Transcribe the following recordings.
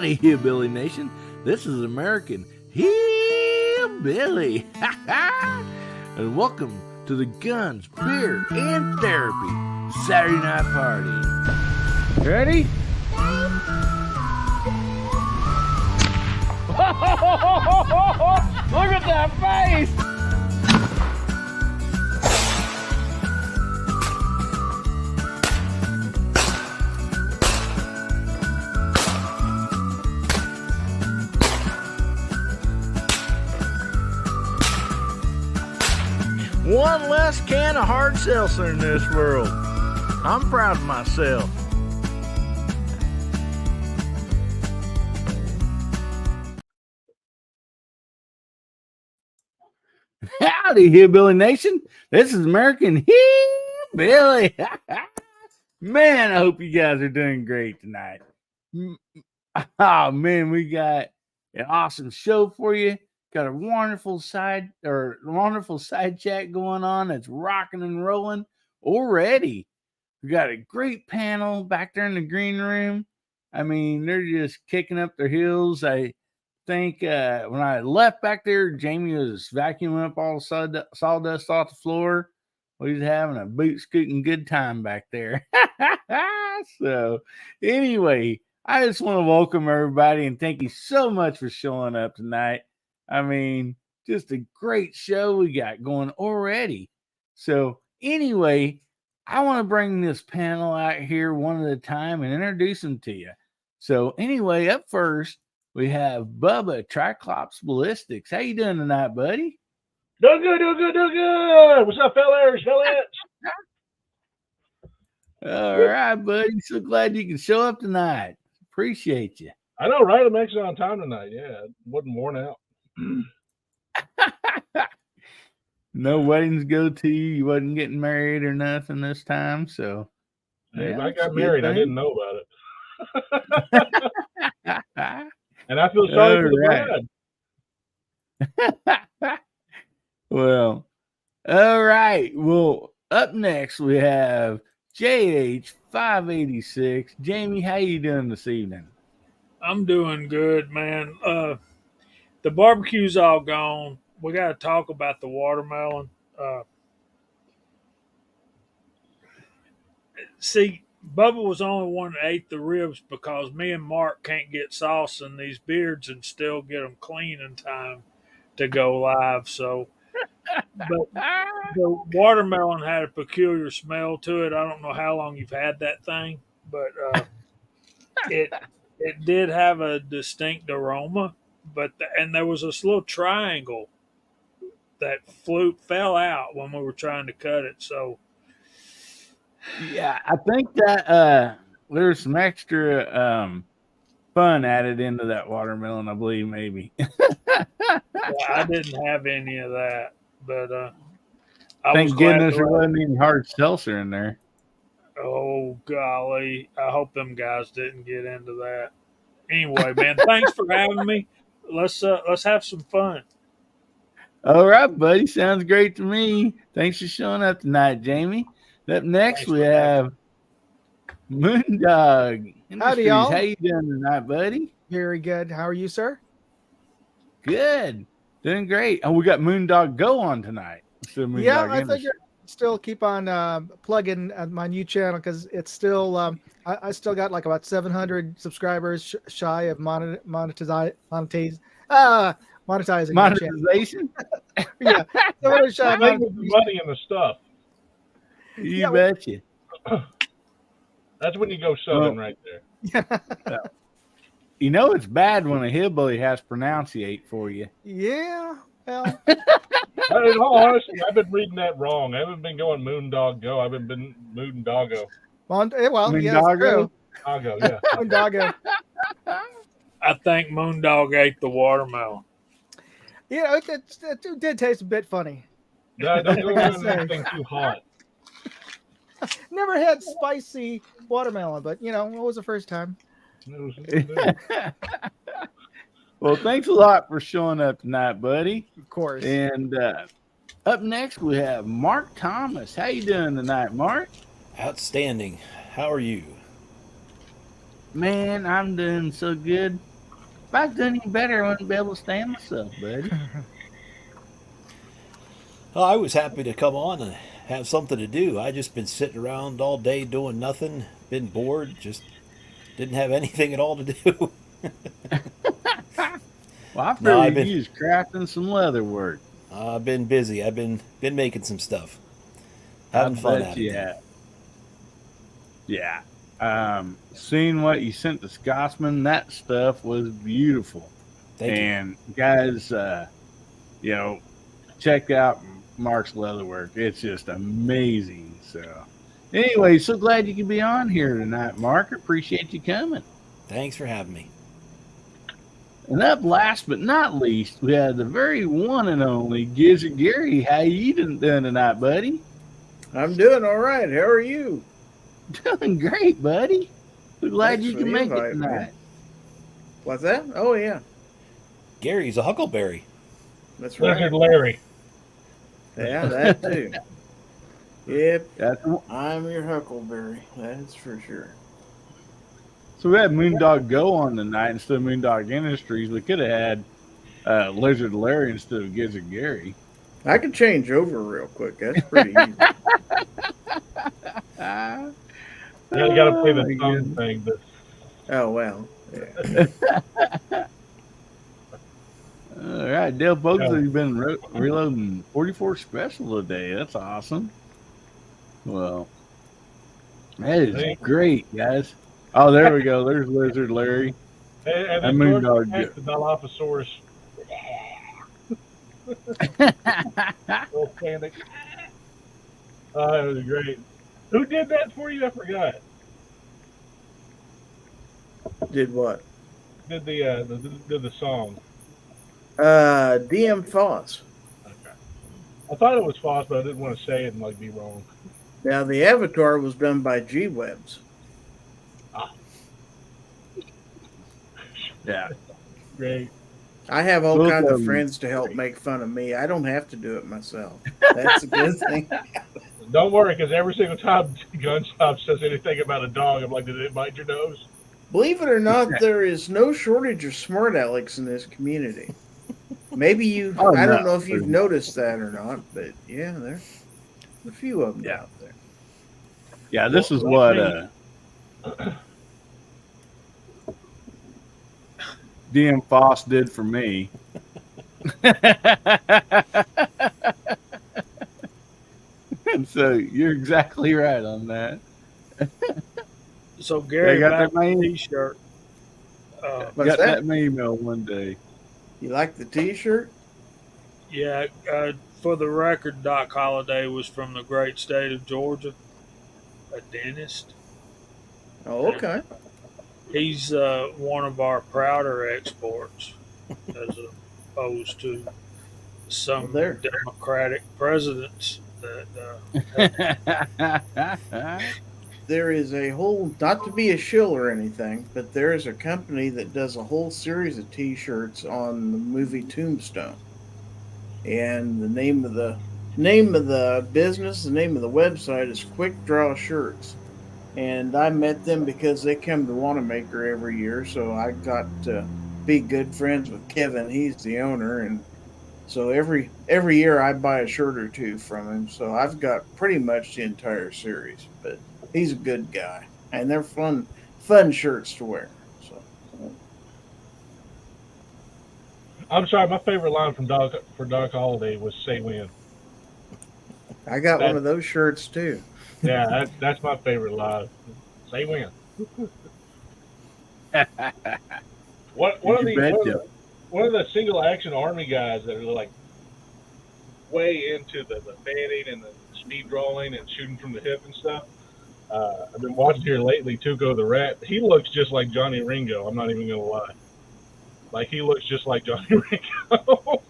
Howdy, Hillbilly Nation. This is American Hillbilly. And welcome to the Guns, Beer, and Therapy Saturday Night Party. Ready? Look at that face! One less can of hard seltzer in this world. I'm proud of myself. Howdy, Hillbilly Nation. This is American Hillbilly. Man, I hope you guys are doing great tonight. Oh, man, we got an awesome show for you. Got a wonderful side chat going on. It's rocking and rolling already. We got a great panel back there in the green room. I mean, they're just kicking up their heels. I think when I left back there, Jamie was vacuuming up all the sawdust off the floor. We was having a boot scooting good time back there. So anyway, I just want to welcome everybody and thank you so much for showing up tonight. I mean, just a great show we got going already. So anyway, I want to bring this panel out here one at a time and introduce them to you. So anyway, up first, we have Bubba Triclops Ballistics. How you doing tonight, buddy? Doing good. What's up, fellas? All right, buddy. So glad you can show up tonight. Appreciate you. I know, right? I'm actually on time tonight. Yeah, wasn't worn out. No weddings go to you. You wasn't getting married or nothing this time. So yeah, I got married. I didn't know about it. And I feel sorry for the bride. Well, all right. Well, up next we have JH586. Jamie, how you doing this evening? I'm doing good, man. The barbecue's all gone. We got to talk about the watermelon. See, Bubba was the only one that ate the ribs because me and Mark can't get sauce in these beards and still get them clean in time to go live. So, but the watermelon had a peculiar smell to it. I don't know how long you've had that thing, but it did have a distinct aroma. But and there was this little triangle that fell out when we were trying to cut it. So yeah, I think that there's some extra fun added into that watermelon, I believe, maybe. I didn't have any of that, but thank goodness there wasn't any hard seltzer in there. Oh golly, I hope them guys didn't get into that. Anyway, man, thanks for having me. Let's have some fun. All right, buddy. Sounds great to me. Thanks for showing up tonight, Jamie. Up next, we have Moondog Industries. Howdy, y'all. How you doing tonight, buddy? Very good. How are you, sir? Good. Doing great. And we got Moondog Go on tonight. So I figure still keep on plugging my new channel because it's still I still got like about 700 subscribers shy of monetizing. Monetization? Yeah. Shy of the money and the stuff. You betcha. That's when you go southern right there. You know it's bad when a hillbilly has to pronunciate for you. Yeah. Well. In all honesty, I've been reading that wrong. I haven't been going Moondog Go. I've been Moondoggo. Well, Moondoggo? yeah, it's true. Moondoggo, yeah. Moondoggo. I think Moondog ate the watermelon. Yeah, it did taste a bit funny. No, don't go into anything too hot. Never had spicy watermelon, but it was the first time. Well, thanks a lot for showing up tonight, buddy. Of course. And up next, we have Mark Thomas. How you doing tonight, Mark? Outstanding. How are you? Man, I'm doing so good. If I'd done any better, I wouldn't be able to stand myself, buddy. Oh, I was happy to come on and have something to do. I just been sitting around all day doing nothing, been bored, just didn't have anything at all to do. Well, I No, figured you was crafting some leather work. I've been busy. I've been making some stuff, I having fun bet at you it. have. Yeah. Seeing what you sent to Scotsman, that stuff was beautiful. Thank you. And guys, check out Mark's leatherwork. It's just amazing. So, anyway, so glad you could be on here tonight, Mark. Appreciate you coming. Thanks for having me. And up last but not least, we have the very one and only Gizzard Gary. How you doing tonight, buddy? I'm doing all right. How are you? Doing great, buddy. We're glad Thanks you for can the make invite, it tonight. man. What's that? Oh, yeah. Gary's a huckleberry. That's right. Lizard Larry. Yeah, that too. Yep. That's I'm your huckleberry. That's for sure. So we had Moondog Go on tonight instead of Moondog Industries. We could have had Lizard Larry instead of Gizzard Gary. I could change over real quick. That's pretty easy. Ah, Yeah, you got to play my the tongue goodness. thing. But Oh, well. Yeah. All right, Dale Bogues, Yeah. you've been reloading 44 special today. That's awesome. Well, that is Thank you. great, guys. Oh, there we go. There's Lizard Larry. and I then mean, George dog, the Dilophosaurus. Little panic. Oh, it was great. Who did that for you? I forgot. Did what? Did the song? DM Foss. Okay. I thought it was Foss, but I didn't want to say it and like be wrong. Now, the avatar was done by G-Webs. Yeah. Great. I have all Both kinds of of them. friends to help make fun of me. I don't have to do it myself. That's a good thing. Don't worry, because every single time Gunstop says anything about a dog, I'm like, did it bite your nose? Believe it or not, there is no shortage of smart Alex in this community. Maybe you, Oh, I don't no. know if you've noticed that or not, but yeah, there's a few of them Yeah. out there. Yeah, this is Well, what DM Foss did for me. And so you're exactly right on that. So Gary, got back that to the man? T-shirt. What's Got that? that email one day. You like the T-shirt? Yeah, for the record, Doc Holliday was from the great state of Georgia, a dentist. Oh, okay. He's one of our prouder exports, as opposed to some Well, there. Democratic presidents that. There is a whole, not to be a shill or anything, but there is a company that does a whole series of T-shirts on the movie Tombstone. And the name of the business, the name of the website is Quick Draw Shirts. And I met them because they come to Wanamaker every year, so I got to be good friends with Kevin. He's the owner, and so every year I buy a shirt or two from him. So I've got pretty much the entire series, but he's a good guy, and they're fun shirts to wear. So I'm sorry, my favorite line from Doc Holliday was "Say when." I got one of those shirts too. Yeah, that's my favorite line. Say when. One of the single action army guys that are like way into the fanning and the speed rolling and shooting from the hip and stuff. I've been watching here lately, Tuco the Rat. He looks just like Johnny Ringo. I'm not even gonna lie. Like he looks just like Johnny Ringo.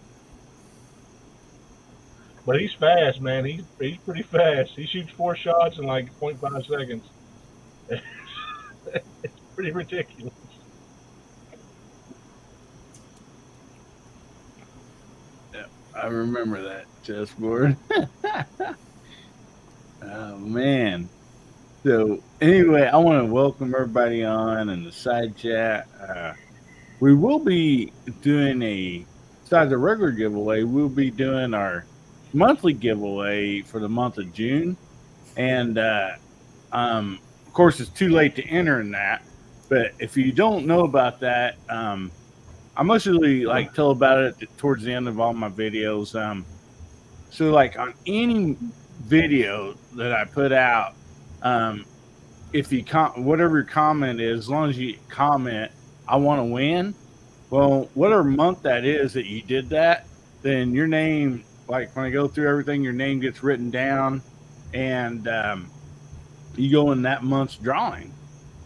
But he's fast, man. He's pretty fast. He shoots 4 shots in like 0.5 seconds. It's pretty ridiculous. I remember that chessboard. Oh man. So anyway, I want to welcome everybody on in the side chat. we will be doing besides the regular giveaway, we'll be doing our monthly giveaway for the month of June. And of course, it's too late to enter in that. But if you don't know about that, I mostly like tell about it towards the end of all my videos. So like on any video that I put out, if you whatever your comment is, as long as you comment, I want to win. Well, whatever month that is that you did that, then your name, like when I go through everything, your name gets written down, and you go in that month's drawing.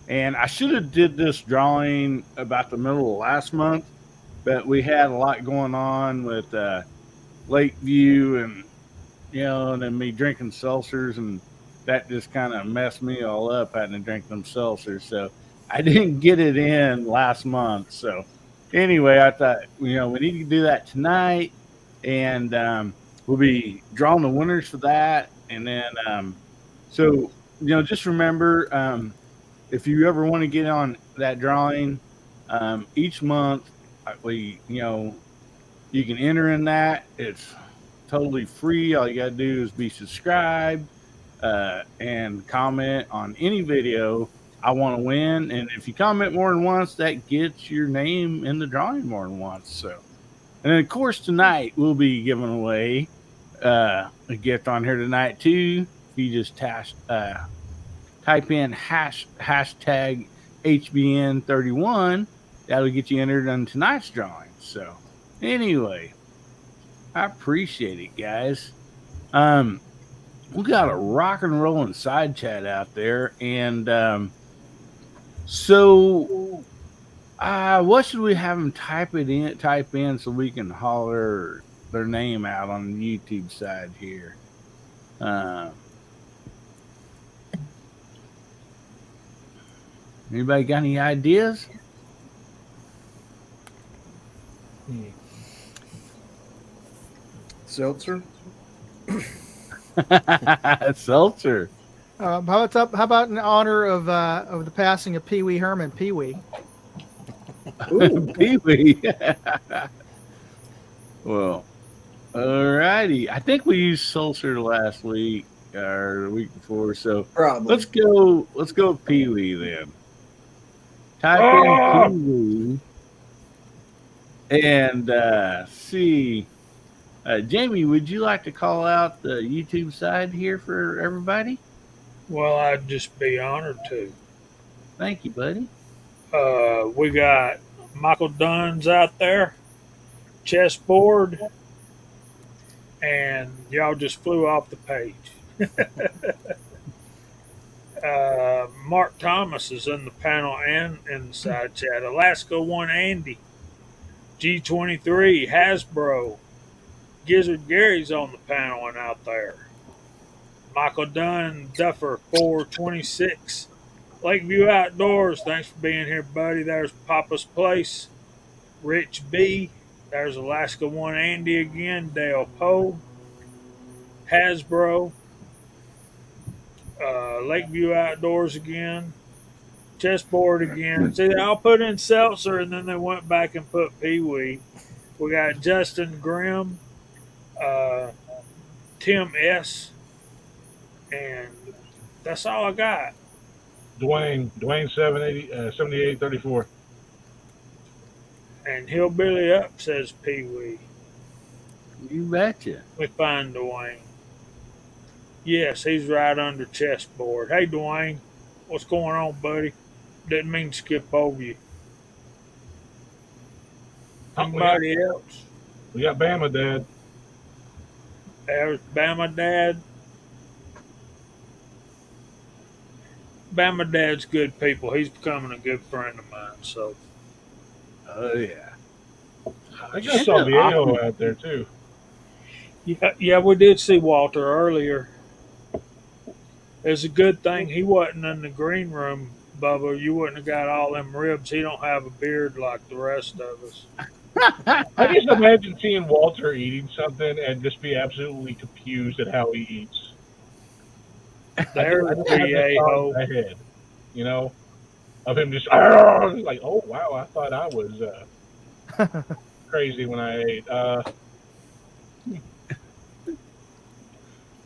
And I should have did this drawing about the middle of last month, but we had a lot going on with Lakeview and and then me drinking seltzers, and that just kind of messed me all up having to drink them seltzers. So I didn't get it in last month. So anyway, I thought we need to do that tonight, and we'll be drawing the winners for that, and then so just remember, if you ever want to get on that drawing, each month you can enter in that. It's totally free. All you got to do is be subscribed and comment on any video. I want to win. And if you comment more than once, that gets your name in the drawing more than once. So, and then, of course, tonight we'll be giving away a gift on here tonight, too. If you just type in hashtag HBN31, that'll get you entered on tonight's drawing. So, anyway, I appreciate it, guys. We got a rock and rolling side chat out there, and so what should we have them type in so we can holler their name out on the YouTube side here? Anybody got any ideas? Seltzer. Seltzer. How about in honor of the passing of Pee Wee Herman, Pee Wee? Ooh, Pee Wee. Well, alrighty. I think we used seltzer last week or the week before, so Probably. let's go Pee Wee then. Type in Pee Wee and see. Jamie, would you like to call out the YouTube side here for everybody? Well, I'd just be honored to. Thank you, buddy. We got Michael Dunn's out there, chessboard, and y'all just flew off the page. Mark Thomas is in the panel and in the side chat. Alaska One Andy, G23, Hasbro, Gizzard Gary's on the panel and out there. Michael Dunn, Duffer 426, Lakeview Outdoors. Thanks for being here, buddy. There's Papa's Place, Rich B. There's Alaska One Andy again, Dale Poe, Hasbro, Lakeview Outdoors again, chessboard again. See, I'll put in seltzer, and then they went back and put Pee Wee. We got Justin Grimm, Tim S., and that's all I got. Dwayne 7834. And Hillbilly Up says Pee Wee. You betcha. Let me find Dwayne. Yes, he's right under chessboard. Hey, Dwayne, what's going on, buddy? Didn't mean to skip over you. Anybody else? We got Bama Dad. There's Bama Dad. Bama Dad's good people. He's becoming a good friend of mine. So, oh yeah. I just saw Viejo out there too. Yeah, we did see Walter earlier. It's a good thing he wasn't in the green room, Bubba. You wouldn't have got all them ribs. He don't have a beard like the rest of us. I just imagine seeing Walter eating something and just be absolutely confused at how he eats. There's the a-ho. Head, you know? of him just like, oh wow, I thought I was crazy when I ate.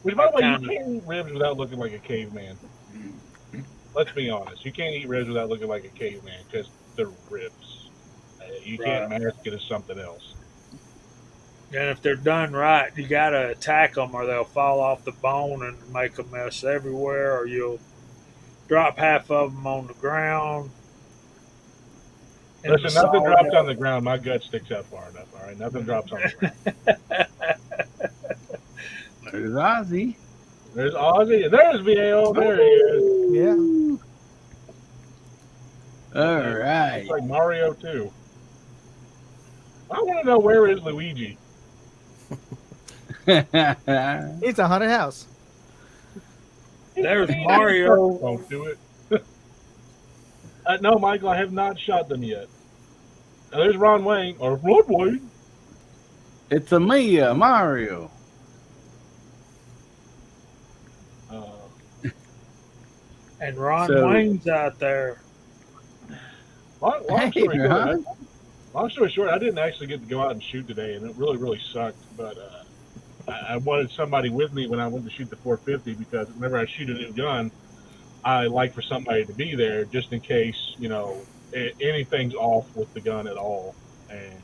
Which, by the way, you can't eat ribs without looking like a caveman. Let's be honest. You can't eat ribs without looking like a caveman because they're ribs. You can't mask it as something else. And if they're done right, you got to attack them or they'll fall off the bone and make a mess everywhere, or you'll drop half of them on the ground. Listen, nothing drops on the ground. My gut sticks out far enough, all right? Nothing drops on the ground. There's Ozzy. There's Ozzy. There's VAO. There he is. Yeah. All right. It's like Mario, too. I want to know, where is Luigi? It's a haunted house. There's Mario. Don't do it. No, Michael, I have not shot them yet. There's Ron Wayne. Or Ron Wayne. It's a Mia, Mario. And Ron Wayne's out there. Long story short, I didn't actually get to go out and shoot today, and it really, really sucked. But I wanted somebody with me when I went to shoot the 450, because whenever I shoot a new gun, I like for somebody to be there just in case, anything's off with the gun at all. And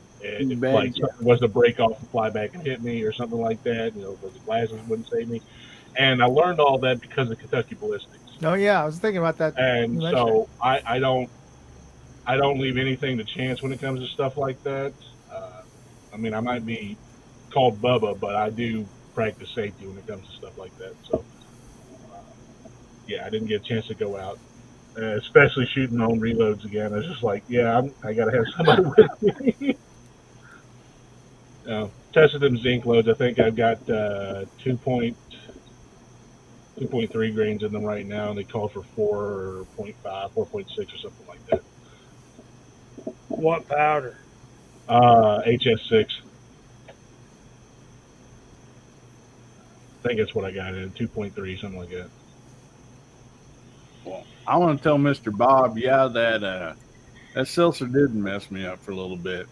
like something was to break off and fly back and hit me or something like that, the glasses wouldn't save me. And I learned all that because of Kentucky Ballistics. Oh yeah, I was thinking about that. And so I don't leave anything to chance when it comes to stuff like that. I mean, I might be called Bubba, but I do practice safety when it comes to stuff like that. So, yeah, I didn't get a chance to go out, especially shooting on reloads again. I was just like, yeah, I got to have somebody with me. Tested them zinc loads. I think I've got 2.3 grains in them right now, and they call for 4.5, 4.6 or something like that. What powder? HS6. I think that's what I got in 2.3, something like that. Well, I want to tell Mr. Bob, that seltzer did mess me up for a little bit.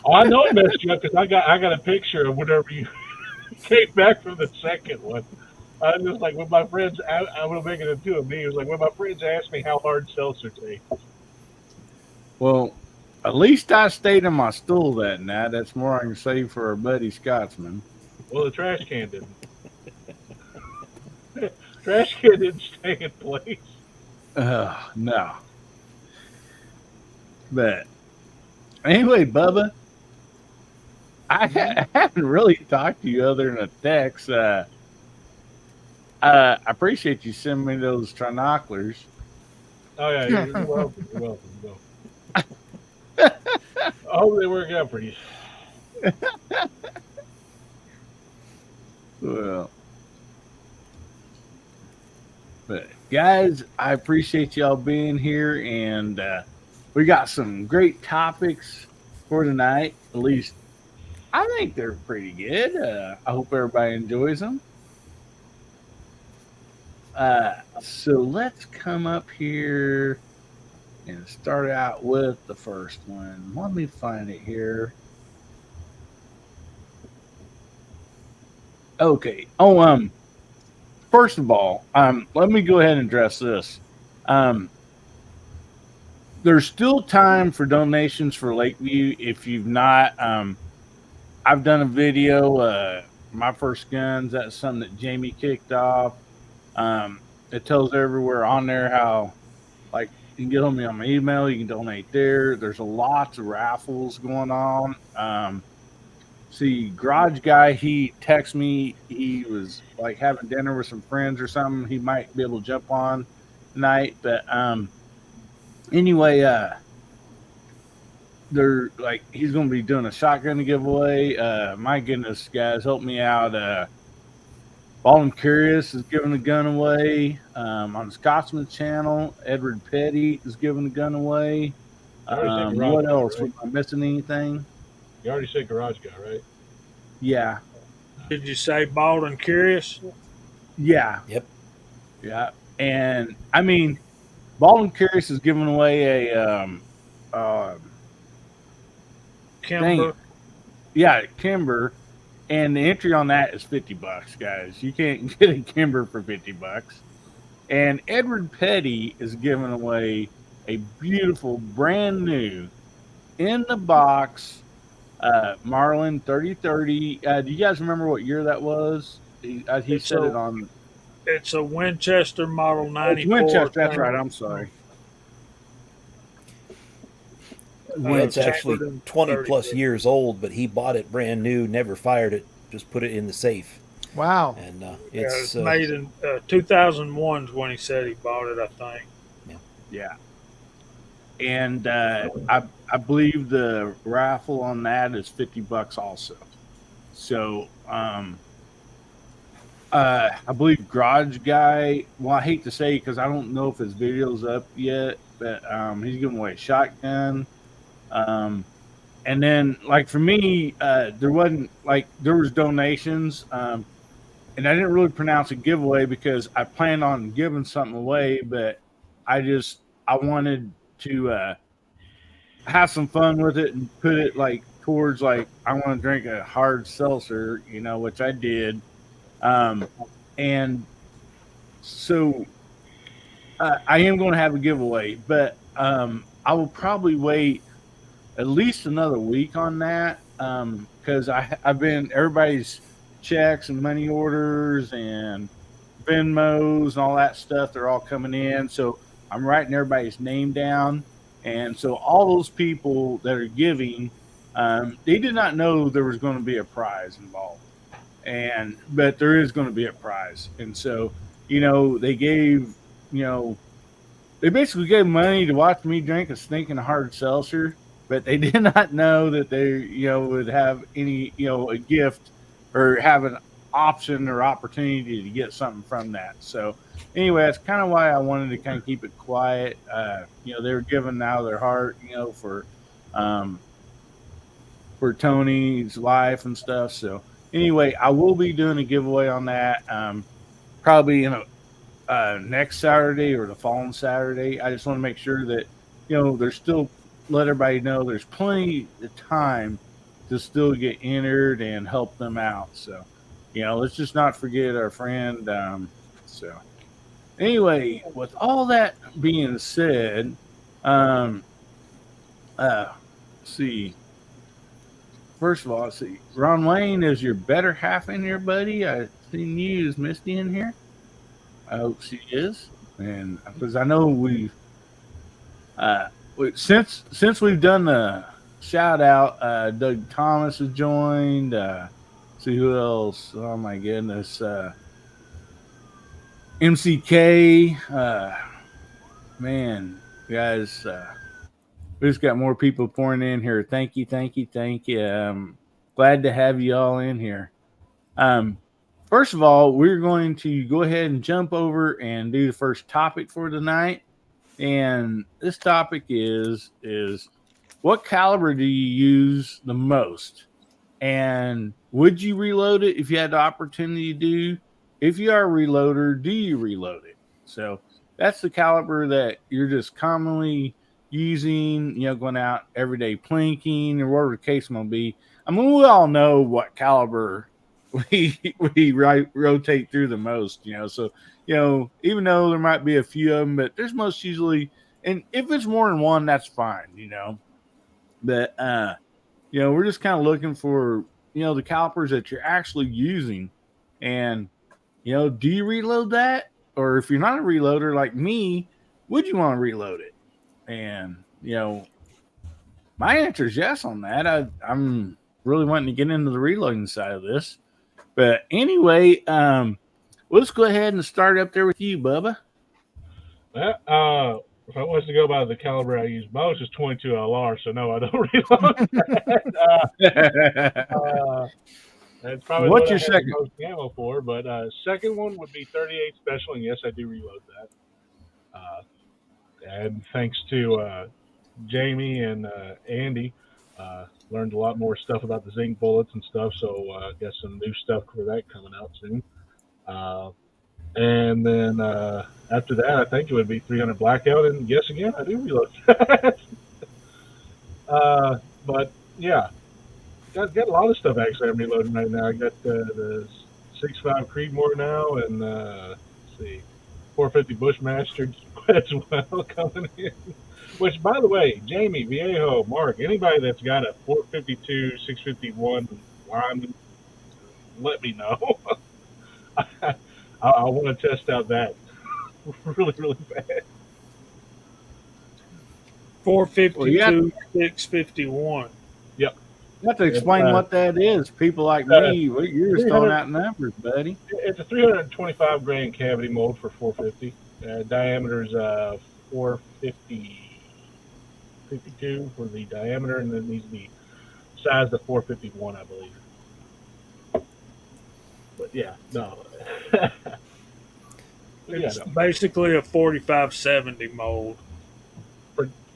Oh, I know it messed you up because I got a picture of whenever you came back from the second one. I was just like, when my friends, I'm going to make it into a me. It was like, when my friends asked me how hard seltzer tastes. Well, at least I stayed on my stool that night. That's more I can say for our buddy Scotsman. Well, the trash can didn't. Trash can didn't stay in place. No. But anyway, Bubba, I haven't really talked to you other than a text. I appreciate you sending me those trinoculars. Oh, yeah, you're welcome. You're welcome. I hope they work out for you. Well, but guys, I appreciate y'all being here, and we got some great topics for tonight. At least I think they're pretty good. I hope everybody enjoys them. So let's come up here and start out with the first one. Let me find it here. Okay. Oh, first of all, let me go ahead and address this. There's still time for donations for Lakeview. If you've not, I've done a video, my first guns. That's something that Jamie kicked off. It tells everywhere on there how, like, you can get on me on my email. You can donate there. There's lots of raffles going on. See, Garage Guy, he texted me. He was like having dinner with some friends or something. He might be able to jump on tonight. But anyway, they're like, he's going to be doing a shotgun giveaway. My goodness, guys, help me out. Baldwin Curious is giving a gun away. On the Scotsman channel, Edward Petty is giving a gun away. What else? Right? Am I missing anything? You already said Garage Guy, right? Yeah. Did you say Bald and Curious? Yeah. Yep. Yeah. And I mean, Bald and Curious is giving away a uh, dang it, Kimber. yeah, Kimber, and the entry on that is $50, guys. You can't get a Kimber for $50. And Edward Petty is giving away a beautiful, brand new, in the box Marlin 3030. Do you guys remember what year that was? He It's said a it on. it's a Winchester Model Oh, it's 94 Winchester. That's right. I'm sorry. It's chambered actually in 20 30 plus gauge. years old, but he bought it brand new, never fired it, just put it in the safe. Wow. And It's made in 2001 is when he said he bought it, I think. Yeah. And I believe the raffle on that is $50 also. So I believe Garage Guy. Well, I hate to say because I don't know if his video's up yet, but he's giving away a shotgun. And then like for me, there wasn't like there was donations. And I didn't really pronounce a giveaway because I planned on giving something away, but I wanted to have some fun with it and put it like towards like I want to drink a hard seltzer, which I did. And so I am going to have a giveaway, but I will probably wait at least another week on that because I've been everybody's checks and money orders and Venmos and all that stuff. They're all coming in, so I'm writing everybody's name down, and so all those people that are giving, they did not know there was going to be a prize involved, but there is going to be a prize, and so they gave you know they basically gave money to watch me drink a stinking hard seltzer, but they did not know that they, would have any, a gift or have an option or opportunity to get something from that. So anyway, that's kind of why I wanted to kind of keep it quiet. They were giving out of their heart, um, for Tony's life and stuff. So anyway, I will be doing a giveaway on that. Probably next Saturday or the following Saturday. I just want to make sure that there's still let everybody know there's plenty of time to still get entered and help them out. So let's just not forget our friend. So anyway, with all that being said, um, let's see. First of all, let's see. Ron Wayne is your better half in here, buddy. I seen you as Misty in here. I hope she is, and because I know since we've done the shout out, Doug Thomas has joined. See who else? Oh my goodness, MCK. Man, guys, we just got more people pouring in here. Thank you, thank you, thank you. Glad to have you all in here. First of all, we're going to go ahead and jump over and do the first topic for tonight. And this topic is what caliber do you use the most? And would you reload it if you had the opportunity to do? If you are a reloader, do you reload it? So that's the caliber that you're just commonly using, going out everyday plinking or whatever the case may be. I mean, we all know what caliber we rotate through the most, So even though there might be a few of them, but there's most usually, and if it's more than one, that's fine, But we're just kind of looking for the calipers that you're actually using, and do you reload that, or if you're not a reloader like me, would you want to reload it? And my answer is yes on that. I'm really wanting to get into the reloading side of this. But anyway, let's go ahead and start up there with you, Bubba. If I was to go by the caliber I use most, is 22 LR. So no, I don't reload that. That's probably What's what your I have second? the most ammo for. But second one would be 38 special, and yes, I do reload that. And thanks to Jamie and Andy, learned a lot more stuff about the zinc bullets and stuff. So got some new stuff for that coming out soon. And then after that, I think it would be 300 blackout. And yes, again, I do reload. But yeah, got a lot of stuff actually I'm reloading right now. I got the 6.5 Creedmoor now, and let's see, 450 Bushmaster as well coming in. Which, by the way, Jamie, Viejo, Mark, anybody that's got a 452, 651 lineman, let me know. I want to test out that really, really bad. 452, 651. Yep. You have to explain what that is. People like me, you're just throwing 300 out numbers, buddy. It's a 325 grain cavity mold for 450. Diameter is 450, 52 for the diameter, and then it needs to be sized to 451, I believe. But yeah, no. It's basically a 4570 mold.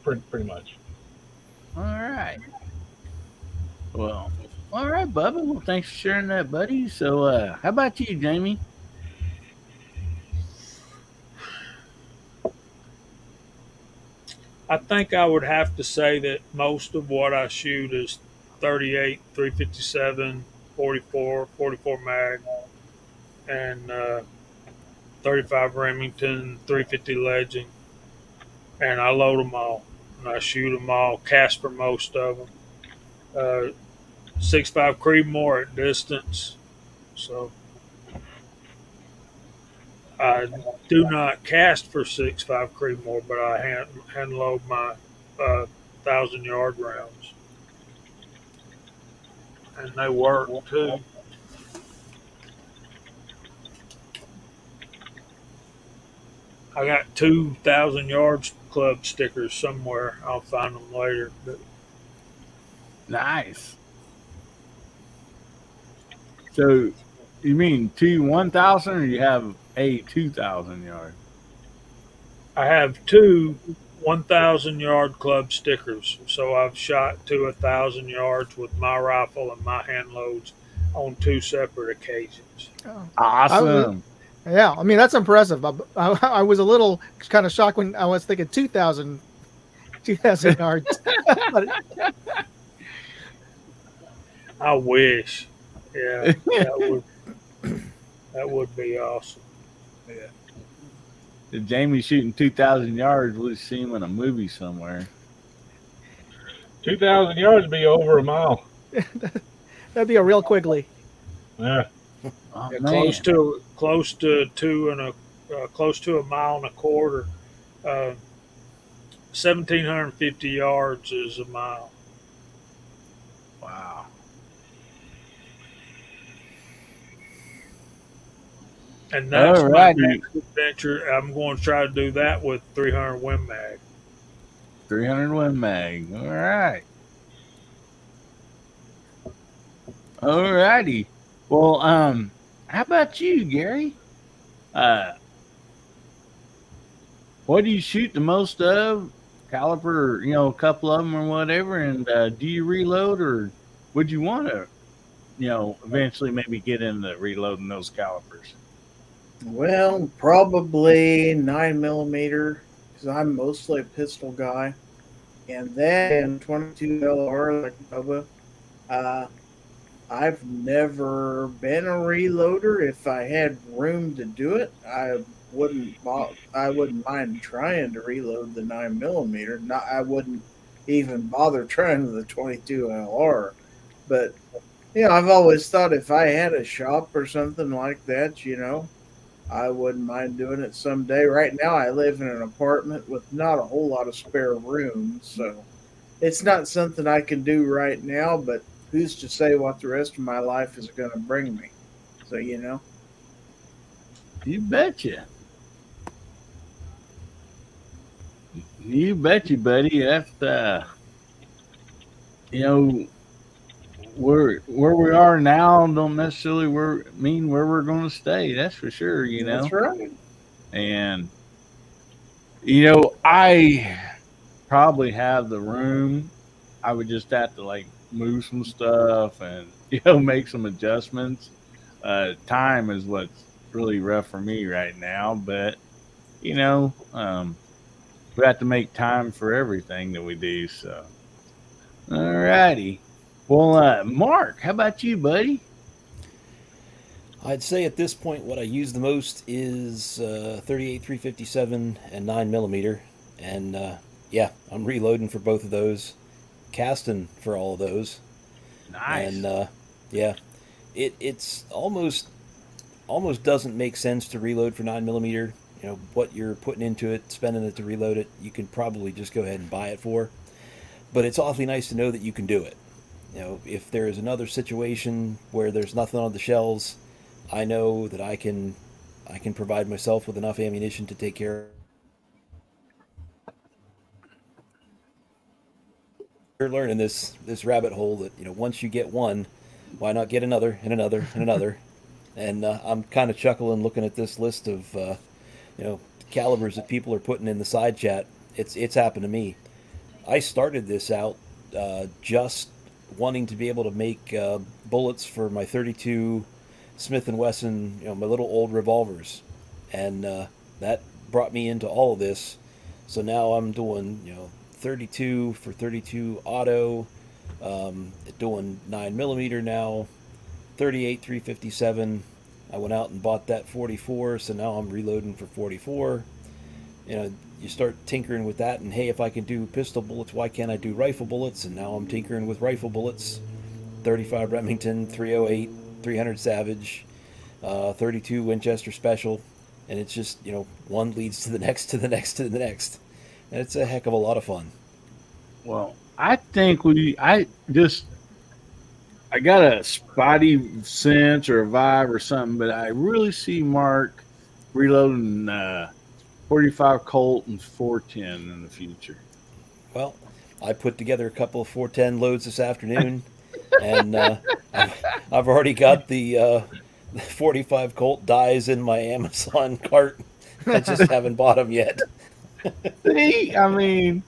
Pretty much. All right. Well, all right, Bubba. Well, thanks for sharing that, buddy. So, how about you, Jamie? I think I would have to say that most of what I shoot is 38, 357, 44, 44 mag, and 35 Remington, 350 Legend, and I load them all, and I shoot them all, Casper most of them. 6.5 Creedmoor at distance, so I do not cast for 6.5 Creedmoor, but I hand load my 1,000-yard rounds, and they work too. I got 2,000 yards club stickers somewhere. I'll find them later. But Nice. So, you mean 1,000, or you have a 2,000 yard? I have two 1,000-yard club stickers. So I've shot to 1,000 yards with my rifle and my hand loads on two separate occasions. Oh. Awesome. Yeah, I mean that's impressive. I was a little kind of shocked when I was thinking 2,000 yards. But I wish. Yeah, that would be awesome. Yeah. If Jamie's shooting 2,000 yards, we'll see him in a movie somewhere. 2,000 yards would be over a mile. that'd be a real Quigley. Yeah. Oh, Yeah, man. close to a mile and a quarter. 1,750 yards is a mile. Wow. And that's my Alrighty. next adventure. I'm going to try to do that with 300 Win Mag. 300 Win Mag. All right. All righty. Well, how about you, Gary? What do you shoot the most of? Caliber, a couple of them or whatever. And do you reload, or would you want to, eventually maybe get into reloading those calibers? Well, probably 9mm, because I'm mostly a pistol guy. And then 22 LR, like Bubba. I've never been a reloader. If I had room to do it, I wouldn't mind trying to reload the 9mm. I wouldn't even bother trying with the 22 LR. But I've always thought if I had a shop or something like that, I wouldn't mind doing it someday. Right now, I live in an apartment with not a whole lot of spare room, so it's not something I can do right now, but who's to say what the rest of my life is going to bring me? So, You betcha. You betcha, buddy. That's where we are now don't necessarily mean where we're going to stay. That's for sure. That's right. And I probably have the room. I would just have to move some stuff and make some adjustments. Time is what's really rough for me right now, but you know, we have to make time for everything that we do. So, all righty. Well, Mark, how about you, buddy? I'd say at this point, what I use the most is 38, 357, and 9 millimeter, and yeah, I'm reloading for both of those, casting for all of those, Nice. and yeah, it's almost doesn't make sense to reload for 9 millimeter. You know what you're putting into it, spending it to reload it. You can probably just go ahead and buy it for, but it's awfully nice to know that you can do it. You know, if there is another situation where there's nothing on the shelves, I know that I can provide myself with enough ammunition to take care of. You're learning this rabbit hole that once you get one, why not get another and another and another? And I'm kind of chuckling looking at this list of calibers that people are putting in the side chat. It's happened to me. I started this out just wanting to be able to make bullets for my 32 Smith and Wesson, my little old revolvers, and that brought me into all of this. So now I'm doing 32 for 32 auto, doing 9 millimeter now, 38 357. I went out and bought that 44, so now I'm reloading for 44. You start tinkering with that, and hey, if I can do pistol bullets, why can't I do rifle bullets? And now I'm tinkering with rifle bullets, 35 Remington, 308, 300 Savage, 32 Winchester Special, and it's just one leads to the next, to the next, to the next, and it's a heck of a lot of fun. Well, I think I got a spotty sense or a vibe or something, but I really see Mark reloading 45 Colt and 410 in the future. Well, I put together a couple of 410 loads this afternoon, and I've already got the 45 Colt dies in my Amazon cart. I just haven't bought them yet. See, I mean,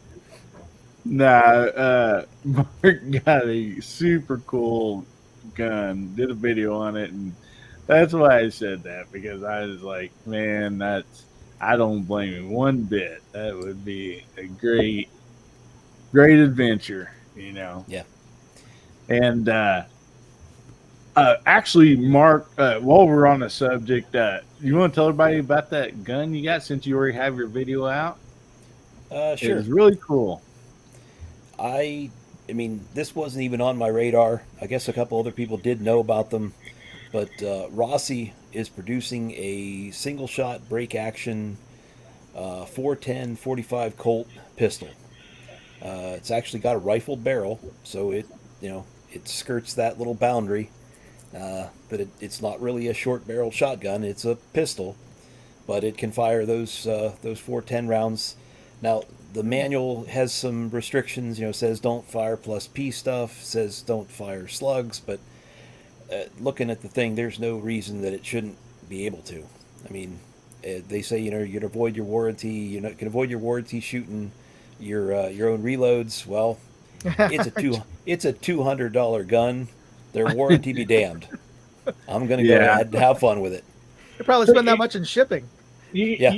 nah, Mark got a super cool gun, did a video on it, and that's why I said that, because I was like, man, I don't blame him one bit. That would be a great adventure, Yeah. And actually, Mark, while we're on the subject, you want to tell everybody about that gun you got, since you already have your video out? Sure. It's really cool. I mean, this wasn't even on my radar. I guess a couple other people did know about them, but Rossi is producing a single shot break action 410 45 Colt pistol. It's actually got a rifled barrel, so it skirts that little boundary, but it's not really a short barrel shotgun. It's a pistol, but it can fire those 410 rounds. Now, the manual has some restrictions. Says don't fire plus P stuff, says don't fire slugs, but looking at the thing, there's no reason that it shouldn't be able to. I mean, they say you can avoid your warranty. You can avoid your warranty shooting your own reloads. Well, it's a $200 gun. Their warranty be damned. I'm gonna go ahead and have fun with it. You probably spend that much in shipping. Yeah.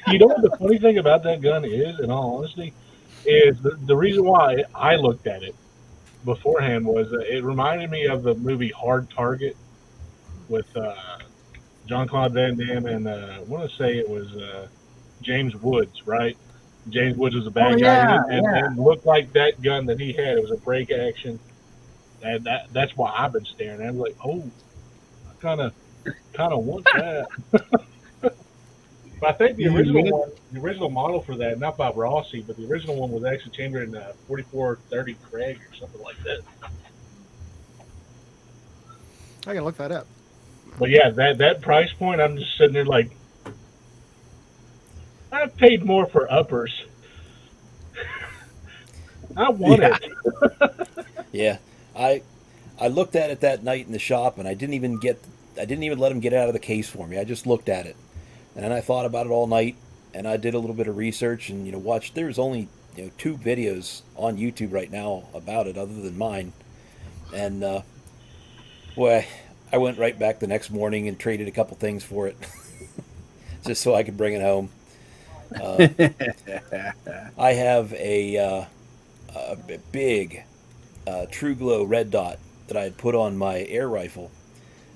You know what the funny thing about that gun is, in all honesty, is the reason why I looked at it beforehand was it reminded me of the movie Hard Target with Jean-Claude Van Damme and I want to say it was James Woods, right? James Woods was a bad guy, and looked like that gun that he had. It was a break action, and that's why I've been staring at it. I'm like, oh, I kind of want that. But I think the original model for that, not by Rossi, but the original one was actually chambered in 4430 Craig or something like that. I gotta look that up. But yeah, that price point, I'm just sitting there like, I paid more for uppers. I want it. Yeah, I looked at it that night in the shop, and I didn't even let him get it out of the case for me. I just looked at it, and then I thought about it all night, and I did a little bit of research, and watched. There's only 2 videos on YouTube right now about it, other than mine, and boy, I went right back the next morning and traded a couple things for it, just so I could bring it home. I have a big True Glow red dot that I had put on my air rifle,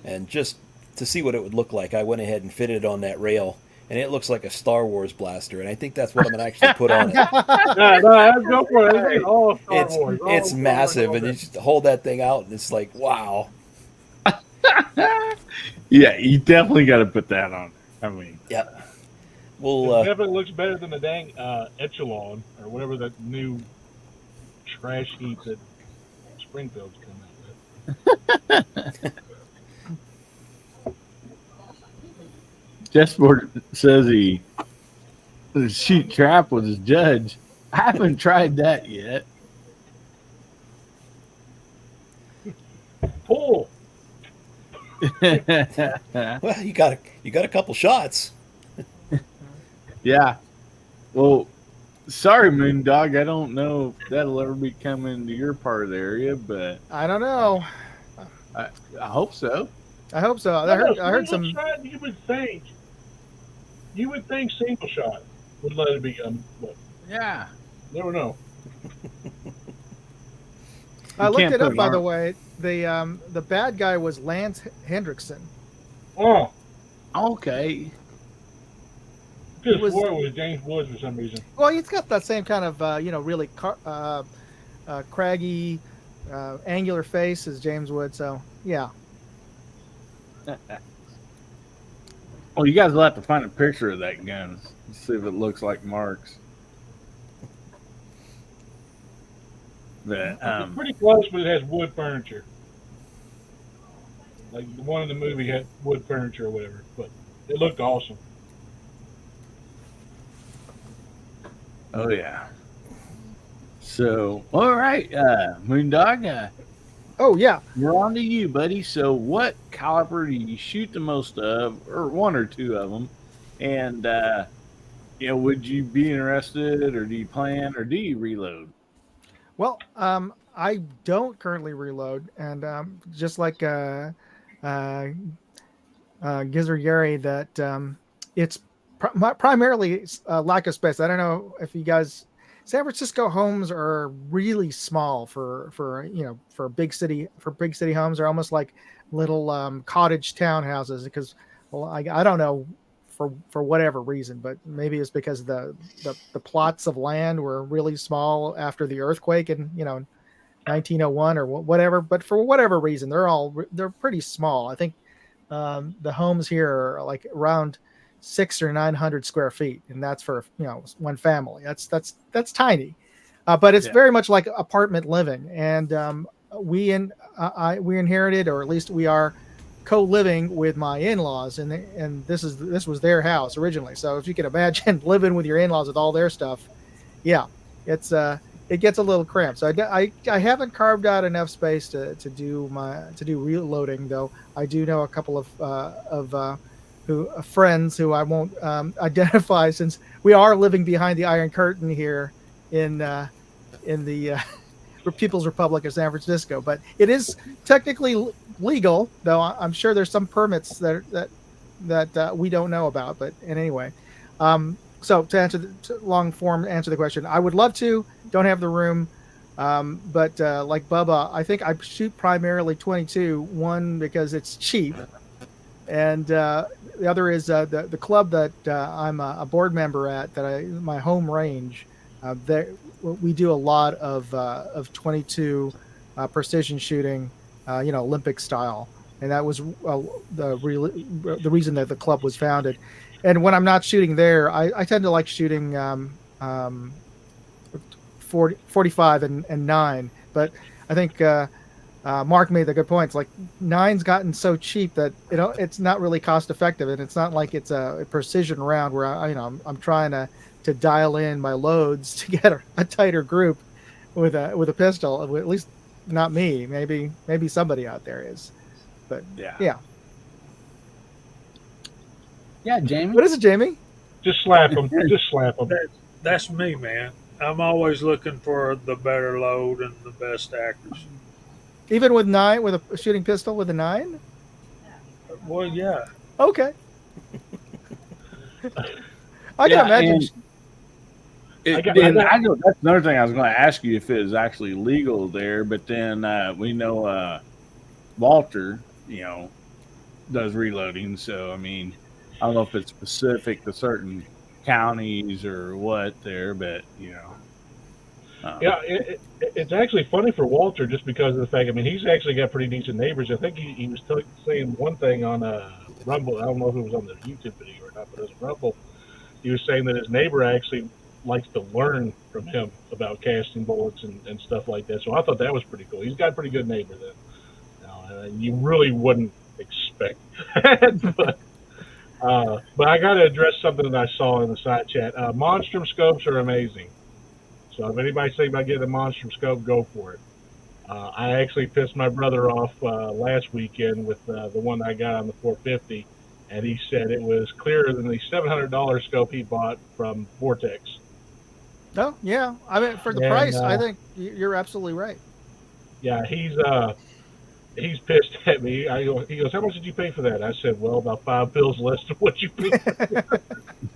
and just to see what it would look like, I went ahead and fitted it on that rail, and it looks like a Star Wars blaster, and I think that's what I'm gonna actually put on it. No, go for it. It's all Star Wars. All It's Star massive, Wars. and you just hold that thing out, and it's like, wow. Yeah, you definitely got to put that on there. I mean, Yeah. It Well, definitely looks better than the dang Echelon or whatever that new trash heap that Springfield's coming out with. Chessboard says the shoot trap was his judge. I haven't tried that yet. Pull. well, you got a couple shots. Yeah. Well, sorry, Moondog. I don't know if that'll ever be coming to your part of the area, but I don't know. I hope so. I hope so. I heard some. Shot, you would think single shot would let it be. But Yeah. never know. I looked can't it up, put by an the way. The bad guy was Lance Hendrickson. Oh, Okay. just was- swore it was James Woods for some reason. Well, he's got that same kind of really craggy, angular face as James Wood. So yeah. Well, you guys will have to find a picture of that gun. See if it looks like Mark's. But It's pretty close, but it has wood furniture. Like the one in the movie had wood furniture or whatever, but it looked awesome. oh yeah. So all right, Moondog, Oh yeah. we're on to you, buddy. So what caliber do you shoot the most of, or one or two of them? And would you be interested, or do you plan, or do you reload? Well, I don't currently reload, and just like Gizzard Gary, that it's primarily lack of space. I don't know if you guys, San Francisco homes are really small for big city homes. They're almost like little cottage townhouses because, well, I don't know for whatever reason, but maybe it's because the plots of land were really small after the earthquake in 1901 or whatever. But for whatever reason, they're pretty small. I think the homes here are like around 600 or 900 square feet, and that's for one family. That's tiny, but it's very much like apartment living. And we inherited, or at least we are co-living with my in-laws, and this was their house originally. So if you can imagine living with your in-laws with all their stuff, yeah, it gets a little cramped. So I haven't carved out enough space to do reloading, though. I do know a couple of friends who I won't identify, since we are living behind the Iron Curtain here in the People's Republic of San Francisco. But it is technically legal, though I'm sure there's some permits that we don't know about. But anyway, so to long form answer the question, I would love to. Don't have the room, but like Bubba, I think I shoot primarily 22. One, because it's cheap, and the other is the club that I'm a board member at, my home range. We do a lot of 22 precision shooting, Olympic style, and that was the reason that the club was founded. And when I'm not shooting there, I tend to like shooting 45 and 9. But I think Mark made the good points. Like 9's gotten so cheap that it's not really cost effective, and it's not like it's a precision round where I'm trying to dial in my loads to get a tighter group with a pistol. At least not me. Maybe somebody out there is. But yeah. Yeah, Jamie. What is it, Jamie? Just slap them. Just slap them. That's me, man. I'm always looking for the better load and the best accuracy. Even with 9, with a shooting pistol with a 9? Well, yeah. Okay. I Yeah, can imagine. and I got- that's another thing I was going to ask you if it is actually legal there. But then we know Walter, does reloading. So I mean, I don't know if it's specific to certain counties or what there, but Yeah, it's actually funny for Walter just because of the fact. I mean, he's actually got pretty decent neighbors. I think he was saying one thing on Rumble. I don't know if it was on the YouTube video or not, but it was Rumble. He was saying that his neighbor actually likes to learn from him about casting bullets and stuff like that. So I thought that was pretty cool. He's got a pretty good neighbor then. You really wouldn't expect that, but I got to address something that I saw in the side chat. Monstrum scopes are amazing. So if anybody's thinking about getting a Monstrum scope, go for it. I actually pissed my brother off last weekend with the one I got on the 450, and he said it was clearer than the $700 scope he bought from Vortex. Oh, yeah. I mean, for the price, I think you're absolutely right. Yeah, he's pissed at me. He goes, "How much did you pay for that?" I said, "Well, about 5 bills less than what you paid."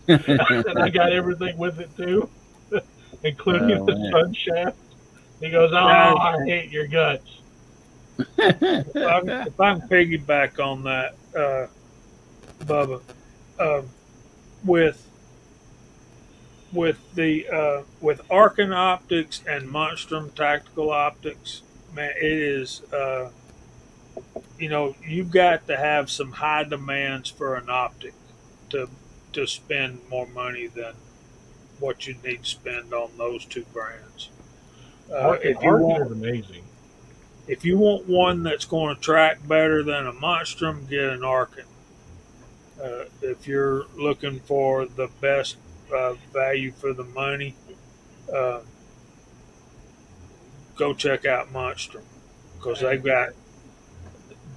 And I got everything with it too, including the sun shaft. He goes, "Oh, I hate your guts." If I can piggyback on that, Bubba, with Arcan optics and Monstrum tactical optics, man, it is. You've got to have some high demands for an optic to spend more money than what you need to spend on those two brands. Arcan is amazing. If you want one that's going to track better than a Monstrum, get an Arcan. If you're looking for the best value for the money, go check out Monstrum because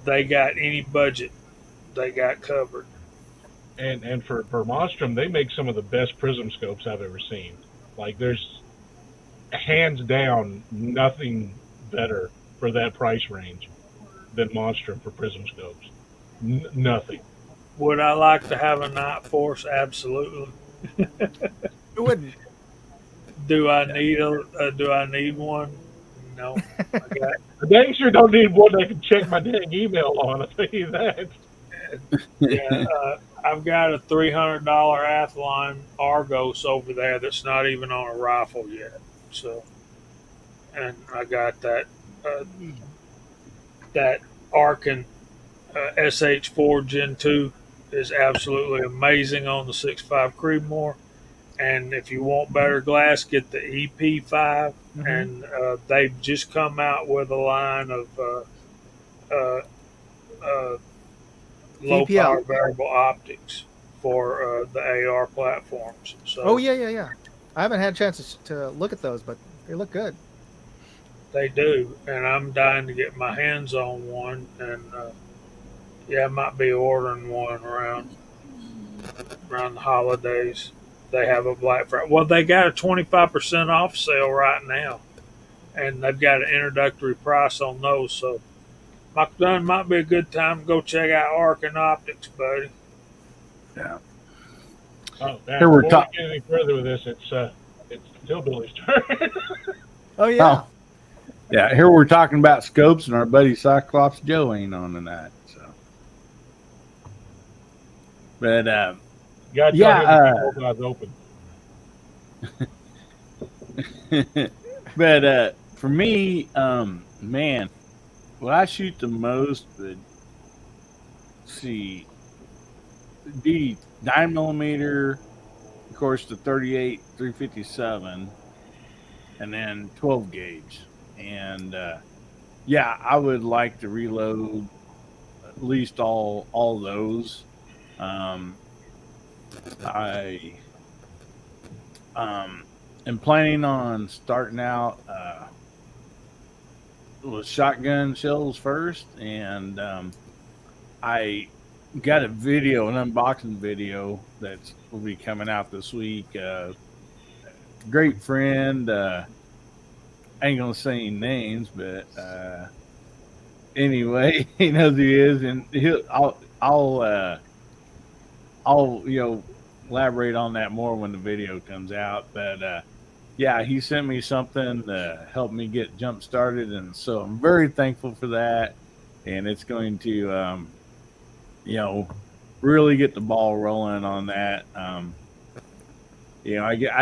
they got any budget they got covered. And for Monstrum, they make some of the best prism scopes I've ever seen. Like there's hands down nothing better for that price range than Monstrum for prism scopes. Nothing. Would I like to have a Night Force? Absolutely. Who wouldn't? Do I need one? No. I dang sure don't need one I can check my dang email on. I'll tell you that. Yeah, I've got a $300 Athlon Argos over there that's not even on a rifle yet. So, and I got that Arcan SH4 Gen 2 is absolutely amazing on the 6.5 Creedmoor. And if you want better glass, get the EP5. Mm-hmm. And they've just come out with a line of low power variable optics for the AR platforms. So, yeah. I haven't had a chance to look at those, but they look good. They do, and I'm dying to get my hands on one. And I might be ordering one around the holidays. They have a Black Friday. Well, they got a 25% off sale right now, and they've got an introductory price on those. So, might be a good time to go check out Arcan Optics, buddy. Yeah. Oh, man. Before we get any further with this, it's Hillbilly's turn. Oh yeah. Oh. Yeah, here we're talking about scopes, and our buddy Cyclops Joe ain't on tonight. So, but eyes open. But for me, man, what I shoot the most would see the 9mm, of course, the 38 357, and then 12 gauge. And I would like to reload at least all those. I am planning on starting out with shotgun shells first, and I got an unboxing video that will be coming out this week. Great friend. Ain't gonna say any names, but anyway, he knows who he is, and I'll elaborate on that more when the video comes out. But yeah, he sent me something to help me get jump started, and so I'm very thankful for that. And it's going to really get the ball rolling on that. I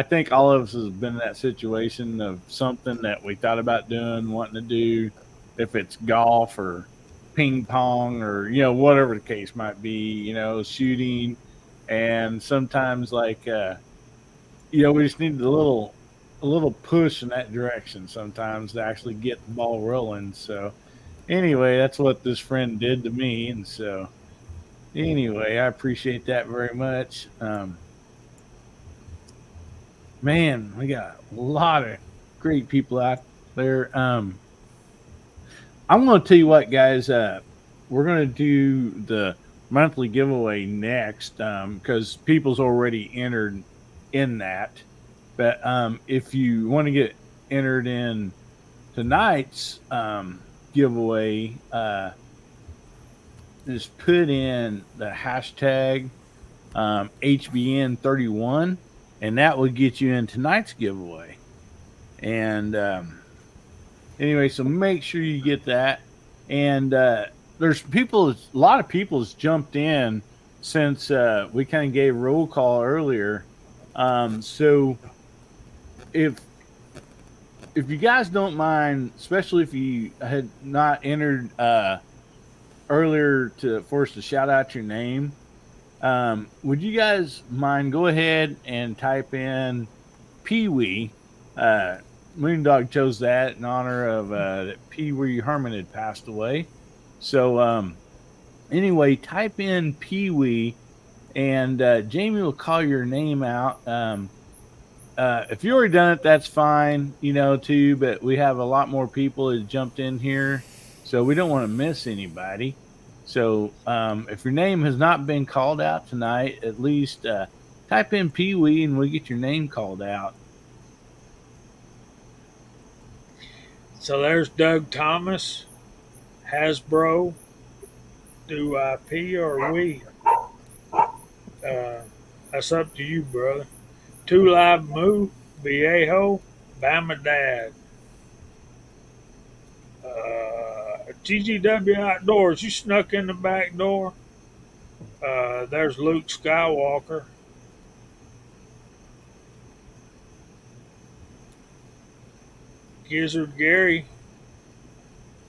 think all of us has been in that situation of something that we thought about doing, wanting to do, if it's golf or ping pong or whatever the case might be, shooting, and sometimes we just need a little push in that direction sometimes to actually get the ball rolling. So anyway, that's what this friend did to me, and so anyway, I appreciate that very much. Man, we got a lot of great people out there. I'm going to tell you what, guys. We're going to do the monthly giveaway next because people's already entered in that. But if you want to get entered in tonight's giveaway, just put in the hashtag HBN31, and that will get you in tonight's giveaway. And anyway, so make sure you get that. And there's a lot of people has jumped in since we kind of gave roll call earlier. So if you guys don't mind, especially if you had not entered earlier for us to shout out your name, would you guys mind go ahead and type in Pee Wee? Moondog chose that in honor of Pee Wee Herman had passed away. So anyway, type in Pee Wee, and Jamie will call your name out. If you already done it, that's fine, too. But we have a lot more people that jumped in here, so we don't want to miss anybody. So if your name has not been called out tonight, at least type in Pee Wee and we'll get your name called out. So there's Doug Thomas, Hasbro. Do I pee or we? That's up to you, brother. Two Live Moo, Viejo, Bama Dad. GGW Outdoors, you snuck in the back door. There's Luke Skywalker. Gizzard Gary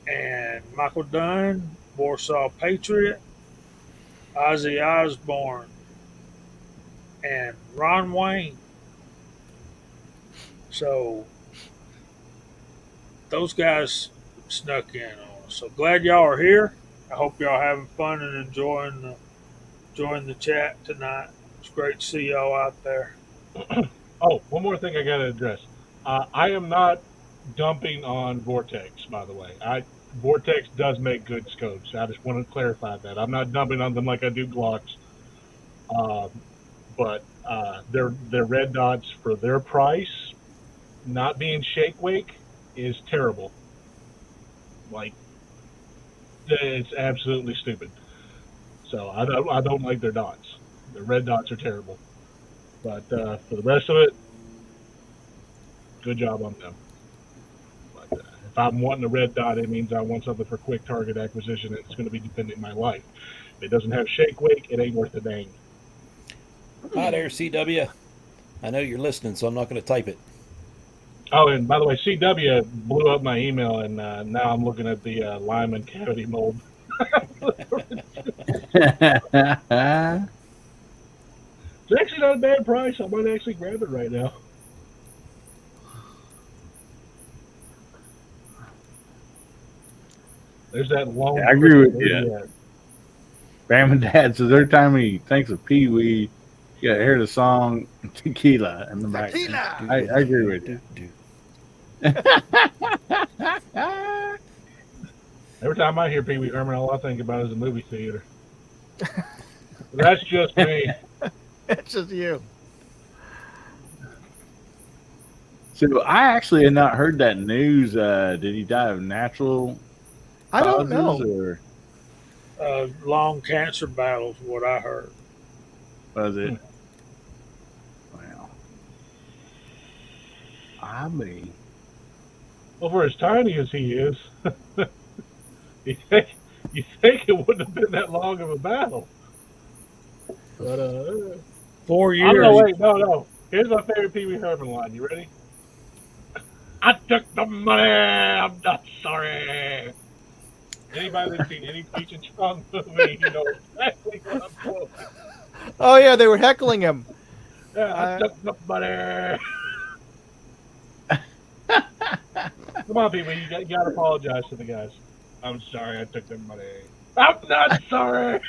and Michael Dunn, Warsaw Patriot, Ozzy Osbourne, and Ron Wayne. So those guys snuck in on us. So glad y'all are here. I hope y'all having fun and enjoying the chat tonight. It's great to see y'all out there. Oh, one more thing I got to address. I am not dumping on Vortex, by the way. Vortex does make good scopes. I just want to clarify that. I'm not dumping on them like I do Glocks. But their red dots for their price, not being shake wake, is terrible. Like, it's absolutely stupid. So I don't like their dots. The red dots are terrible. But for the rest of it, good job on them. But if I'm wanting a red dot, it means I want something for quick target acquisition, and it's going to be depending on my life. If it doesn't have shake wake, it ain't worth a dang. Hi there, CW. I know you're listening, so I'm not going to type it. Oh, and by the way, CW blew up my email, and now I'm looking at the Lyman cavity mold. It's actually not a bad price. I might actually grab it right now. There's that long. Yeah, I agree with you. Grandma and Dad says every time he thinks of Pee Wee, you gotta hear the song Tequila in the back. I agree with you. Every time I hear Pee Wee Herman, all I think about is a movie theater. That's just me. It's just you. So I actually had not heard that news. Did he die of natural I don't know. causes, long cancer battles, what I heard. Was it? Well, I mean, Well, for as tiny as he is, you think it wouldn't have been that long of a battle. But 4 oh years. no, wait, no. Here's my favorite Pee Wee Herman line. You ready? I took the money. I'm not sorry. Anybody that's seen any Cheech and Chong movie, you know exactly what I'm quoting. Oh yeah, they were heckling him. Yeah, I took the money. Come on, people, you got to apologize to the guys. I'm sorry, I took their money. I'm not sorry.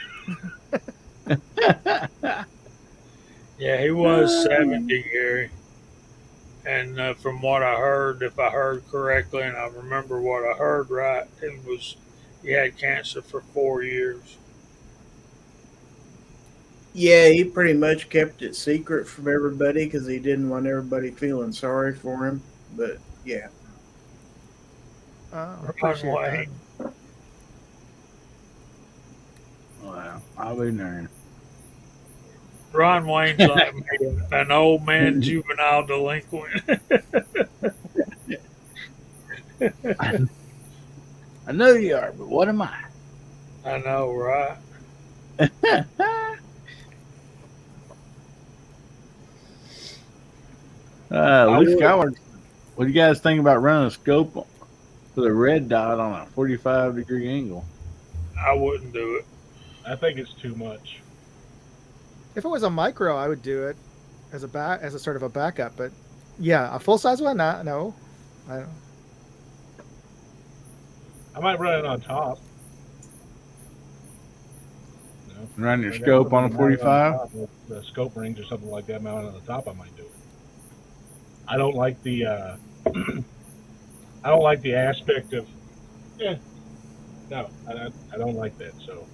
Yeah, he was 70, Gary. And from what I heard, if I heard correctly, and I remember what I heard right, it was he had cancer for 4 years. Yeah, he pretty much kept it secret from everybody because he didn't want everybody feeling sorry for him. But yeah, Oh, Ron appreciate that. Wayne. well, I'll be darned. Ron Wayne's like me, an old man juvenile delinquent. I know you are, but what am I? I know, right? Luke Skyward, what do you guys think about running a scope with a red dot on a 45-degree angle? I wouldn't do it. I think it's too much. If it was a micro, I would do it as a sort of a backup. But yeah, a full size one, no. I don't. I might run it on top. Run your scope on a 45? The scope rings or something like that mounted on the top, I might do it. I don't like the aspect of no, I don't like that. So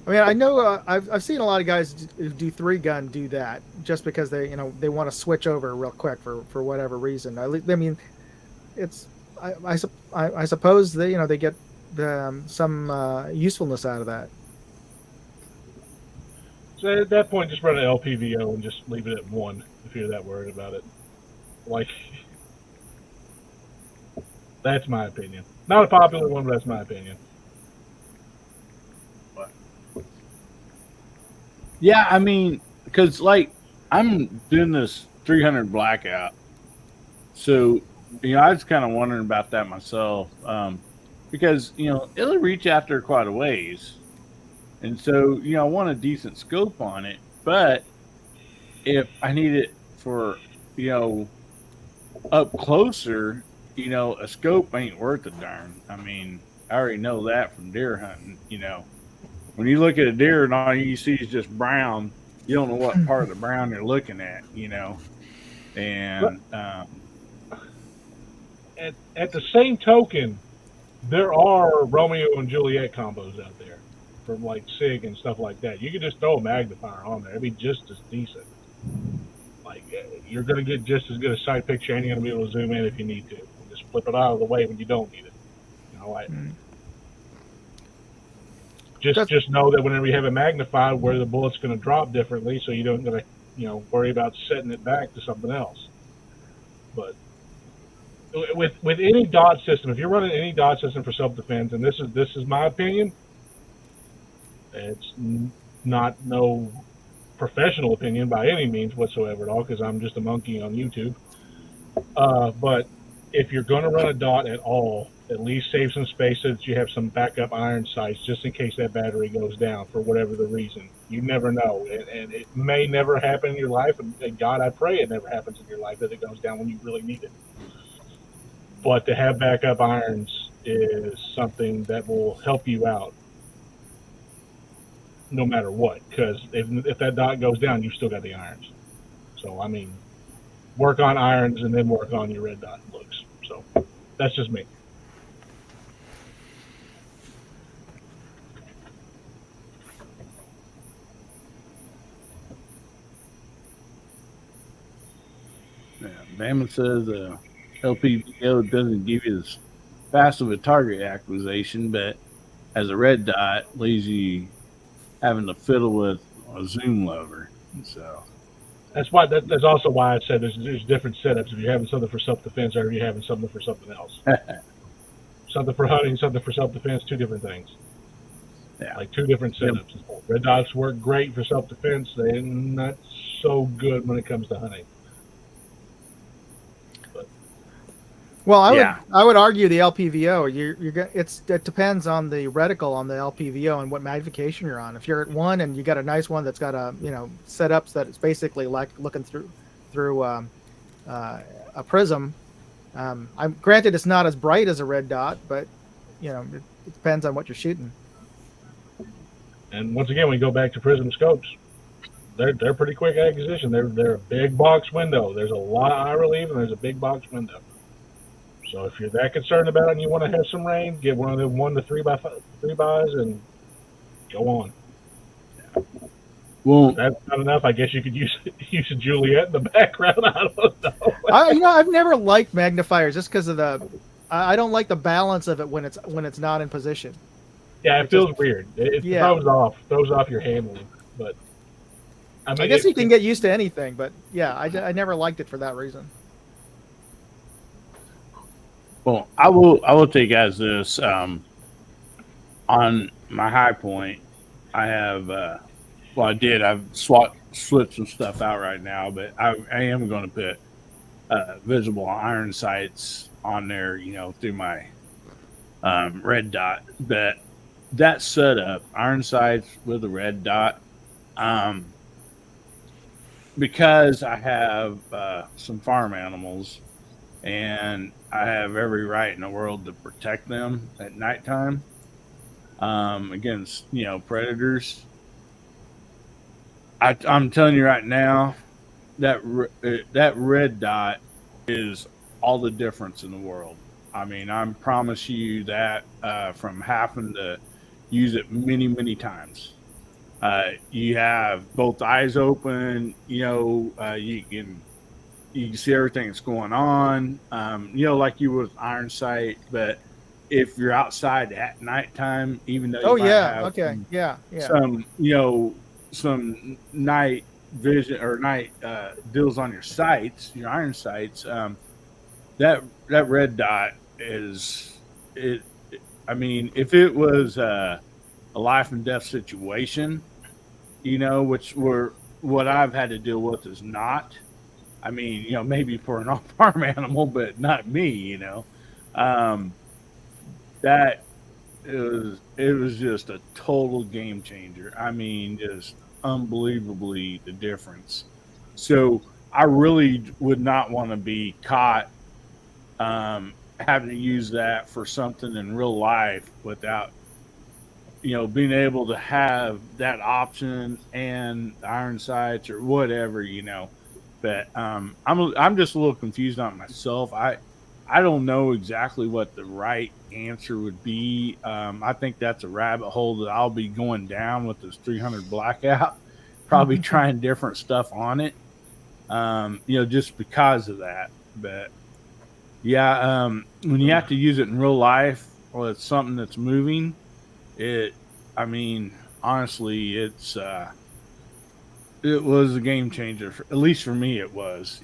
I mean, I know I've seen a lot of guys who do 3-gun do that just because they want to switch over real quick for whatever reason. I mean, it's I suppose they get some usefulness out of that. So at that point, just run an LPVO and just leave it at 1 if you're that worried about it. Like, that's my opinion. Not a popular one, but that's my opinion. Yeah, I mean, because like I'm doing this 300 blackout, so I was kind of wondering about that myself, because it'll reach out there quite a ways, and so I want a decent scope on it, but if I need it for up closer, a scope ain't worth a darn. I mean, I already know that from deer hunting. When you look at a deer and all you see is just brown, you don't know what part of the brown you're looking at, and at the same token, there are Romeo and Juliet combos out there from like SIG and stuff like that. You could just throw a magnifier on there; it'd be just as decent. Like you're going to get just as good a sight picture, and you're going to be able to zoom in if you need to. Just flip it out of the way when you don't need it. Just know that whenever you have it magnified, where the bullet's going to drop differently, so you don't going to worry about setting it back to something else. But with any dot system, if you're running any dot system for self-defense, and this is my opinion, it's not no professional opinion by any means whatsoever at all, because I'm just a monkey on YouTube. But if you're going to run a dot at all, at least save some space so that you have some backup iron sights just in case that battery goes down for whatever the reason. You never know. And it may never happen in your life. And God, I pray it never happens in your life that it goes down when you really need it. But to have backup irons is something that will help you out no matter what. Because if that dot goes down, you've still got the irons. So, I mean, work on irons and then work on your red dot looks. So that's just me. Yeah, Damon says LPVO doesn't give you as fast of a target acquisition, but as a red dot leaves you having to fiddle with a zoom lower. So That's why. That's also why I said there's different setups. If you're having something for self defense, or if you're having something for something else. Something for hunting, something for self defense. Two different things. yeah, Like two different Yep. setups. Red dots work great for self defense. They're not so good when it comes to hunting. Well, Yeah. I would argue the LPVO. It depends on the reticle on the LPVO and what magnification you're on. If you're at 1 and you got a nice one that's got a setups that it's basically like looking through a prism. I'm granted it's not as bright as a red dot, but it depends on what you're shooting. And once again, we go back to prism scopes. They're pretty quick acquisition. They're a big box window. There's a lot of eye relief and there's a big box window. So if you're that concerned about it and you want to have some range, get one of them 1 to 3x and go on. Well, If that's not enough, I guess you could use a Juliet in the background. I don't know. I've never liked magnifiers just because of I don't like the balance of it when it's not in position. Yeah, it feels weird. It Yeah. throws off your handling. But I mean, I guess you can get used to anything, but yeah, I never liked it for that reason. Well, I will take as this on my high point. I have I've switched some stuff out right now, but I am going to put visible iron sights on there, through my red dot. But that setup, iron sights with a red dot, because I have some farm animals and I have every right in the world to protect them at nighttime against predators. I'm telling you right now that that red dot is all the difference in the world. I mean, I promise you that from having to use it many times. You have both eyes open. You can see everything that's going on. Like you would with iron sight. But if you're outside at nighttime, even though you might have some night vision or night deals on your sights, your iron sights, that red dot is it. I mean, if it was a life and death situation, which what I've had to deal with is not. I mean, maybe for an off-farm animal, but not me. That it was just a total game changer. I mean, just unbelievably the difference. So I really would not want to be caught having to use that for something in real life without being able to have that option and iron sights or whatever. But I'm just a little confused on myself. I don't know exactly what the right answer would be. I think that's a rabbit hole that I'll be going down with this 300 blackout, probably trying different stuff on it, just because of that. But yeah, when you have to use it in real life or it's something that's moving, honestly, it was a game changer. At least for me, it was,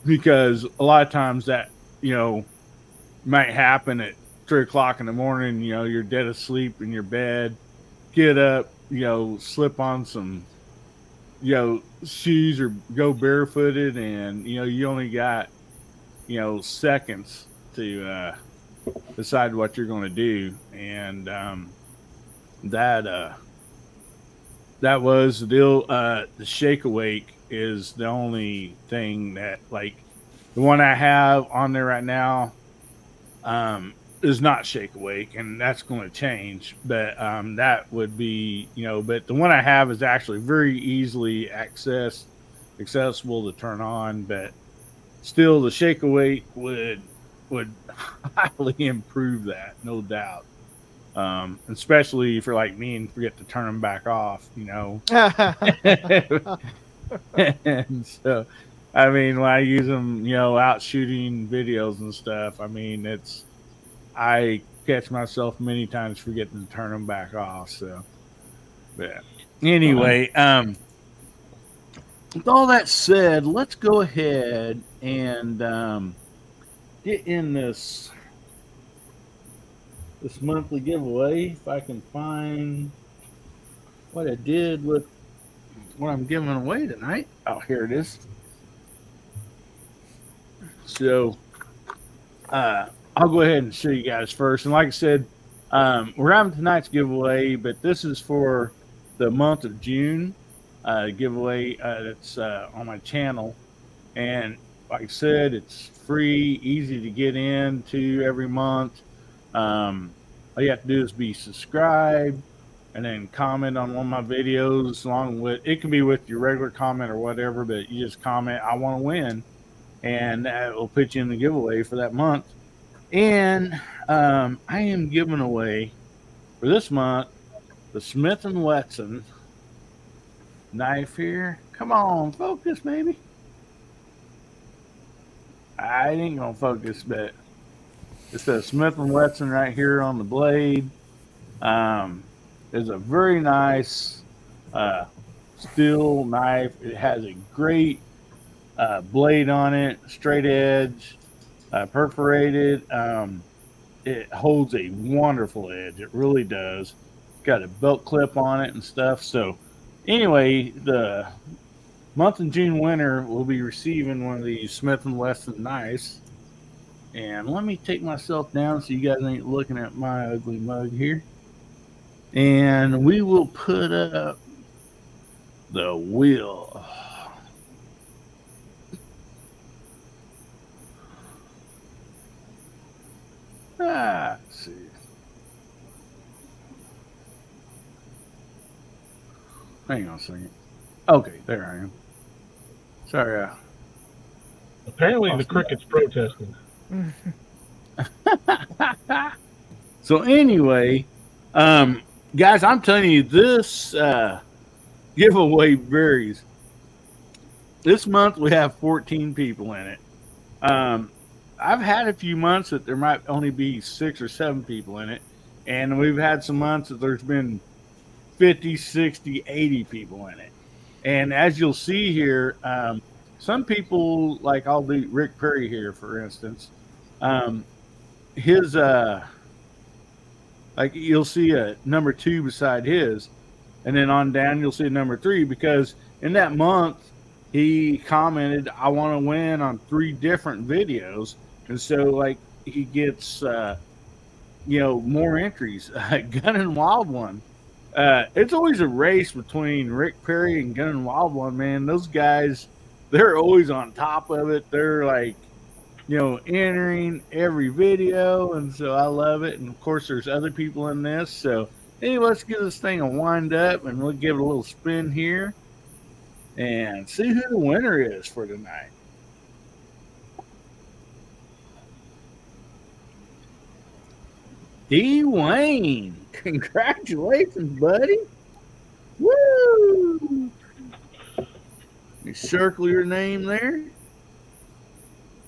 because a lot of times that, might happen at 3:00 in the morning, you're dead asleep in your bed, get up, slip on some, shoes or go barefooted. And, you only got, seconds to decide what you're going to do. And that was the deal. The Shake Awake is the only thing that, like, the one I have on there right now is not Shake Awake, and that's going to change. But that would be, but the one I have is actually very easily accessible to turn on. But still, the Shake Awake would highly improve that, no doubt. Especially if you're like me and forget to turn them back off, And so, when I use them, out shooting videos and stuff, I catch myself many times forgetting to turn them back off. So, but anyway, with all that said, let's go ahead and get in this monthly giveaway. If I can find what I did with what I'm giving away tonight. Oh, here it is. So, I'll go ahead and show you guys first. And like I said, we're having tonight's giveaway, but this is for the month of June giveaway that's on my channel. And like I said, it's free, easy to get into every month. All you have to do is be subscribed and then comment on one of my videos along with, it can be with your regular comment or whatever, but you just comment, I want to win. And that will put you in the giveaway for that month. And I am giving away for this month the Smith & Wesson knife here. Come on, focus, baby. I ain't gonna focus, but it says Smith & Wesson right here on the blade. It's a very nice steel knife. It has a great blade on it, straight edge, perforated. It holds a wonderful edge. It really does. It's got a belt clip on it and stuff. So anyway, the month of June winner will be receiving one of these Smith & Wesson knives. And let me take myself down so you guys ain't looking at my ugly mug here. And we will put up the wheel. Let's see. Hang on a second. Okay, there I am. Sorry. Apparently, the cricket's protesting. So anyway, guys, I'm telling you, this giveaway varies. This month we have 14 people in it. I've had a few months that there might only be 6 or 7 people in it, and we've had some months that there's been 50, 60, 80 people in it. And as you'll see here, some people, like I'll do Rick Perry here, for instance, his like you'll see a number 2 beside his, and then on down you'll see a number 3, because in that month he commented, I want to win on 3 different videos. And so like he gets more entries. Gun and Wild One, it's always a race between Rick Perry and Gun and Wild One, man. Those guys, they're always on top of it. They're like, entering every video, and so I love it. And of course, there's other people in this. So anyway, let's give this thing a wind up, and we'll give it a little spin here and see who the winner is for tonight. Dwayne, congratulations, buddy. Woo! You circle your name there.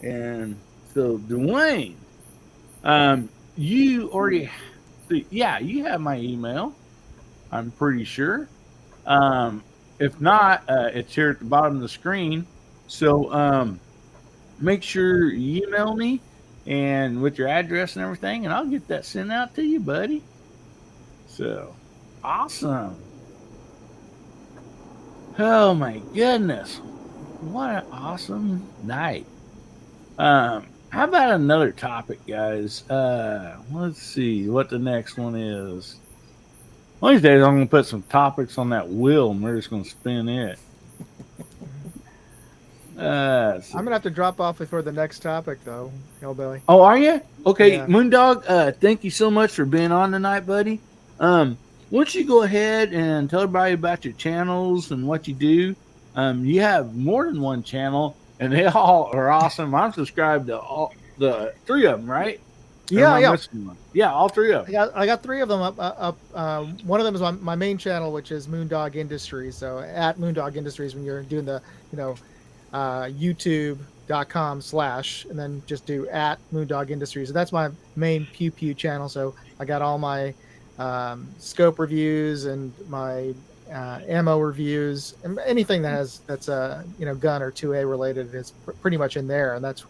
And so, Dwayne, you already, you have my email, I'm pretty sure. If not, it's here at the bottom of the screen. So make sure you email me and with your address and everything, and I'll get that sent out to you, buddy. So, awesome. Oh, my goodness. What an awesome night. How about another topic, guys? Let's see what the next one is. One of these days, I'm going to put some topics on that wheel, and we're just going to spin it. I'm going to have to drop off before the next topic, though, Hillbilly. Oh, are you? Okay, Yeah. Moondog, thank you so much for being on tonight, buddy. Why don't you go ahead and tell everybody about your channels and what you do? You have more than one channel, and they all are awesome. I'm subscribed to all the 3 of them, right? Yeah. Yeah, all 3 of them. I got 3 of them up. One of them is my main channel, which is Moondog Industries. So at Moondog Industries, when you're doing the, YouTube, youtube.com/ and then just do @Moondog Industries. And that's my main pew pew channel. So I got all my scope reviews and my ammo reviews, and anything that's gun or 2A related is pretty much in there. And that's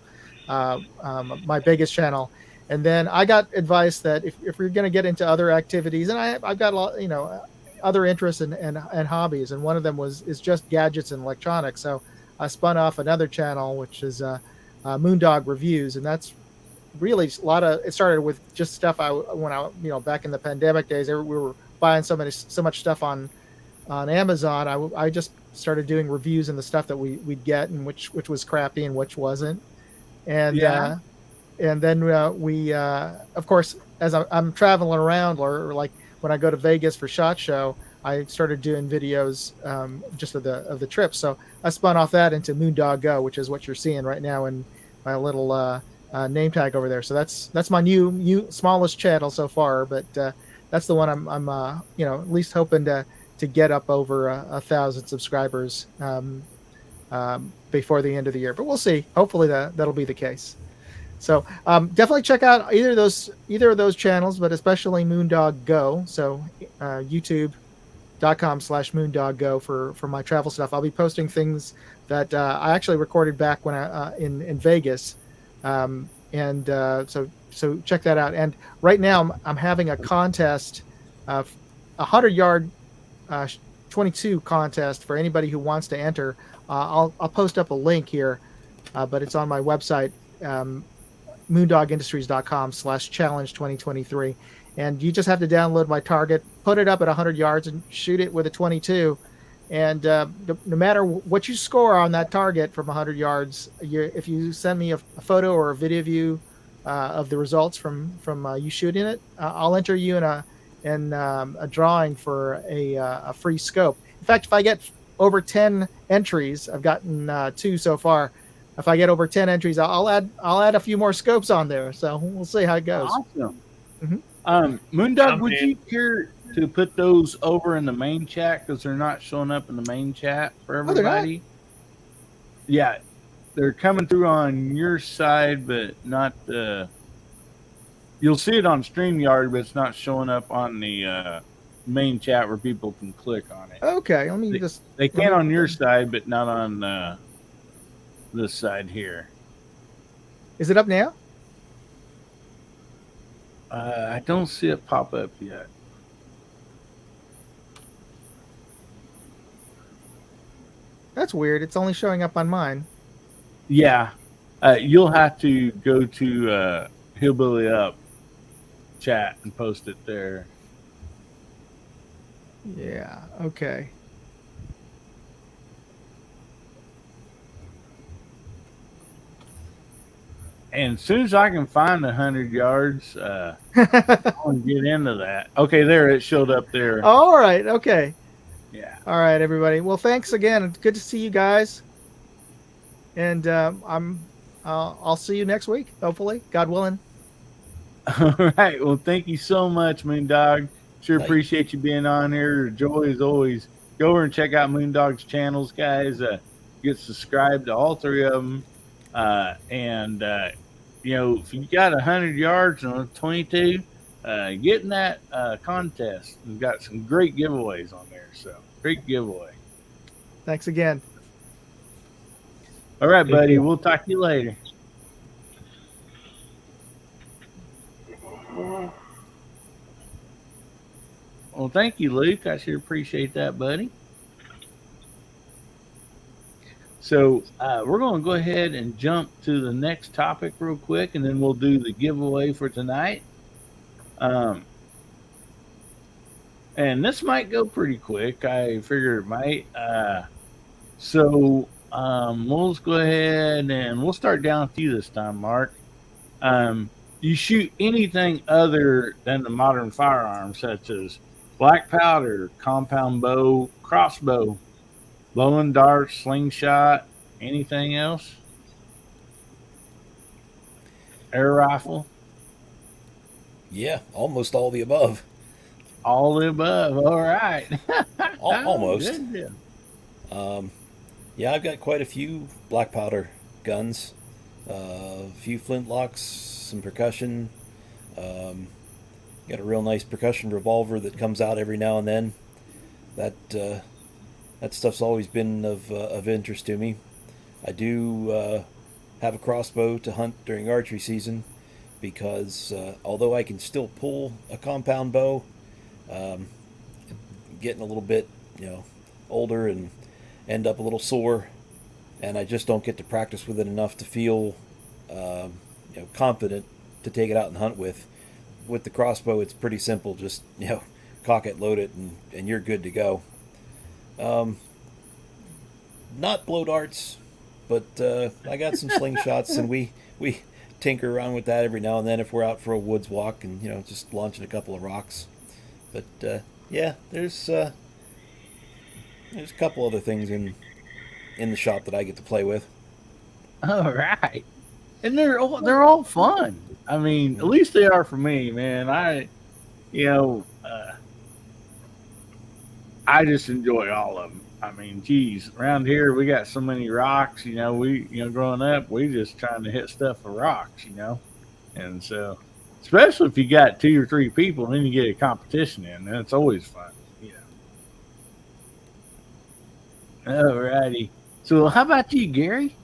my biggest channel. And then I got advice that if you're going to get into other activities, and I've got a lot, other interests and hobbies, and one of them is just gadgets and electronics. So I spun off another channel, which is Moondog Reviews, and that's really a lot of. It started with just stuff when I back in the pandemic days, we were buying so much stuff on Amazon. I just started doing reviews and the stuff that we'd get, and which was crappy and which wasn't, and then we of course, as I'm traveling around, or like when I go to Vegas for SHOT Show, I started doing videos just of the trip. So I spun off that into Moondog Go, which is what you're seeing right now in my little name tag over there. So that's my new smallest channel so far, but that's the one I'm at least hoping to get up over 1,000 subscribers before the end of the year. But we'll see. Hopefully that'll be the case. So definitely check out either of those channels, but especially Moondog Go. So youtube.com/MoondogGo for my travel stuff. I'll be posting things that I actually recorded back when I in Vegas, so check that out. And right now I'm having a contest, a 100-yard 22 contest for anybody who wants to enter. I'll post up a link here, but it's on my website. moondogindustries.com/challenge 2023, and you just have to download my target, put it up at 100 yards, and shoot it with a 22. And no matter what you score on that target from 100 yards, if you send me a photo or a video view of the results from you shooting it, I'll enter you in a drawing for a free scope. In fact, if I get over 10 entries, I've gotten 2 so far. If I get over 10 entries, I'll add a few more scopes on there. So we'll see how it goes. Awesome. Mm-hmm. Moondog, would you care to put those over in the main chat, because they're not showing up in the main chat for everybody? Yeah, they're coming through on your side, but not the. You'll see it on StreamYard, but it's not showing up on the main chat where people can click on it. Okay, They can on your side, but not on this side here. Is it up now? I don't see it pop up yet. That's weird. It's only showing up on mine. Yeah. You'll have to go to Hillbilly Up chat and post it there. Yeah. Okay. And as soon as I can find 100 yards, I want to get into that. Okay, there, it showed up there. All right. Okay. Yeah. All right, everybody. Well, thanks again. It's good to see you guys. And I'll see you next week, hopefully, God willing. All right. Well, thank you so much, Moondog. Sure appreciate you being on here. Joy as always. Go over and check out Moondog's channels, guys. Get subscribed to all 3 of them. And if you got 100 yards on a 22, get in that contest. We've got some great giveaways on there. So great giveaway. Thanks again. All right, buddy. We'll talk to you later. Well, thank you, Luke. I sure appreciate that, buddy. So we're going to go ahead and jump to the next topic real quick, and then we'll do the giveaway for tonight. And this might go pretty quick. I figure it might. So we'll just go ahead and we'll start down with you this time, Mark. You shoot anything other than the modern firearms, such as black powder, compound bow, crossbow, bow and dart, slingshot, anything else? Air rifle? Yeah, almost all the above. All the above. All right. Almost. Good deal. Yeah, I've got quite a few black powder guns, a few flintlocks, some percussion. Got a real nice percussion revolver that comes out every now and then. That stuff's always been of interest to me. I do have a crossbow to hunt during archery season because although I can still pull a compound bow, um, getting a little bit, older and end up a little sore, and I just don't get to practice with it enough to feel, confident to take it out and hunt with. With the crossbow, it's pretty simple. Just cock it, load it, and you're good to go. Not blow darts, but I got some slingshots, and we tinker around with that every now and then if we're out for a woods walk and just launching a couple of rocks. But yeah, there's a couple other things in the shop that I get to play with. All right, and they're all fun. I mean, at least they are for me, man. I just enjoy all of them. I mean, geez, around here we got so many rocks. Growing up, we just trying to hit stuff with rocks. And so, especially if you got 2 or 3 people, then you get a competition in, and it's always fun. All righty. So, how about you, Gary?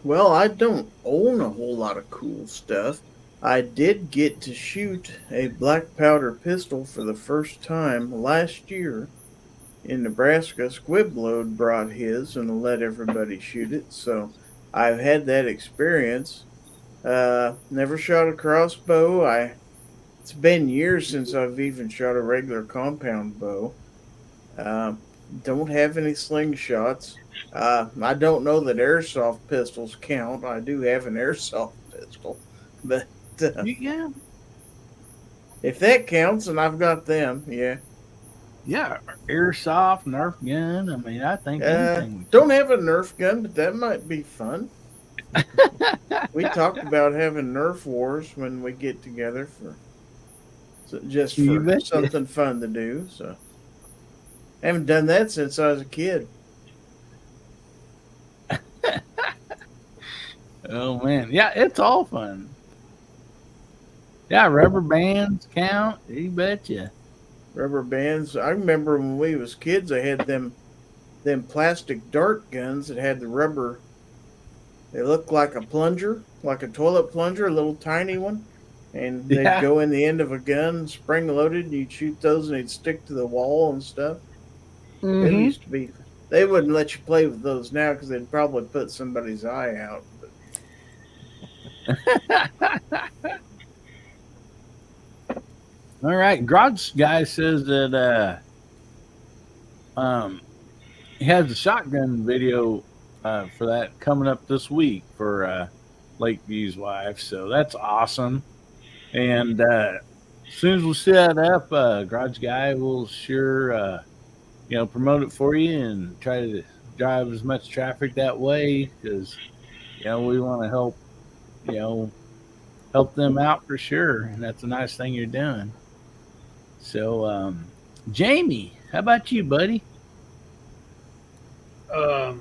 Well, I don't own a whole lot of cool stuff. I did get to shoot a black powder pistol for the first time last year in Nebraska. Squibload brought his and let everybody shoot it, so I've had that experience. Never shot a crossbow. It's been years since I've even shot a regular compound bow. Don't have any slingshots. I don't know that airsoft pistols count. I do have an airsoft pistol, but Yeah. if that counts, and I've got them, yeah. Yeah, airsoft, Nerf gun. I mean, I think anything. Don't have a Nerf gun, but that might be fun. We talked about having Nerf wars when we get together for something fun to do. So I haven't done that since I was a kid. Oh man, yeah, it's all fun. Yeah, rubber bands count. You betcha. Rubber bands. I remember when we was kids, I had them plastic dart guns that had the rubber. They looked like a plunger, like a toilet plunger, a little tiny one. And they'd go in the end of a gun, spring loaded, and you'd shoot those and they'd stick to the wall and stuff. Mm-hmm. It used to be. They wouldn't let you play with those now because they'd probably put somebody's eye out. All right, Garage Guy says that he has a shotgun video for that coming up this week for Lakeview's wife, so that's awesome. And as soon as we set up, Garage Guy will sure promote it for you and try to drive as much traffic that way because we want to help them out for sure, and that's a nice thing you're doing. So, Jamie, how about you, buddy? I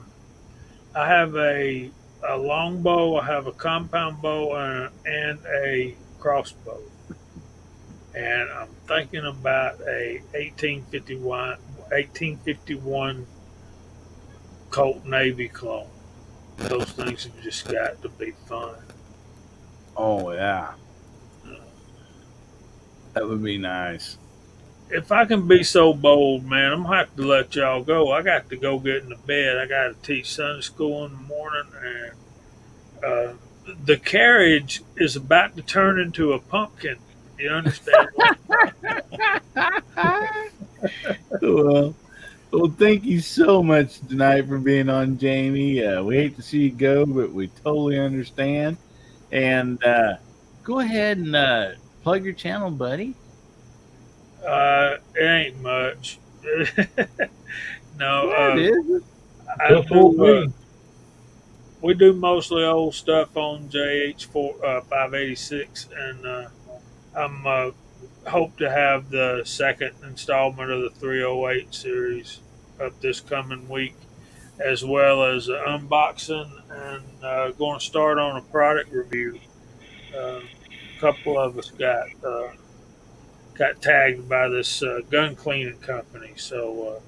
have a longbow, I have a compound bow, and a crossbow. And I'm thinking about a 1851 Colt Navy clone. Those things have just got to be fun. Oh yeah, that would be nice. If I can be so bold, man, I'm gonna have to let y'all go. I got to go get into bed. I got to teach Sunday school in the morning, and the carriage is about to turn into a pumpkin. You understand? Well, thank you so much tonight for being on, Jamie. We hate to see you go, but we totally understand. And go ahead and plug your channel, buddy. It ain't much. No, Yeah, it is. we do mostly old stuff on JH4 586, and I'm hope to have the second installment of the 308 series up this coming week, as well as unboxing and going to start on a product review. A couple of us got tagged by this gun cleaning company, so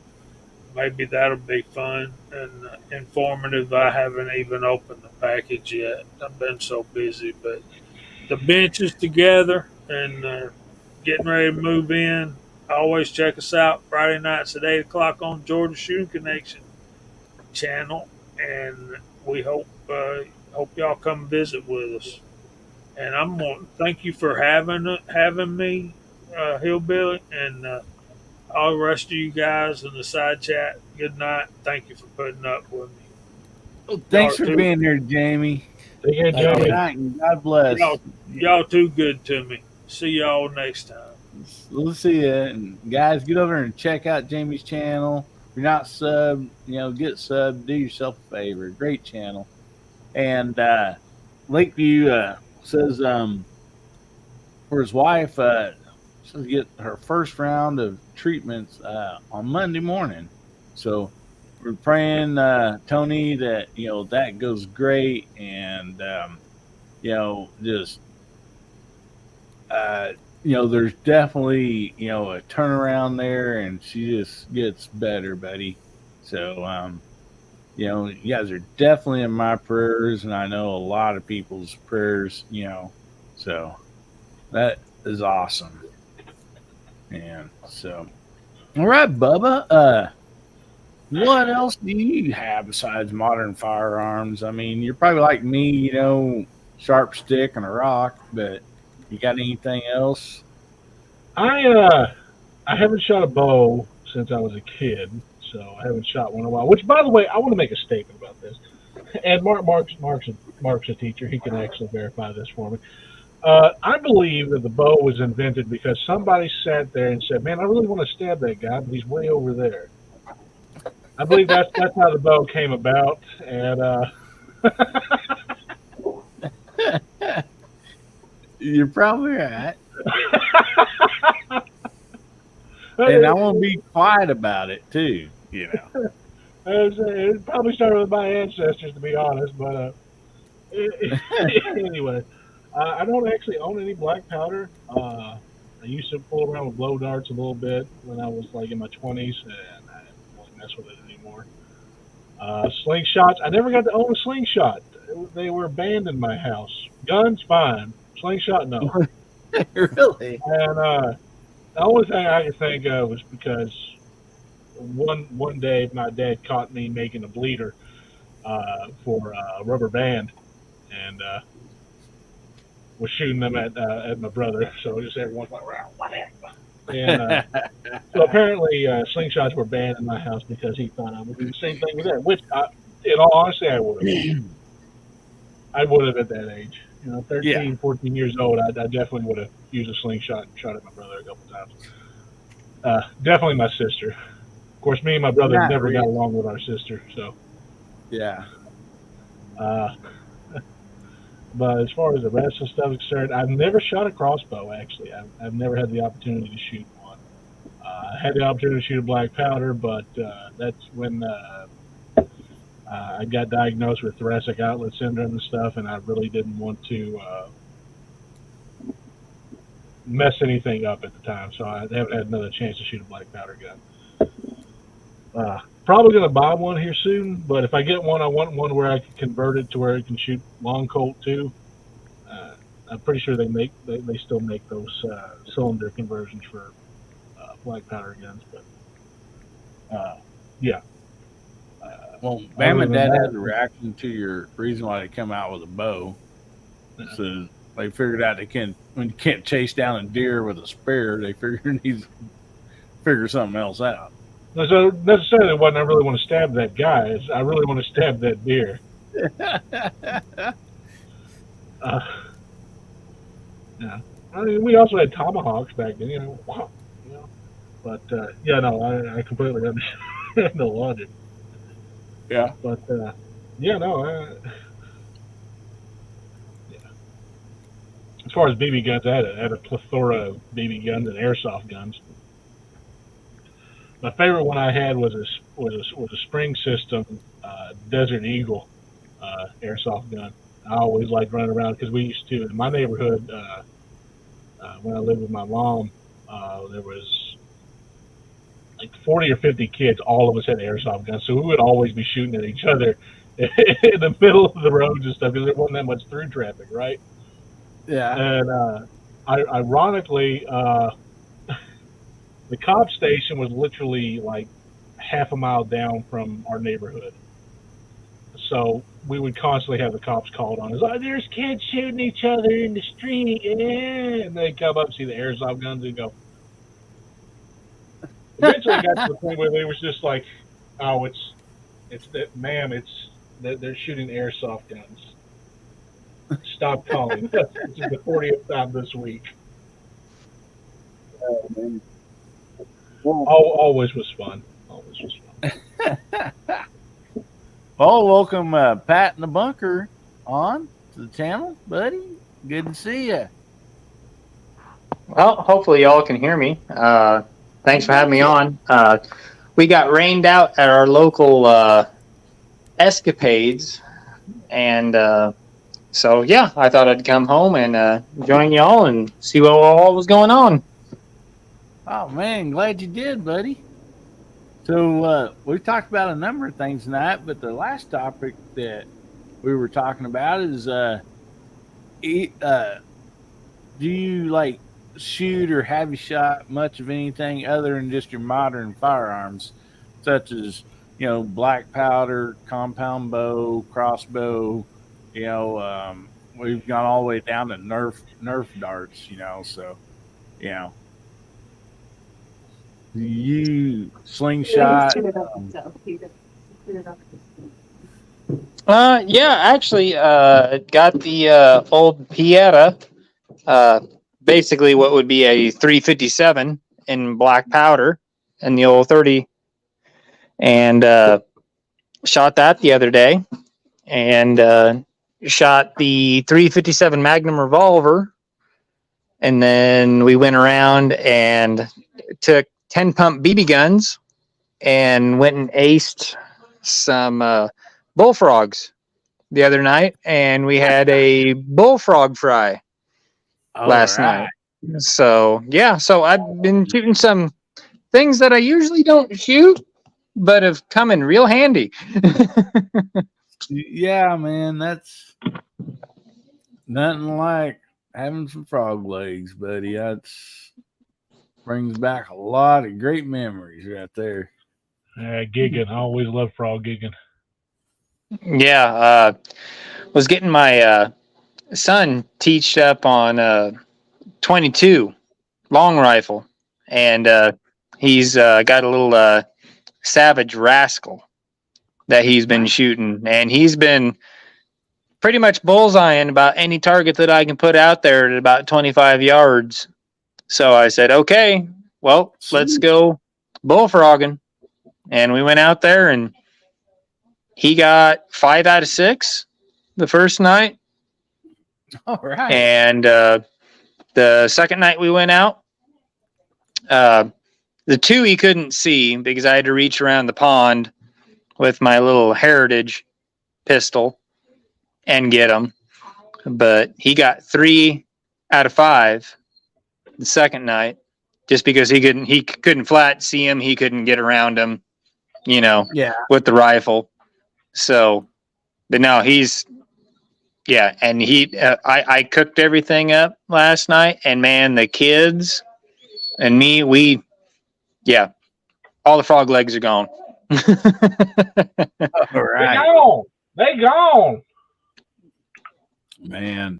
maybe that'll be fun and informative. I haven't even opened the package yet. I've been so busy, but the bench is together and getting ready to move in. Always check us out Friday nights at 8 o'clock on Georgia Shooting Connection channel, and we hope y'all come visit with us. And I'm going to thank you for having me, Hillbilly, and all the rest of you guys in the side chat. Good night. Thank you for putting up with me. Well, thanks for being here, Jamie. Take care, Thank Good Jamie. night and God bless. Y'all too good to me. See y'all next time. We'll see you. And guys, get over and check out Jamie's channel. If you're not subbed, get subbed. Do yourself a favor. Great channel. And Lakeview says for his wife, she's to get her first round of treatments on Monday morning. So we're praying, Tony, that that goes great, and just there's definitely a turnaround there, and she just gets better, buddy. So you guys are definitely in my prayers, and I know a lot of people's prayers. So that is awesome. And so, all right, Bubba. What else do you have besides modern firearms? I mean, you're probably like me, sharp stick and a rock, but you got anything else? I haven't shot a bow since I was a kid, so I haven't shot one in a while. Which, by the way, I want to make a statement about this. And Mark's a teacher; he can actually verify this for me. I believe that the bow was invented because somebody sat there and said, "Man, I really want to stab that guy, but he's way over there." I believe that's how the bow came about, and you're probably right. And I want to be quiet about it too. It probably started with my ancestors, to be honest. But anyway, I don't actually own any black powder. I used to fool around with blow darts a little bit when I was like in my 20s, and I don't really mess with it anymore. Slingshots, I never got to own a slingshot. They were banned in my house. Guns, fine. Slingshot, no. Really? And the only thing I could think of was because one day my dad caught me making a bleeder for a rubber band, and was shooting them at my brother. So just everyone's like, whatever. And so apparently slingshots were banned in my house because he thought I would do the same thing with that. Which, in all honesty, I would have. I would have at that age. 13, 14 years old, I definitely would have used a slingshot and shot at my brother a couple times. Definitely my sister. Of course, me and my brother never got along with our sister. So. Yeah. But as far as the rest of the stuff is concerned, I've never shot a crossbow, actually. I've never had the opportunity to shoot one. I had the opportunity to shoot a black powder, but that's when I got diagnosed with thoracic outlet syndrome and stuff, and I really didn't want to mess anything up at the time, so I haven't had another chance to shoot a black powder gun. Probably going to buy one here soon, but if I get one, I want one where I can convert it to where it can shoot long Colt too. I'm pretty sure they still make those cylinder conversions for black powder guns, but yeah. Well, Bama Dad had a reaction to your reason why they come out with a bow. So they figured out when you can't chase down a deer with a spear, they figured they need to figure something else out. So necessarily what I really want to stab that guy is I really want to stab that deer. Yeah. I mean, we also had tomahawks back then, wow. But yeah, no, I completely understand the logic. Yeah. But yeah, no. Yeah. As far as BB guns, I had a plethora of BB guns and airsoft guns. My favorite one I had was a spring system Desert Eagle airsoft gun. I always liked running around because we used to in my neighborhood when I lived with my mom. There was like 40 or 50 kids. All of us had airsoft guns, so we would always be shooting at each other in the middle of the roads and stuff because there wasn't that much through traffic, right? Yeah. And ironically, the cop station was literally like half a mile down from our neighborhood. So we would constantly have the cops called on us. Oh, there's kids shooting each other in the street. Yeah. And they'd come up, see the airsoft guns, and go. Eventually, it got to the point where they was just like, oh, it's that, ma'am, it's that they're shooting airsoft guns. Stop calling. This is the 40th time this week. Always was fun. Always was fun. Well, welcome Pat in the bunker on to the channel, buddy. Good to see you. Well, hopefully y'all can hear me. Thanks for having me on. We got rained out at our local escapades, and so yeah, I thought I'd come home and join y'all and see what all was going on. Oh man, glad you did, buddy. So we talked about a number of things tonight, but the last topic that we were talking about is do you like shoot or have you shot much of anything other than just your modern firearms, such as black powder, compound bow, crossbow? We've gone all the way down to Nerf darts. So you slingshot. Yeah, actually, got the old Pieta, basically what would be a 357 in black powder and the old 30, and shot that the other day, and shot the 357 Magnum revolver, and then we went around and took 10 pump BB guns and went and aced some bullfrogs the other night, and we had a bullfrog fry last night. So yeah, so I've been shooting some things that I usually don't shoot, but have come in real handy. Yeah, man, that's nothing like having some frog legs, buddy. That's brings back a lot of great memories right there. Gigging. I always love frog gigging. Yeah, was getting my son teached up on 22 long rifle, and he's got a little Savage Rascal that he's been shooting, and he's been pretty much bullseyeing about any target that I can put out there at about 25 yards. So I said, okay, well, let's go bullfrogging. And we went out there, and he got 5 out of 6 the first night. All right. And the second night we went out, the 2 he couldn't see because I had to reach around the pond with my little Heritage pistol and get him. But he got 3 out of 5 the second night, just because he couldn't flat see him, he couldn't get around him, with the rifle. So, but no, and I cooked everything up last night, and man, the kids and me, all the frog legs are gone. All right. They gone. Man.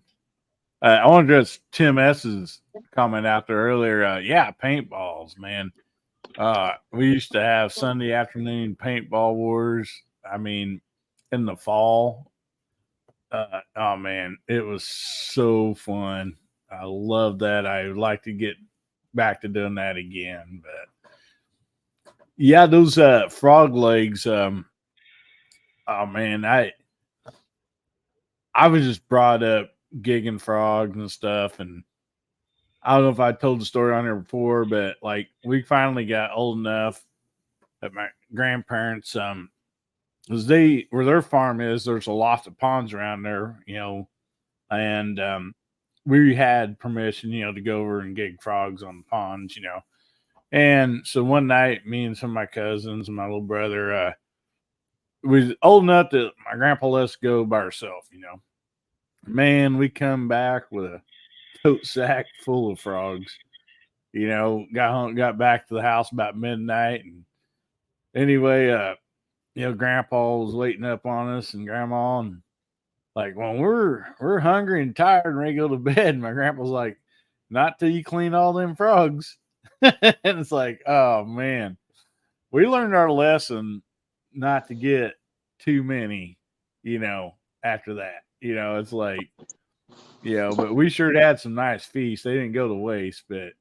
I want to address Tim S's comment out there earlier. Paintballs, man. We used to have Sunday afternoon paintball wars. I mean, in the fall. Oh man, it was so fun. I love that. I would like to get back to doing that again. But yeah, those frog legs. Oh man, I was just brought up gigging frogs and stuff, and I don't know if I told the story on there before, but like we finally got old enough at my grandparents, because they where their farm is, there's a lot of ponds around there, and we had permission, to go over and gig frogs on the ponds, And so one night, me and some of my cousins and my little brother, was old enough that my grandpa let us go by ourselves, Man, we come back with a tote sack full of frogs. Got back to the house about midnight, and anyway, Grandpa was waiting up on us and Grandma, and like when we're hungry and tired and ready to go to bed, my grandpa's like, "Not till you clean all them frogs." And it's like, oh man, we learned our lesson not to get too many, after that. It's like, but we sure had some nice feasts. They didn't go to waste, but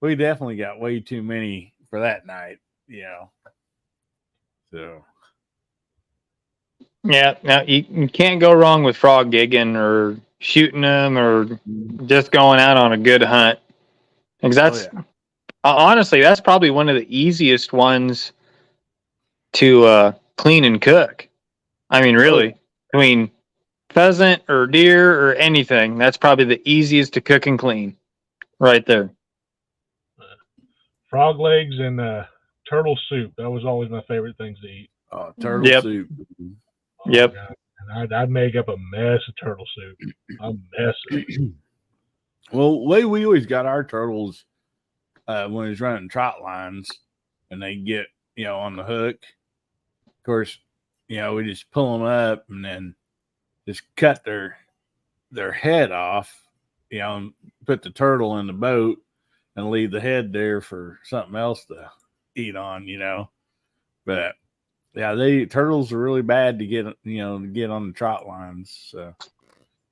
we definitely got way too many for that night, So. Yeah, now you can't go wrong with frog gigging or shooting them or just going out on a good hunt. Because that's honestly, that's probably one of the easiest ones to clean and cook. I mean, really, between pheasant or deer or anything, that's probably the easiest to cook and clean, right there. Frog legs and turtle soup. That was always my favorite things to eat. Oh, turtle soup. Yep. And I'd make up a mess of turtle soup. A mess of it. Well, the way we always got our turtles when we was running trot lines and they get, on the hook, of course, we just pull them up and then just cut their head off, and put the turtle in the boat and leave the head there for something else to eat on, But yeah, turtles are really bad to get, to get on the trot lines,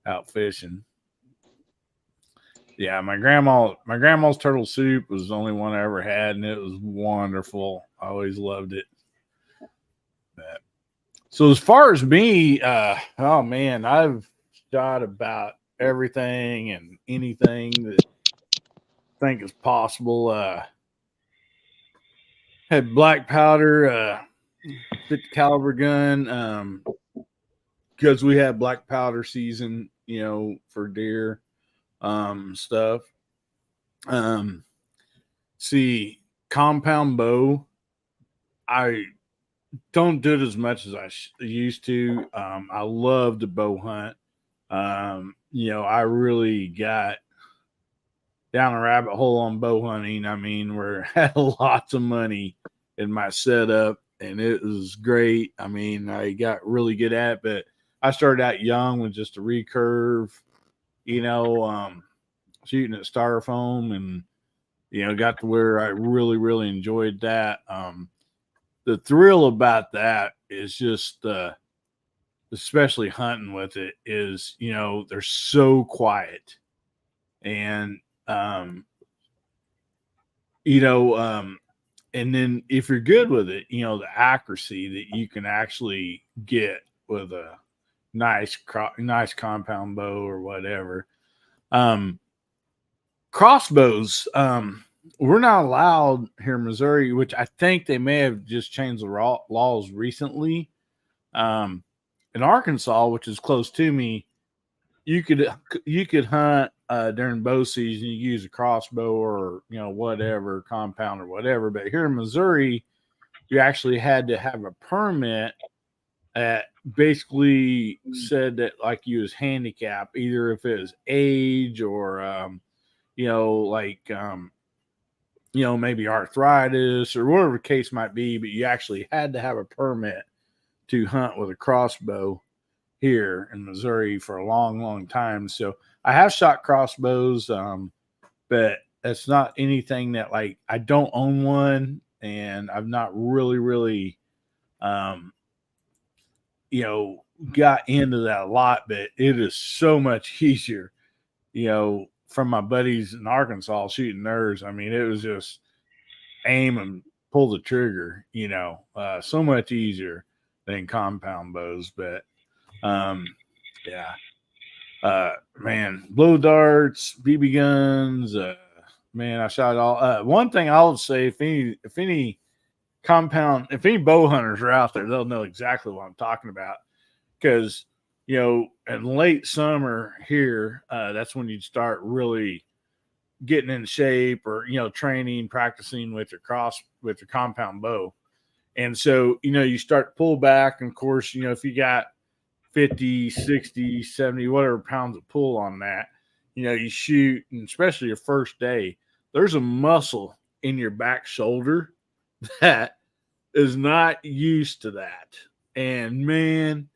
out fishing. Yeah, my grandma's turtle soup was the only one I ever had, and it was wonderful. I always loved it. But, so as far as me, oh man, I've shot about everything and anything that I think is possible. Had black powder, 50 caliber gun, because we had black powder season, for deer, stuff. See, compound bow, I don't do it as much as I used to. I love to bow hunt. I really got down a rabbit hole on bow hunting. I mean, where I had lots of money in my setup, and it was great. I mean, I got really good at it, but I started out young with just a recurve, shooting at styrofoam, and got to where I really, really enjoyed that. The thrill about that is just, especially hunting with it, is they're so quiet, and and then if you're good with it, the accuracy that you can actually get with a nice compound bow or whatever. Crossbows, we're not allowed here in Missouri, which I think they may have just changed the laws recently. In Arkansas, which is close to me, you could hunt during bow season. You use a crossbow or whatever compound or whatever. But here in Missouri, you actually had to have a permit that basically said that like you was handicapped, either if it was age or maybe arthritis or whatever the case might be, but you actually had to have a permit to hunt with a crossbow here in Missouri for a long, long time. So I have shot crossbows, but it's not anything that like I don't own one, and I've not really, really, got into that a lot. But it is so much easier, from my buddies in Arkansas shooting theirs. I mean, it was just aim and pull the trigger, so much easier than compound bows. But man, blow darts, BB guns, man, I shot all. One thing I would say, if any compound. If any bow hunters are out there, they'll know exactly what I'm talking about. Because, you know, in late summer here, that's when you'd start really getting in shape, or, you know, training, practicing with your compound bow. And so, you know, you start to pull back. And of course, you know, if you got 50, 60, 70, whatever pounds of pull on that, you know, you shoot, and especially your first day, there's a muscle in your back shoulder that is not used to that. And man,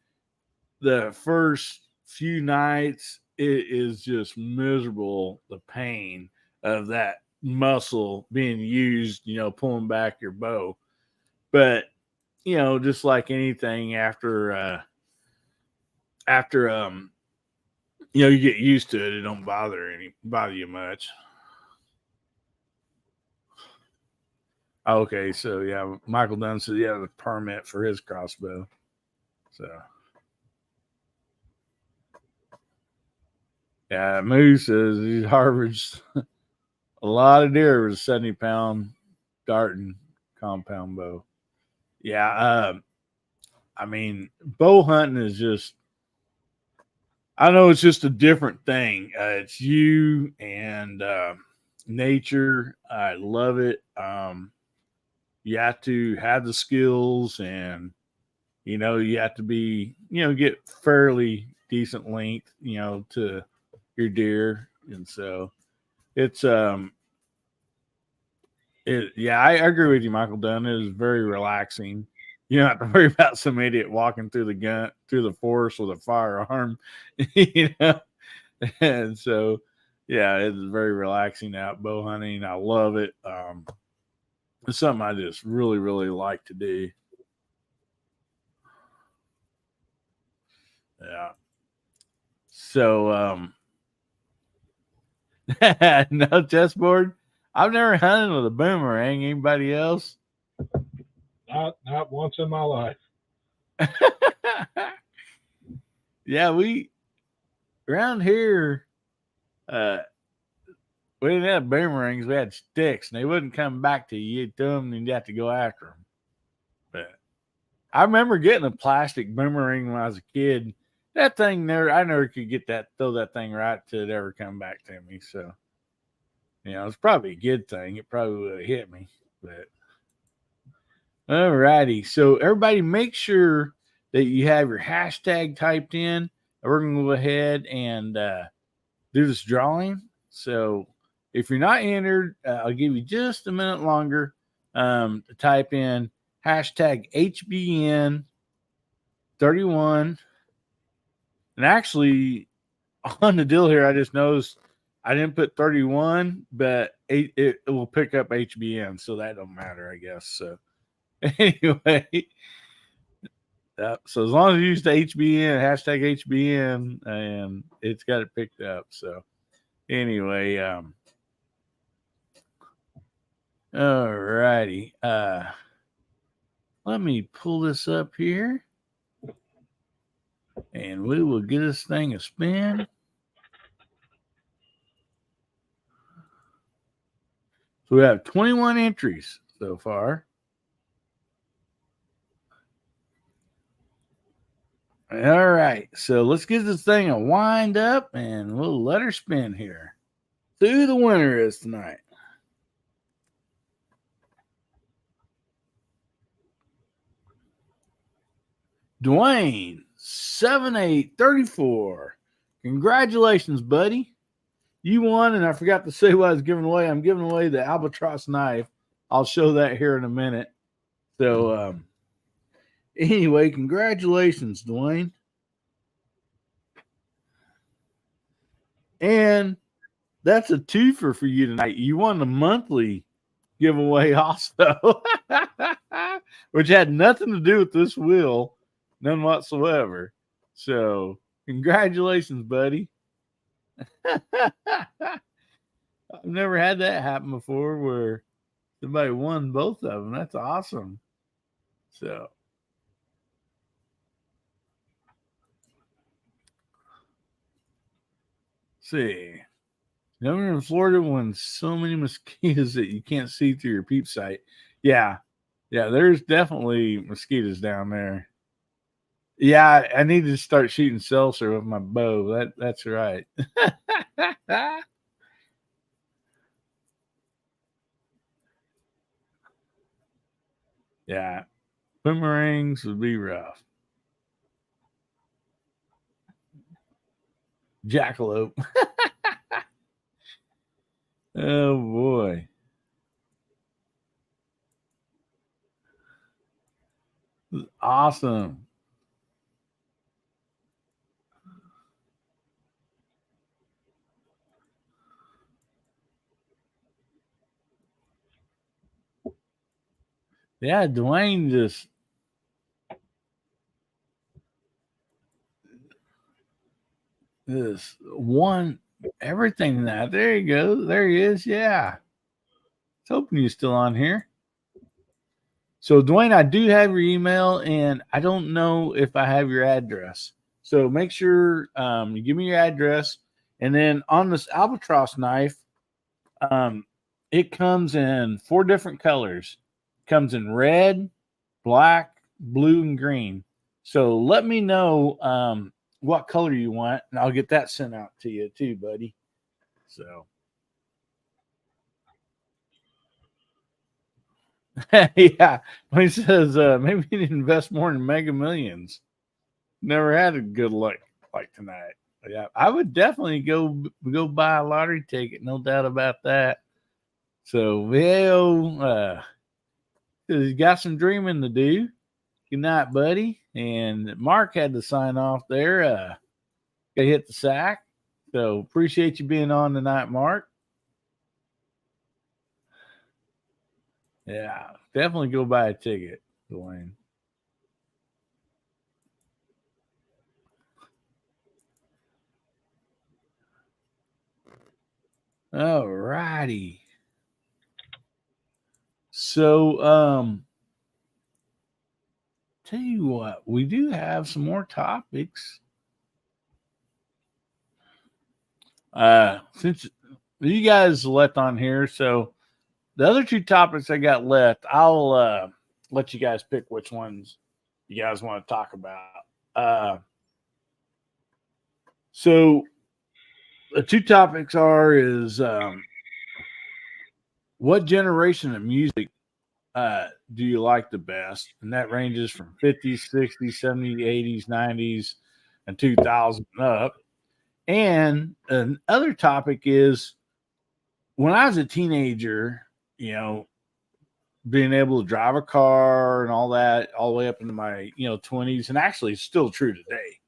the first few nights, it is just miserable, the pain of that muscle being used, you know, pulling back your bow. But, you know, just like anything, after you know, you get used to it, it don't bother you much. Okay, so yeah, Michael Dunn said he had a permit for his crossbow. So yeah, Moose says he harvests a lot of deer with a 70-pound Darton compound bow. Yeah, I mean, bow hunting is just, I know it's just a different thing. It's you and nature. I love it. You have to have the skills, and, you know, you have to be, you know, get fairly decent length, you know, to your deer. And so it's, yeah, I agree with you, Michael Dunn. It is very relaxing. You don't have to worry about some idiot walking through the forest with a firearm, you know. And so, yeah, it's very relaxing out bow hunting. I love it. It's something I just really, really like to do. Yeah. So, no chessboard. I've never hunted with a boomerang. Anybody else? Not once in my life. Yeah, we around here, we didn't have boomerangs. We had sticks, and they wouldn't come back to you. You'd throw them, and you'd have to go after them. But I remember getting a plastic boomerang when I was a kid. That thing I never could throw that thing right till it ever come back to me. So, you know, it's probably a good thing. It probably would have hit me. But all righty. So everybody, make sure that you have your hashtag typed in. We're going to go ahead and do this drawing. So if you're not entered, I'll give you just a minute longer to type in hashtag HBN31. And actually, on the deal here, I just noticed I didn't put 31, but it will pick up HBN, so that don't matter, I guess. So anyway, so as long as you use the HBN, hashtag HBN, and it's got it picked up. So anyway, all righty. Let me pull this up here, and we will get this thing a spin. So we have 21 entries so far. All right, so let's get this thing a wind up, and we'll let her spin here. So who the winner is tonight? Dwayne, 7834. Congratulations, buddy. You won, and I forgot to say what I was giving away. I'm giving away the albatross knife. I'll show that here in a minute. So, anyway, congratulations, Dwayne. And that's a twofer for you tonight. You won the monthly giveaway also, which had nothing to do with this wheel, none whatsoever. So, congratulations, buddy. I've never had that happen before where somebody won both of them. That's awesome. So, see. Governor in Florida won so many mosquitoes that you can't see through your peep sight. Yeah. Yeah, there's definitely mosquitoes down there. Yeah, I need to start shooting seltzer with my bow. That's right. Yeah, boomerangs would be rough. Jackalope. Oh boy. Awesome. Yeah, Dwayne just won everything that. There you go. There he is. Yeah. I was hoping you're still on here. So, Dwayne, I do have your email, and I don't know if I have your address. So make sure you give me your address. And then on this albatross knife, it comes in 4 different colors. It comes in red, black, blue, and green. So let me know what color you want, and I'll get that sent out to you too, buddy. So yeah, he says maybe you need to invest more in Mega Millions. Never had a good luck like tonight. Yeah, I would definitely go buy a lottery ticket, no doubt about that. So Veo, he's got some dreaming to do. Good night, buddy. And Mark had to sign off there. Got hit the sack. So appreciate you being on tonight, Mark. Yeah, definitely go buy a ticket, Dwayne. All righty. So, tell you what, we do have some more topics. Since you guys left on here, so the other 2 topics I got left, I'll let you guys pick which ones you guys want to talk about. So the 2 topics is what generation of music do you like the best? And that ranges from 50s, 60s, 70s, 80s, 90s, and 2000 up. And another topic is when I was a teenager, being able to drive a car and all that, all the way up into my 20s, and actually it's still true today.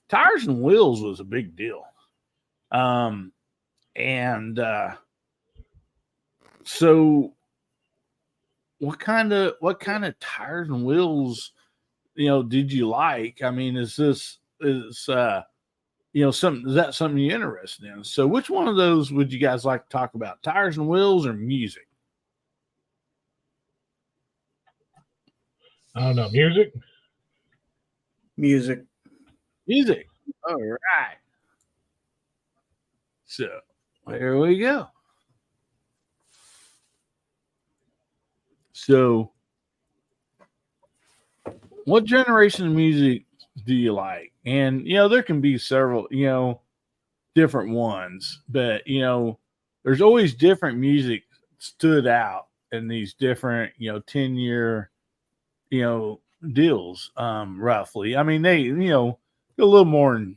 Tires and wheels was a big deal. And so what kind of tires and wheels did you like? I mean, is that something you're interested in? So which one of those would you guys like to talk about? Tires and wheels or music? I don't know. Music? Music. Music. All right. So there we go. So what generation of music do you like? And there can be several, different ones, but there's always different music stood out in these different, 10-year, deals, roughly. I mean, they, a little more than,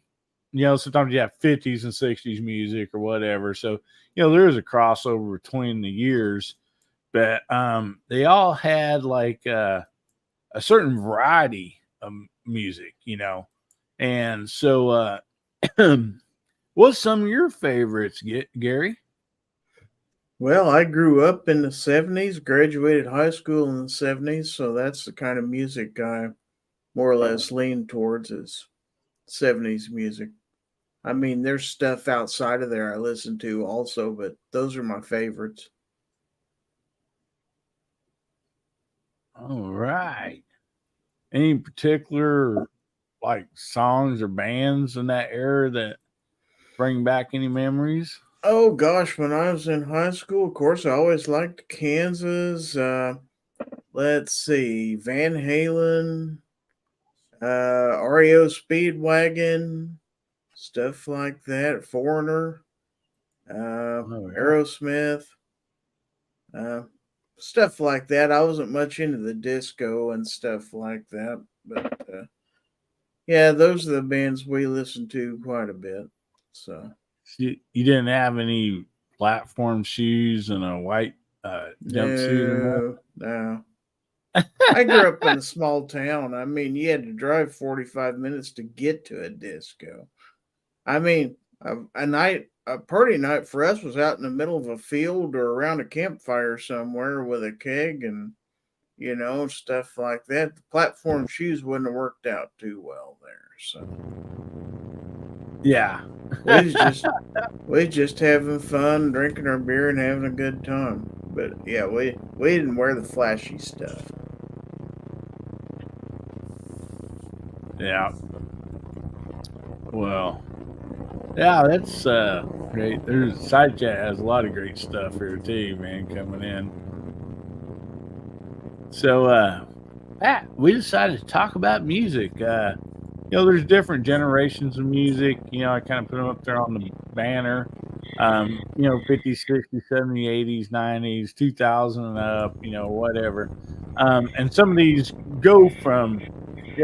sometimes you have 50s and 60s music or whatever. So, there is a crossover between the years, but they all had like a certain variety of music, and so what's some of your favorites, Gary? Well, I grew up in the 70s, graduated high school in the 70s, so that's the kind of music I more or less lean towards is 70s music. I mean, there's stuff outside of there I listen to also, but those are my favorites. All right. Any particular like songs or bands in that era that bring back any memories? Oh gosh, when I was in high school, of course, I always liked Kansas. let's see, Van Halen, REO Speedwagon, stuff like that. Foreigner, Aerosmith, stuff like that. I wasn't much into the disco and stuff like that, but yeah, those are the bands we listened to quite a bit. So you didn't have any platform shoes and a white jumpsuit and that? no. I grew up in a small town. I mean, you had to drive 45 minutes to get to a disco. I mean, a party night for us was out in the middle of a field or around a campfire somewhere with a keg and, stuff like that. The platform shoes wouldn't have worked out too well there. So Yeah. we just having fun, drinking our beer and having a good time. But yeah, we didn't wear the flashy stuff. Yeah. Well, yeah, that's great. There's Side Chat has a lot of great stuff here too, man, coming in. So, Pat, we decided to talk about music. There's different generations of music. I kind of put them up there on the banner. 50s, 60s, 70s, 80s, 90s, 2000 and up, whatever. And some of these go from,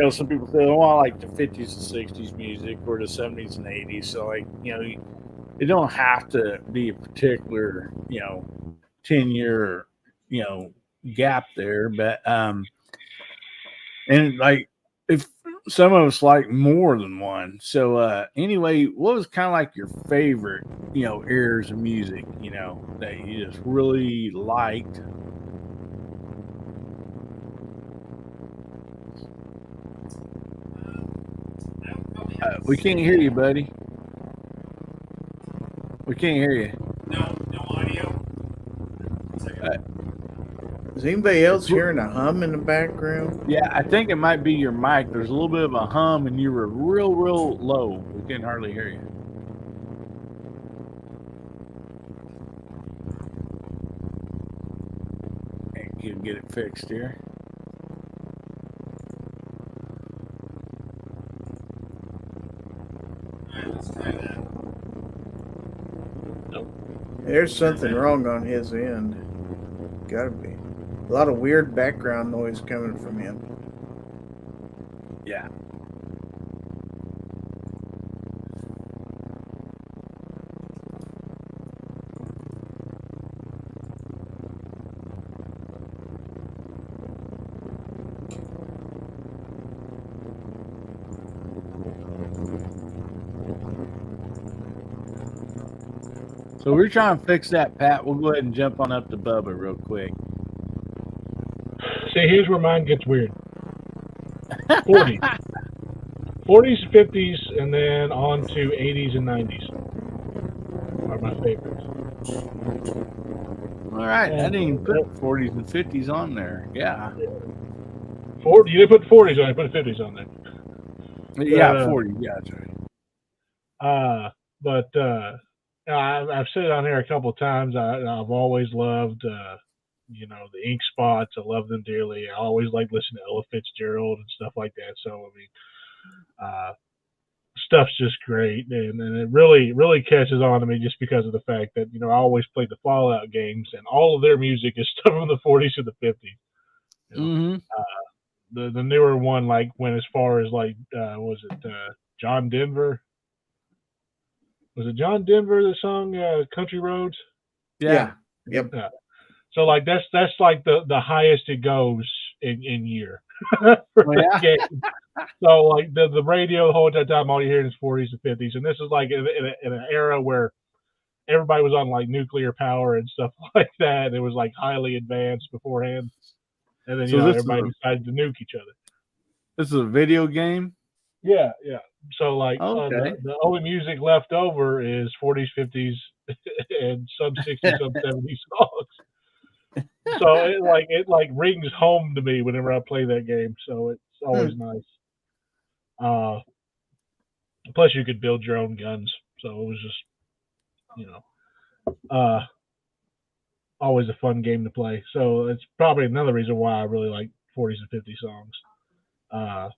some people say, oh, I like the 50s and 60s music or the 70s and 80s. So, it don't have to be a particular, 10-year, gap there. But, and if some of us like more than one. So, anyway, what was kind of like your favorite, eras of music, that you just really liked? We can't hear you, buddy. We can't hear you. No audio. Is anybody else hearing a hum in the background? Yeah, I think it might be your mic. There's a little bit of a hum, and you were real low. We can hardly hear you. And can get it fixed here. Let's try that. There's something wrong on his end. Gotta be. A lot of weird background noise coming from him. Yeah. So we're trying to fix that, Pat. We'll go ahead and jump on up to Bubba real quick. See, here's where mine gets weird. 40s, 50s, and then on to 80s and 90s are my favorites. All right, I didn't even put 40s and 50s on there. Yeah. 40, you didn't put 40s on, I put 50s on there. Yeah, 40. Yeah, that's right. I've said it on here a couple of times. I've always loved, the Ink Spots. I love them dearly. I always like listening to Ella Fitzgerald and stuff like that. So, I mean, stuff's just great. And it really catches on to me just because of the fact that, I always played the Fallout games and all of their music is stuff from the 40s to the 50s. Mm-hmm. The newer one, went as far as was it John Denver? Was it John Denver that sung Country Roads? Yeah. Yep. Yeah. So that's like the highest it goes in year for the game. So the radio the whole time all you hear is 40s and 50s, and this is in an era where everybody was on nuclear power and stuff like that. It was highly advanced beforehand, and then everybody decided to nuke each other. This is a video game. Yeah. So okay. The only music left over is 40s, 50s, and some 60s, some 70s songs. So it rings home to me whenever I play that game. So it's always nice. Plus you could build your own guns. So it was just, always a fun game to play. So it's probably another reason why I really like 40s and 50s songs. As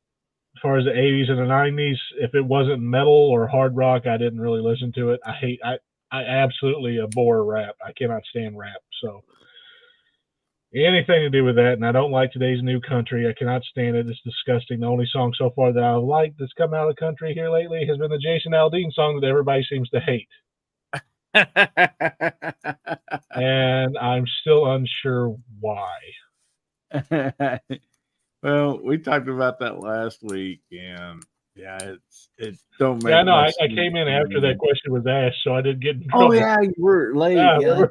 far as the 80s and the 90s, if it wasn't metal or hard rock, I didn't really listen to it. I absolutely abhor rap. I cannot stand rap. So anything to do with that, and I don't like today's new country. I cannot stand it. It's disgusting. The only song so far that I've liked that's come out of the country here lately has been the Jason Aldean song that everybody seems to hate. And I'm still unsure why. Well, we talked about that last week, and yeah, it don't make. Yeah, I know. I much came in sense. after that question was asked, so I didn't get in trouble. Oh yeah, you were late. Yeah, Yeah,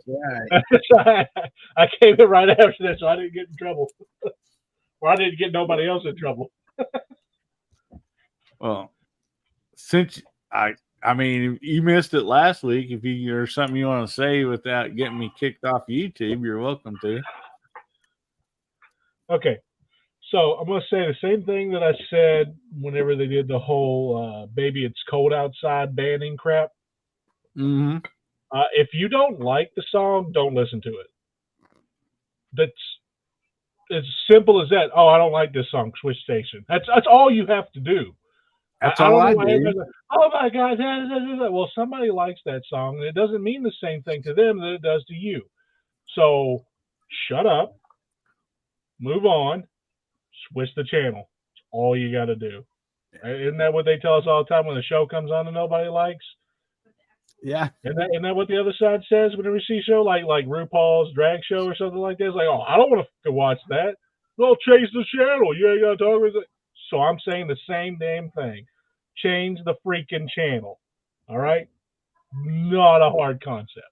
that's right. I came in right after that, so I didn't get in trouble. Or I didn't get nobody else in trouble. Well, since I mean, you missed it last week. If there's something you want to say without getting me kicked off YouTube, you're welcome to. Okay. So I'm going to say the same thing that I said whenever they did the whole "Baby It's Cold Outside" banning crap. Mm-hmm. If you don't like the song, don't listen to it. That's as simple as that. Oh, I don't like this song. Switch station. That's all you have to do. That's all I do. Oh my God! Well, somebody likes that song, and it doesn't mean the same thing to them that it does to you. So shut up, move on, switch the channel. That's all you got to do. Isn't that what they tell us all the time when the show comes on and nobody likes? Yeah. Isn't that what the other side says whenever we see a show like RuPaul's drag show or something like that? It's like, oh, I don't want to watch that. Well, change the channel. You ain't got to talk about it. So I'm saying the same damn thing. Change the freaking channel. All right? Not a hard concept.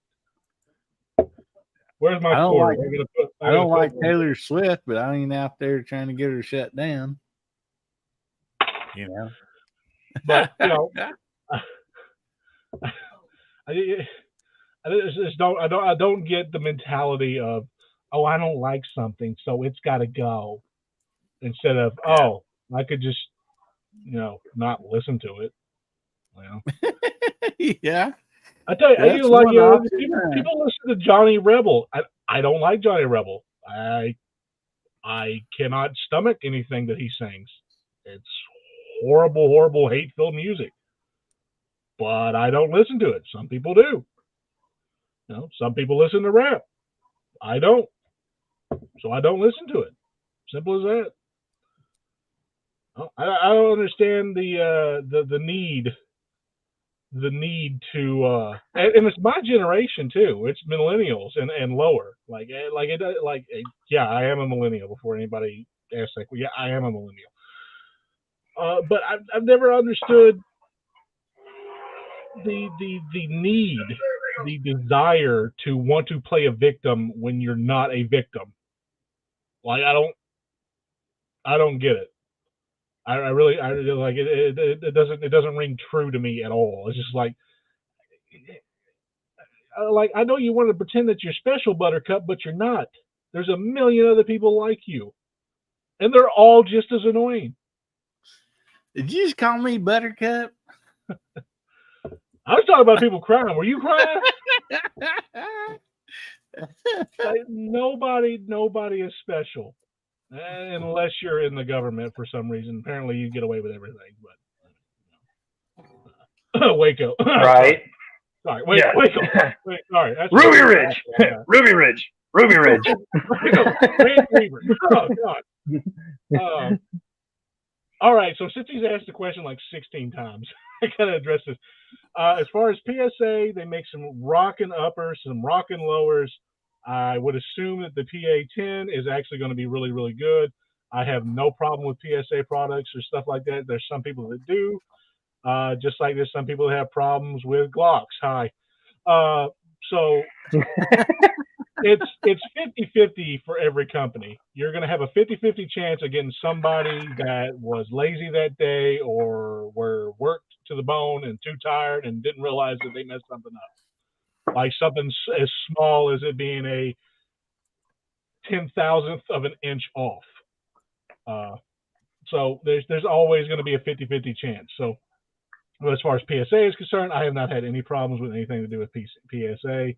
Where's my quarter? I don't like Taylor Swift, but I ain't out there trying to get her shut down. You know? But, you know, I don't get the mentality of, oh, I don't like something, so it's got to go. Instead of, oh, I could just, not listen to it. Well, yeah. I tell you, people listen to Johnny Rebel. I don't like Johnny Rebel. I cannot stomach anything that he sings. It's horrible, horrible, hate-filled music. But I don't listen to it. Some people do. Some people listen to rap. I don't. So I don't listen to it. Simple as that. I don't understand the need to and it's my generation too. It's millennials and lower. Yeah, I am a millennial. Before anybody asks, like, well, yeah, I am a millennial. But I've never understood the need, the desire to want to play a victim when you're not a victim. Like, I don't get it. I really like it. It doesn't ring true to me at all. It's just like I know you want to pretend that you're special, Buttercup, but you're not. There's a million other people like you, and they're all just as annoying. Did you just call me Buttercup? I was talking about people crying. Were you crying? Like, nobody is special. Unless you're in the government for some reason. Apparently you get away with everything, but Waco. Right. Sorry. Wait, Yeah. Waco. Wait, sorry. That's Ruby Ridge. Ruby Ridge. Ruby Ridge. Oh, God. All right, so since he's asked the question like 16 times, I gotta address this. As far as PSA, they make some rockin' uppers, some rockin' lowers. I would assume that the PA-10 is actually going to be really, really good. I have no problem with PSA products or stuff like that. There's some people that do, just like there's some people that have problems with Glocks. Hi. So it's 50-50 for every company. You're going to have a 50-50 chance of getting somebody that was lazy that day or were worked to the bone and too tired and didn't realize that they messed something up. Like something as small as it being a 10,000th of an inch off. So there's always going to be a 50-50 chance. So as far as PSA is concerned, I have not had any problems with anything to do with PSA.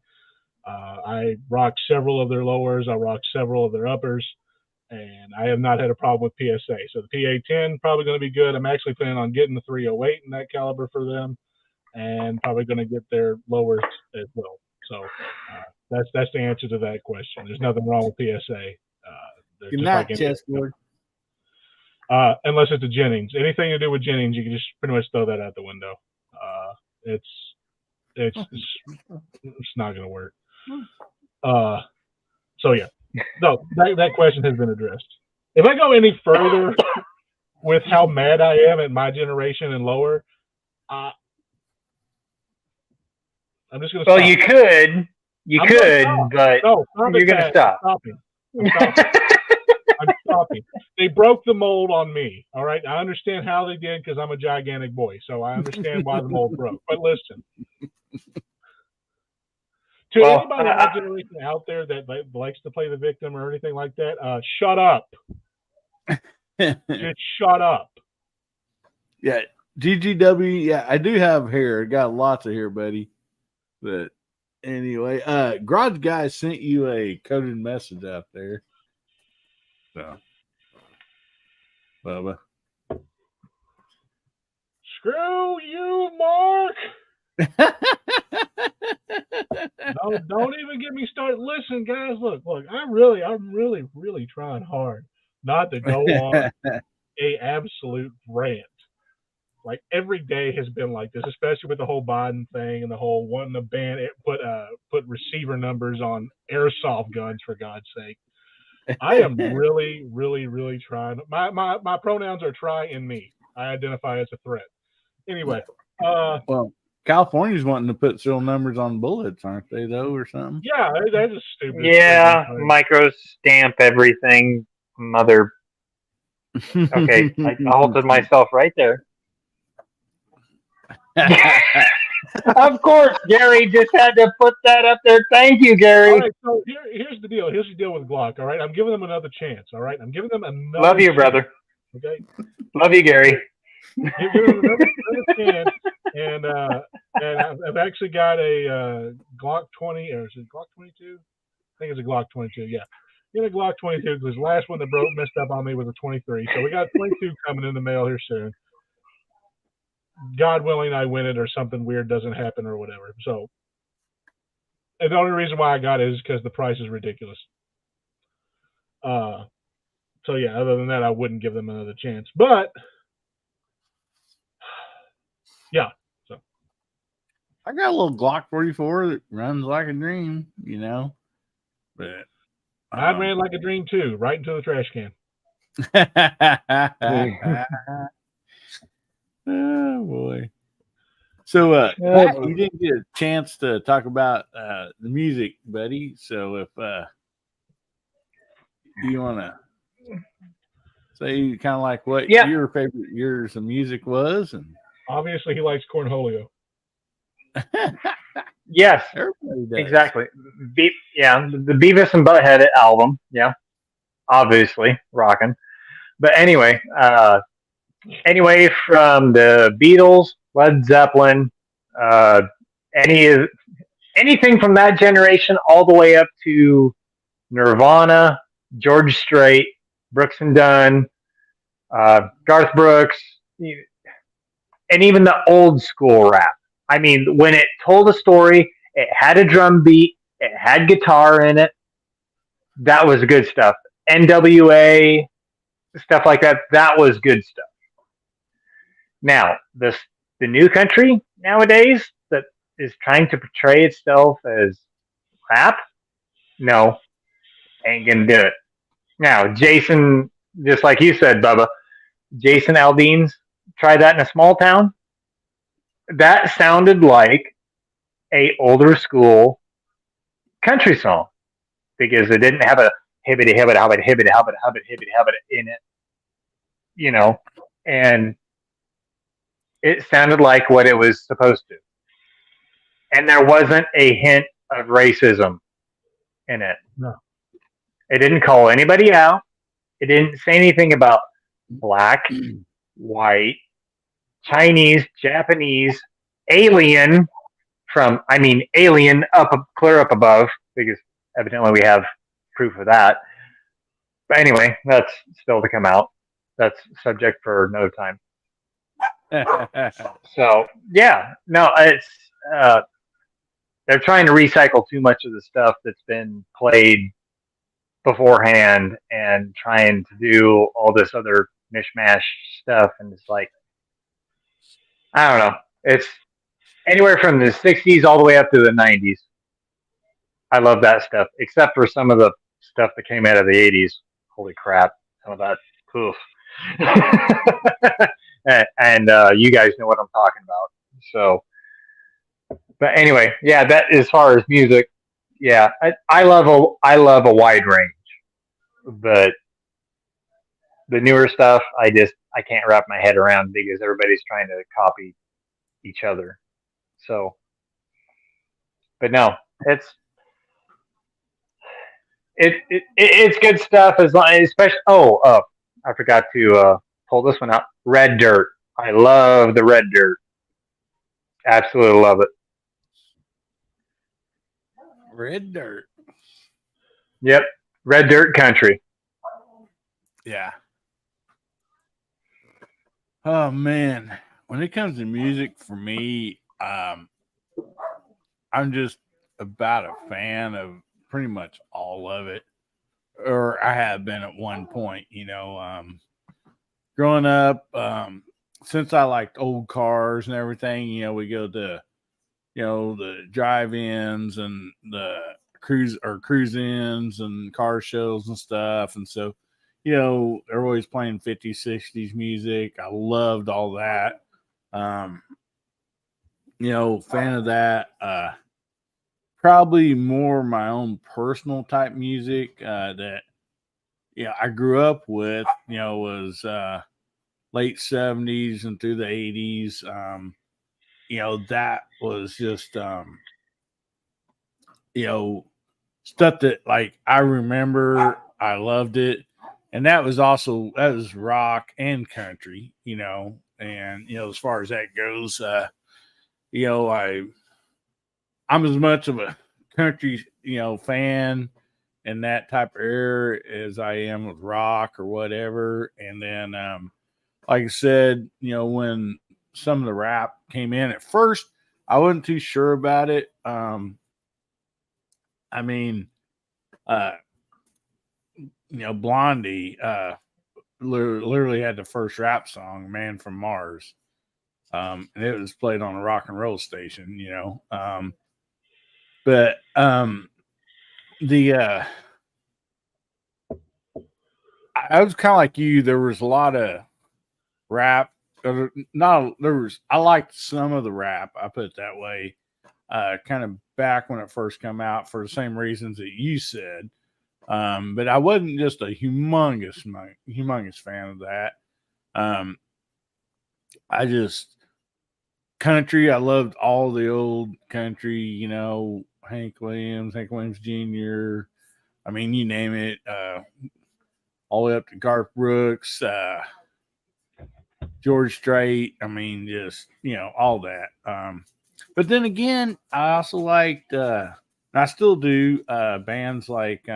I rock several of their lowers. I rock several of their uppers. And I have not had a problem with PSA. So the PA-10 probably going to be good. I'm actually planning on getting the 308 in that caliber for them, and probably going to get their lowers as well. So that's the answer to that question. There's nothing wrong with PSA. Good night, chessboard. Unless it's a Jennings. Anything to do with Jennings, you can just pretty much throw that out the window. It's not going to work. So yeah, no, that question has been addressed. If I go any further with how mad I am at my generation and lower, I'm just going to stop. Well, you could, but no, you're going to stop. I'm stopping. They broke the mold on me. All right. I understand how they did because I'm a gigantic boy. So I understand why the mold broke. But listen. To anybody in my generation out there that likes to play the victim or anything like that, shut up. Just shut up. Yeah. GGW. Yeah, I do have hair. I got lots of hair, buddy. But anyway, Garage Guy sent you a coded message out there. So, Bubba. Screw you, Mark. No, don't even get me started. Listen, guys, look, I'm really trying hard not to go on a absolute rant. Like every day has been like this, especially with the whole Biden thing and the whole wanting to ban it, put receiver numbers on airsoft guns, for God's sake. I am really trying. My pronouns are try and me. I identify as a threat. Anyway, well, California's wanting to put serial numbers on bullets, aren't they, though, or something? Yeah, that's just stupid. Yeah, micro stamp everything, mother. Okay, I halted myself right there. Of course, Gary just had to put that up there. Thank you, Gary. All right, so here's the deal. Here's the deal with Glock. All right, I'm giving them another chance. All right, I'm giving them another. Love you, chance, brother. Okay. Love you, Gary. Give them another chance, and I've actually got a Glock 20, or is it Glock 22? I think it's a Glock 22. Yeah, get a Glock 22 because the last one that messed up on me was a 23. So we got 22 coming in the mail here soon. God willing, I win it, or something weird doesn't happen, or whatever. So, and the only reason why I got it is because the price is ridiculous. So yeah, other than that, I wouldn't give them another chance. But yeah, so I got a little Glock 44 that runs like a dream, you know. But I ran like a dream too, right into the trash can. Oh boy. So Pat, you didn't get a chance to talk about the music, buddy. So if you wanna say kind of like what your favorite years of music was, and obviously he likes Cornholio. Yes, exactly. The Beavis and Butthead album, yeah, obviously rocking. But anyway, from the Beatles, Led Zeppelin, anything from that generation, all the way up to Nirvana, George Strait, Brooks and Dunn, Garth Brooks, and even the old school rap. I mean, when it told a story, it had a drum beat, it had guitar in it. That was good stuff. NWA, stuff like that. That was good stuff. Now, the new country nowadays that is trying to portray itself as rap, no, ain't gonna do it. Now, Jason, just like you said, Bubba, Jason Aldean's tried that in a small town. That sounded like a older school country song because it didn't have a hibbity hibbity hobbit hibbity hobbit hobbit hibbity hobbit in it, you know, and it sounded like what it was supposed to. And there wasn't a hint of racism in it. No. It didn't call anybody out. It didn't say anything about black, white, Chinese, Japanese, alien, alien clear up above, because evidently we have proof of that. But anyway, that's still to come out. That's subject for another time. So yeah, no, it's they're trying to recycle too much of the stuff that's been played beforehand and trying to do all this other mishmash stuff, and it's like, I don't know. It's anywhere from the 60s all the way up to the 90s. I love that stuff, except for some of the stuff that came out of the 80s. Holy crap. Some of that, poof. and you guys know what I'm talking about. So, but anyway, yeah, that as far as music, yeah, I love a wide range, but the newer stuff, I can't wrap my head around because everybody's trying to copy each other. So, but no, it's good stuff as long, especially. I forgot to pull this one out. Red Dirt. I love the Red Dirt. Absolutely love it. Red Dirt. Yep, Red Dirt Country. Yeah. Oh man, when it comes to music, for me, I'm just about a fan of pretty much all of it, or I have been at one point. Growing up, since I liked old cars and everything, we go to, the drive-ins and the cruise-ins and car shows and stuff, and so, they're always playing 50s, 60s music. I loved all that. Fan of that. Probably more my own personal type music that I grew up with, was late 70s and through the 80s. That was just stuff that, like, I remember, I loved it. And that was rock and country, and as far as that goes, I'm as much of a country, fan in that type of era as I am with rock or whatever. And then, like I said, when some of the rap came in at first, I wasn't too sure about it. Blondie, literally had the first rap song, "Man from Mars." And it was played on a rock and roll station, but the I was kind of like you. There was a lot of rap. I liked some of the rap. I put it that way. Kind of back when it first came out for the same reasons that you said. But I wasn't just a humongous fan of that. I just country. I loved all the old country, Hank Williams Jr. You name it, all the way up to Garth Brooks, George Strait. Just, all that. But then again, I also liked, I still do, bands like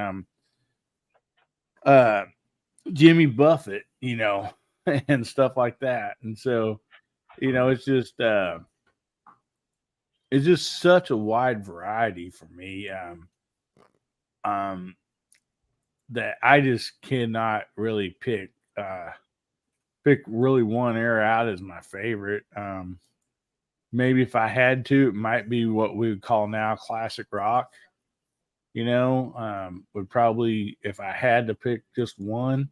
Jimmy Buffett, and stuff like that. And so, it's just such a wide variety for me. That I just cannot really pick really one era out as my favorite. Maybe if I had to, it might be what we would call now classic rock. Would probably, if I had to pick just one,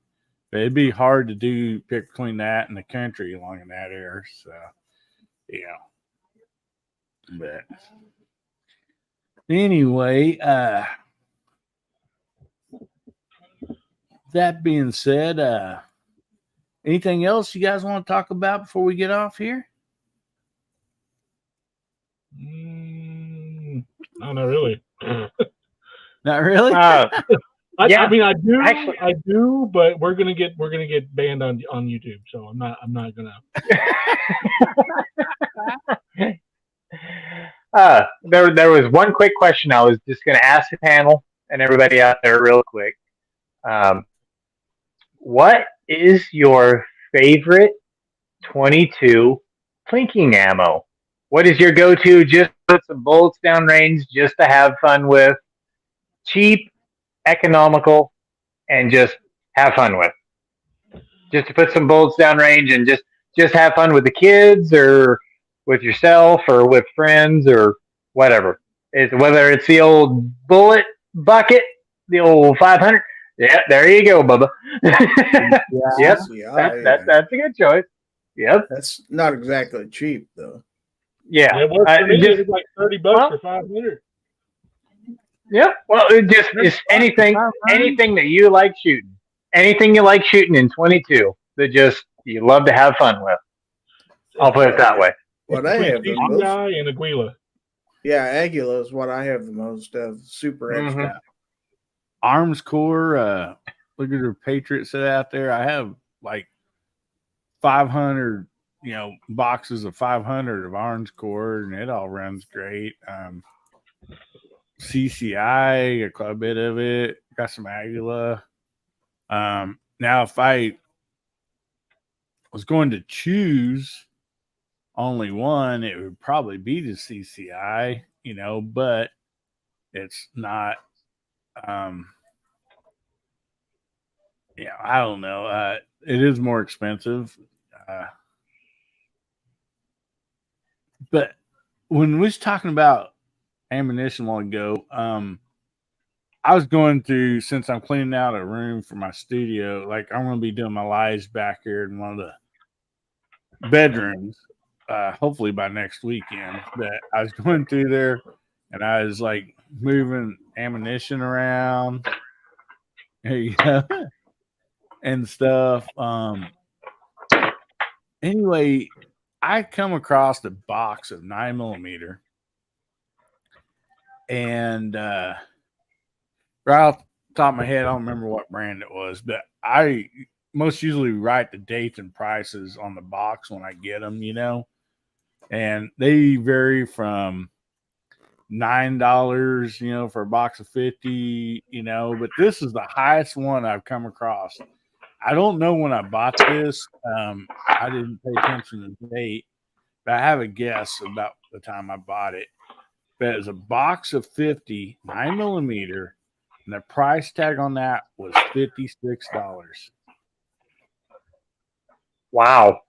but it'd be hard to pick between that and the country along in that era. So, but anyway, that being said, anything else you guys want to talk about before we get off here? No, not really. Not really. I do. Actually, I do, but we're gonna get banned on YouTube, so I'm not gonna. There was one quick question I was just going to ask the panel and everybody out there real quick. What is your favorite 22 plinking ammo? What is your go-to? Just put some bullets down range, just to have fun with, cheap, economical, and just have fun with. Just to put some bullets down range and just have fun with the kids or with yourself or with friends or whatever. Whether it's the old bullet bucket, the old 500. Yeah, there you go, Bubba. Yep, that's a good choice. Yep. That's not exactly cheap, though. Yeah. It was for me. It was like $30 for 500. Yep. Well, it's anything that you like shooting. Anything you like shooting in 22 that just you love to have fun with. I'll put it that way. What I have the most, and Aguila. Yeah, Aguila is what I have the most of. Super extra. Arms Corps. Look at the Patriot set out there. I have like 500, boxes of 500 of Arms Corps, and it all runs great. CCI, quite a bit of it. Got some Aguila. Now, if I was going to choose only one, it would probably be the CCI, but it's not. I don't know. It is more expensive. But when we was talking about ammunition a while ago, I was going through, since I'm cleaning out a room for my studio, like I'm going to be doing my lives back here in one of the bedrooms, hopefully by next weekend. But I was going through there and I was like moving ammunition around and stuff. Anyway, I come across a box of 9mm, and right off the top of my head, I don't remember what brand it was, but I most usually write the dates and prices on the box when I get them, and they vary from $9, for a box of 50, but this is the highest one I've come across. I don't know when I bought this. I didn't pay attention to the date, but I have a guess about the time I bought it. But it's a box of 50 9mm, and the price tag on that was $56. Wow.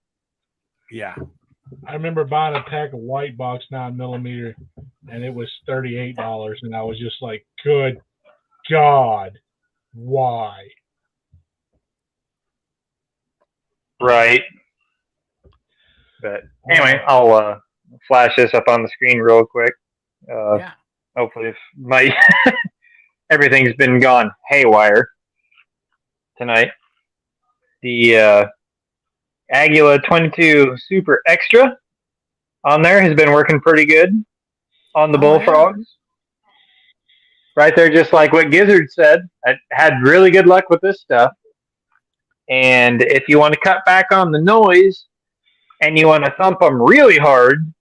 Yeah. I remember buying a pack of white box 9mm, and it was $38, and I was just like, "Good God, why?" Right. But anyway, I'll flash this up on the screen real quick. Hopefully, if my everything's been gone haywire tonight. The Aguila 22 Super Extra on there has been working pretty good on the bullfrogs. Right there, just like what Gizzard said. I had really good luck with this stuff. And if you want to cut back on the noise and you want to thump them really hard,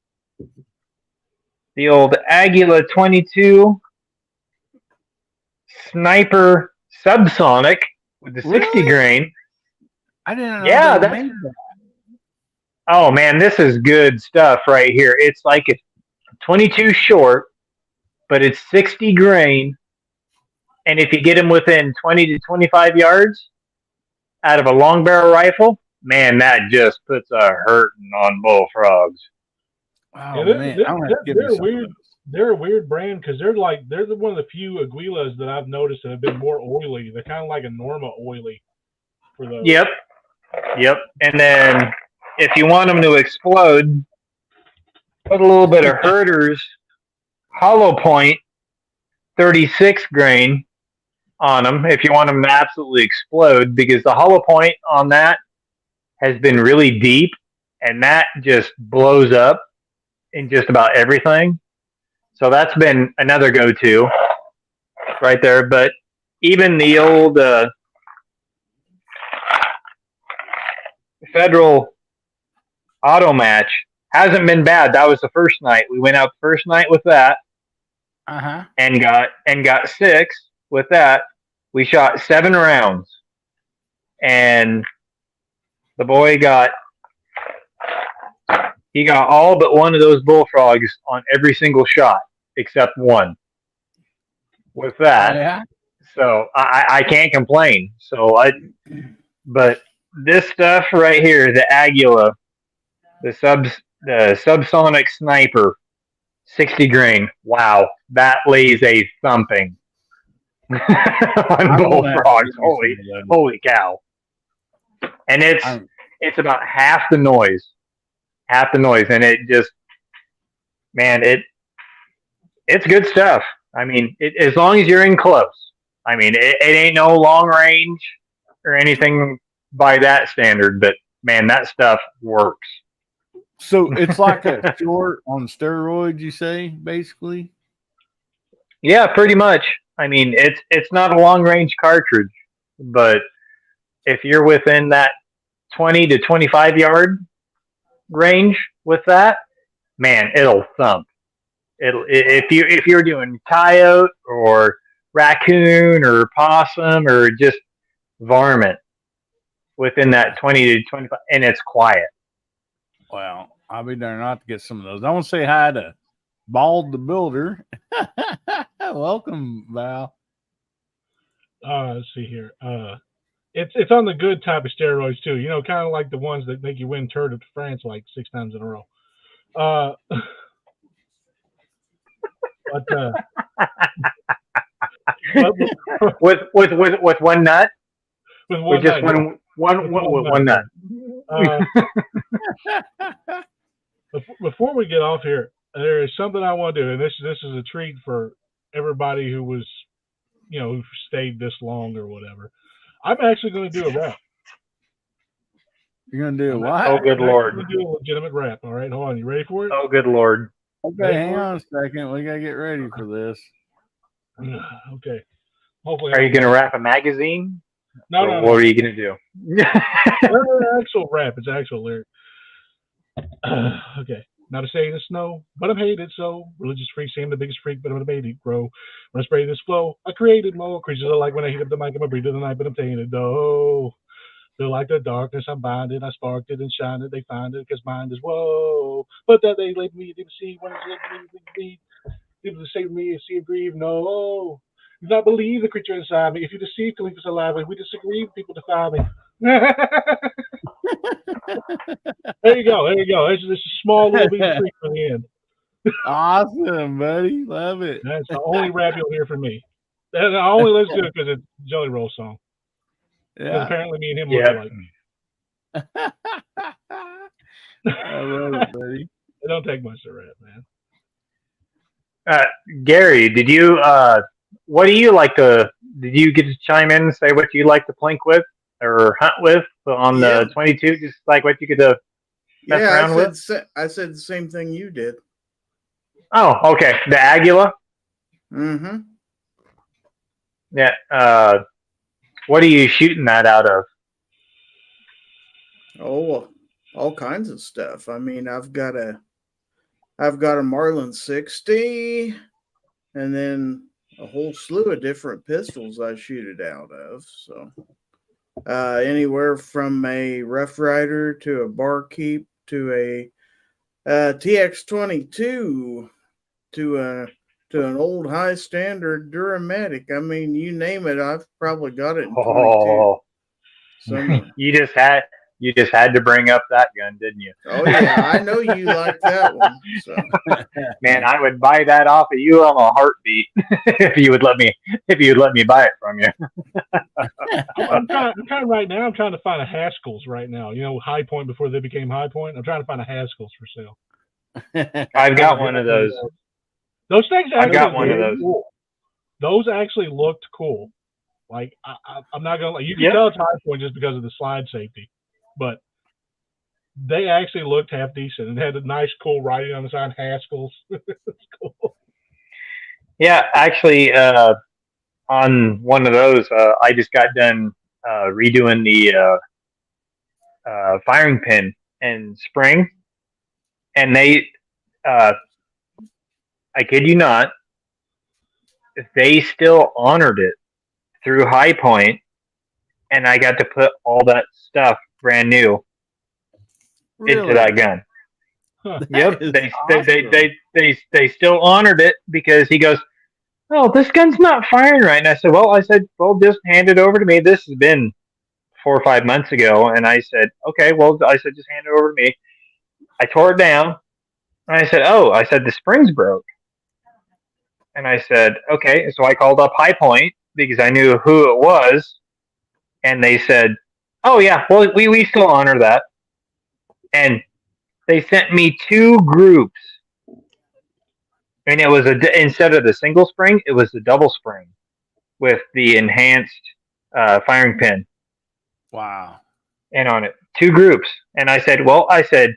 the old Aguila 22 Sniper Subsonic with the 60 grain. I didn't know. Yeah, that. Oh man, this is good stuff right here. It's like it's 22 short, but it's 60 grain, and if you get them within 20 to 25 yards out of a long barrel rifle, man, that just puts a hurting on bullfrogs. Oh man, they're a weird brand because they're one of the few Aguilas that I've noticed that have been more oily. They're kind of like a Norma oily for those. Yep. And then if you want them to explode, put a little bit of Herter's hollow point 36 grain on them if you want them to absolutely explode, because the hollow point on that has been really deep and that just blows up in just about everything. So that's been another go-to right there. But even the old Federal Auto Match hasn't been bad. That was the first night. We went out the first night with that and got 6 with that. We shot 7 rounds, and the boy got all but one of those bullfrogs on every single shot except one with that. Yeah. So I can't complain. But this stuff right here, the Agula, the subsonic sniper, 60 grain. Wow, that lays a thumping on bullfrogs. Holy cow! And it's about half the noise, and it just, man, it's good stuff. I mean, as long as you're in close. I mean, it ain't no long range or anything by that standard, but man, that stuff works. So it's like a short on steroids, you say, basically? Yeah, pretty much. I mean, it's not a long range cartridge, but if you're within that 20 to 25 yard range with that, man, it'll thump. If you're doing coyote or raccoon or possum or just varmint within that 20 to 25, and it's quiet. Well, I'll be darned not to get some of those. I want to say hi to Bald the Builder. Welcome, Val. Let's see here. It's on the good type of steroids too. You know, kind of like the ones that make you win Tour de France like 6 times in a row. With one nut. With just nut, one nut. Before we get off here, there is something I want to do, and this is a treat for everybody who was, who stayed this long or whatever. I'm actually going to do a rap. You're going to do what? Oh, good Lord. I'm going to do a legitimate rap. All right, hold on. You ready for it? Oh, good Lord. Okay, hang on a second. We got to get ready for this. Okay. Hopefully. Are you going to rap a magazine? No. What are you going to do? Actual rap. It's actual lyric. Okay. Not a say in the snow, but I'm hated so. Religious freak, say I'm the biggest freak, but I'm a baby grow. When I spray this flow, I created more creatures I like when I heat up the mic. I'm a breather of the night, but I'm tainted though. Feel like the darkness, I'm binded. I sparked it and shined it. They find it because mind is whoa. But that they label me, they see when it's me. People to save me and see and grieve. No. Do not believe the creature inside me. If you deceive, can leave us alive. If we disagree, people defy me. There you go. It's just a small little bit of freak for the end. Awesome, buddy. Love it. That's the only rap you'll hear from me. And I only listen to it because it's a Jelly Roll song. Yeah. Apparently me and him look alike. I love it, buddy. It don't take much to rap, man. Gary, did you what do you like to? Did you get to chime in and say what you like to plink with or hunt with on the 22? Just like what you could mess around with. I said the same thing you did. Oh, okay. The Agula. Mm-hmm. Yeah. What are you shooting that out of? Oh, all kinds of stuff. I mean, I've got a Marlin 60, and then a whole slew of different pistols I shoot it out of. So anywhere from a Rough Rider to a Barkeep to a TX-22 to an old high standard Duramatic. I mean, you name it, I've probably got it in 22. Oh, So, you just had to bring up that gun, didn't you? Oh yeah, I know you like that one. So. Man, I would buy that off of you on a heartbeat if you would let me buy it from you. I'm trying right now. I'm trying to find a Haskell's right now. High Point before they became High Point. I'm trying to find a Haskell's for sale. I've got one of those. Those things. I've got one of those. Cool. Those actually looked cool. Like I'm not gonna. You can tell it's High Point just because of the slide safety. But they actually looked half decent and had a nice, cool writing on the side, Haskell's. It's cool. Yeah, actually, on one of those, I just got done redoing the firing pin and spring, and they, I kid you not, they still honored it through High Point, and I got to put all that stuff brand new into that gun. Huh. Yep, That is they awesome. they still honored it because he goes, "Oh, this gun's not firing right." And I said, "Well, just hand it over to me. This has been 4 or 5 months ago." And I said, "Okay, well," I said, "just hand it over to me." I tore it down, and I said, "Oh," I said, "the springs broke." And I said, "Okay." So I called up High Point because I knew who it was, and they said, "Oh yeah, well we still honor that." And they sent me 2 groups, and it was instead of the single spring, it was the double spring with the enhanced firing pin Wow. and on it. 2 groups, and I said, "Well," I said,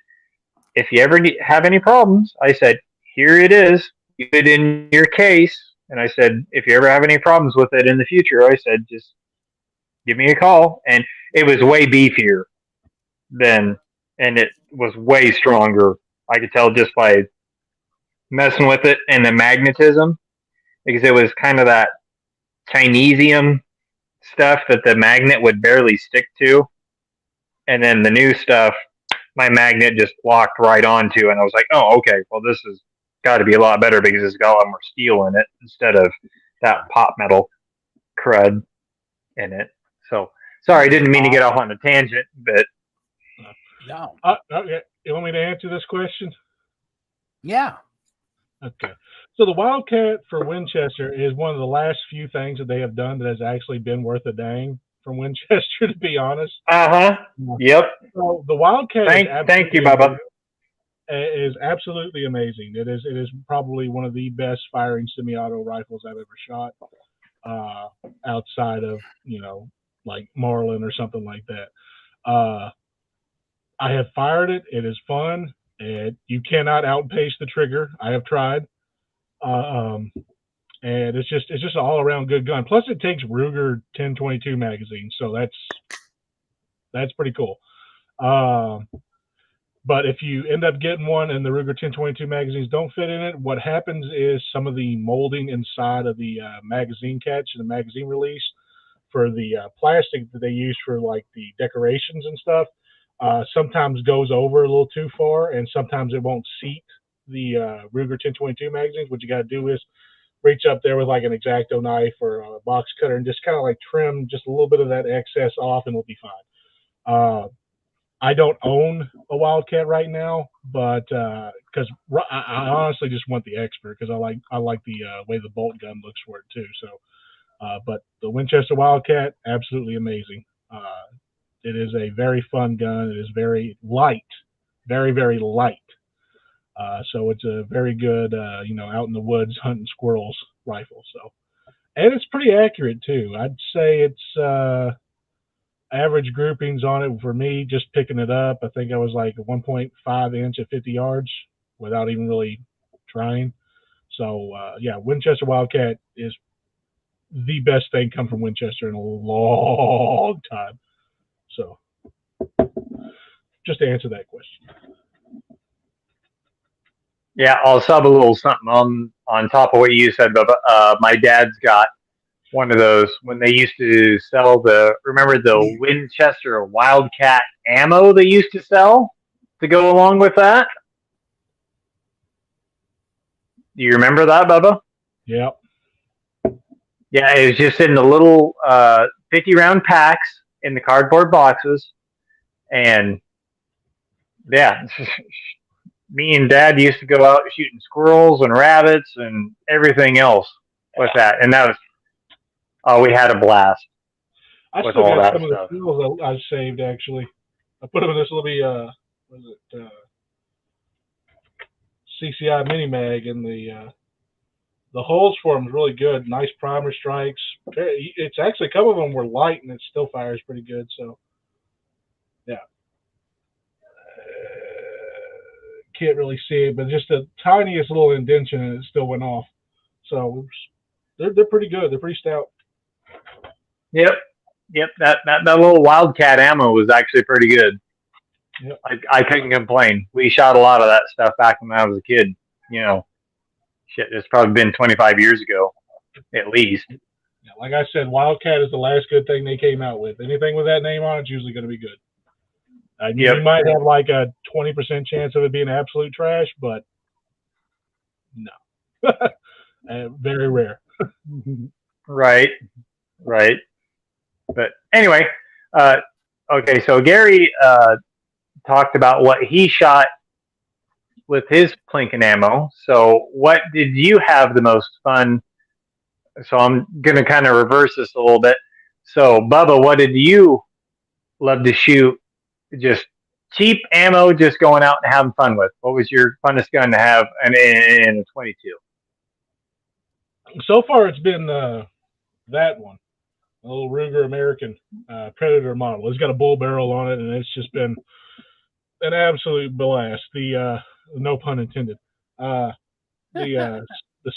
"if you ever have any problems," I said, "here it is. Keep it in your case." And I said, "if you ever have any problems with it in the future," I said, "just give me a call." And it was way beefier then, and it was way stronger. I could tell just by messing with it and the magnetism, because it was kind of that Chinesium stuff that the magnet would barely stick to. And then the new stuff, my magnet just locked right onto, and I was like, "Oh, okay, well, this has got to be a lot better because it's got a lot more steel in it instead of that pop metal crud in it." So, sorry, I didn't mean to get off on a tangent, but No. Okay. You want me to answer this question? Yeah. Okay. So the Wildcat for Winchester is one of the last few things that they have done that has actually been worth a dang from Winchester, to be honest. yep. So the Wildcat Thank you, Bubba. is absolutely amazing. It is probably one of the best firing semi-auto rifles I've ever shot, outside of like Marlin or something like that. I have fired it. It is fun. You cannot outpace the trigger. I have tried, and it's just an all around good gun. Plus, it takes Ruger 1022 magazines, so that's pretty cool. But if you end up getting one and the Ruger 1022 magazines don't fit in it, what happens is some of the molding inside of the magazine catch and the magazine release for the plastic that they use for like the decorations and stuff sometimes goes over a little too far, and sometimes it won't seat the Ruger 1022 magazines. What you got to do is reach up there with like an X-Acto knife or a box cutter and just kind of like trim just a little bit of that excess off, and it'll be fine. I don't own a Wildcat right now, but because I honestly just want the expert because I like the way the bolt gun looks for it too. So, but the Winchester Wildcat, absolutely amazing. It is a very fun gun. It is very light, very very light. So it's a very good out in the woods hunting squirrels rifle. So, and it's pretty accurate too. I'd say it's average groupings on it for me, just picking it up. I think I was like 1.5 inch at 50 yards without even really trying. So yeah, Winchester Wildcat is the best thing come from Winchester in a long time. So just to answer that question. Yeah, I'll sub a little something on top of what you said, but my dad's got one of those when they used to sell remember the Winchester Wildcat ammo they used to sell to go along with that? Do you remember that, Bubba? Yep. Yeah, it was just in the little 50-round packs in the cardboard boxes. And yeah, me and Dad used to go out shooting squirrels and rabbits and everything else with that. And that was, we had a blast. I with still all got that some of the stuff. skills I saved actually. I put them in this little what is it? CCI mini mag, and the holes for them was really good. Nice primer strikes. It's actually a couple of them were light, and it still fires pretty good. So yeah, can't really see it, but just the tiniest little indention, and it still went off. So they're pretty good. They're pretty stout. Yep. That little Wildcat ammo was actually pretty good. I couldn't complain. We shot a lot of that stuff back when I was a kid. You know, shit, it's probably been 25 years ago, at least. Yeah, like I said, Wildcat is the last good thing they came out with. Anything with that name on it's usually going to be good. You might have like a 20% chance of it being absolute trash, but no. Very rare. Right. But anyway, okay, so Gary talked about what he shot with his Plinkin ammo. So what did you have the most fun? So I'm going to kind of reverse this a little bit. So Bubba, what did you love to shoot? Just cheap ammo, just going out and having fun with. What was your funnest gun to have in a 22? So far, it's been that one, a little Ruger American Predator model. It's got a bull barrel on it, and it's just been an absolute blast. The no pun intended. The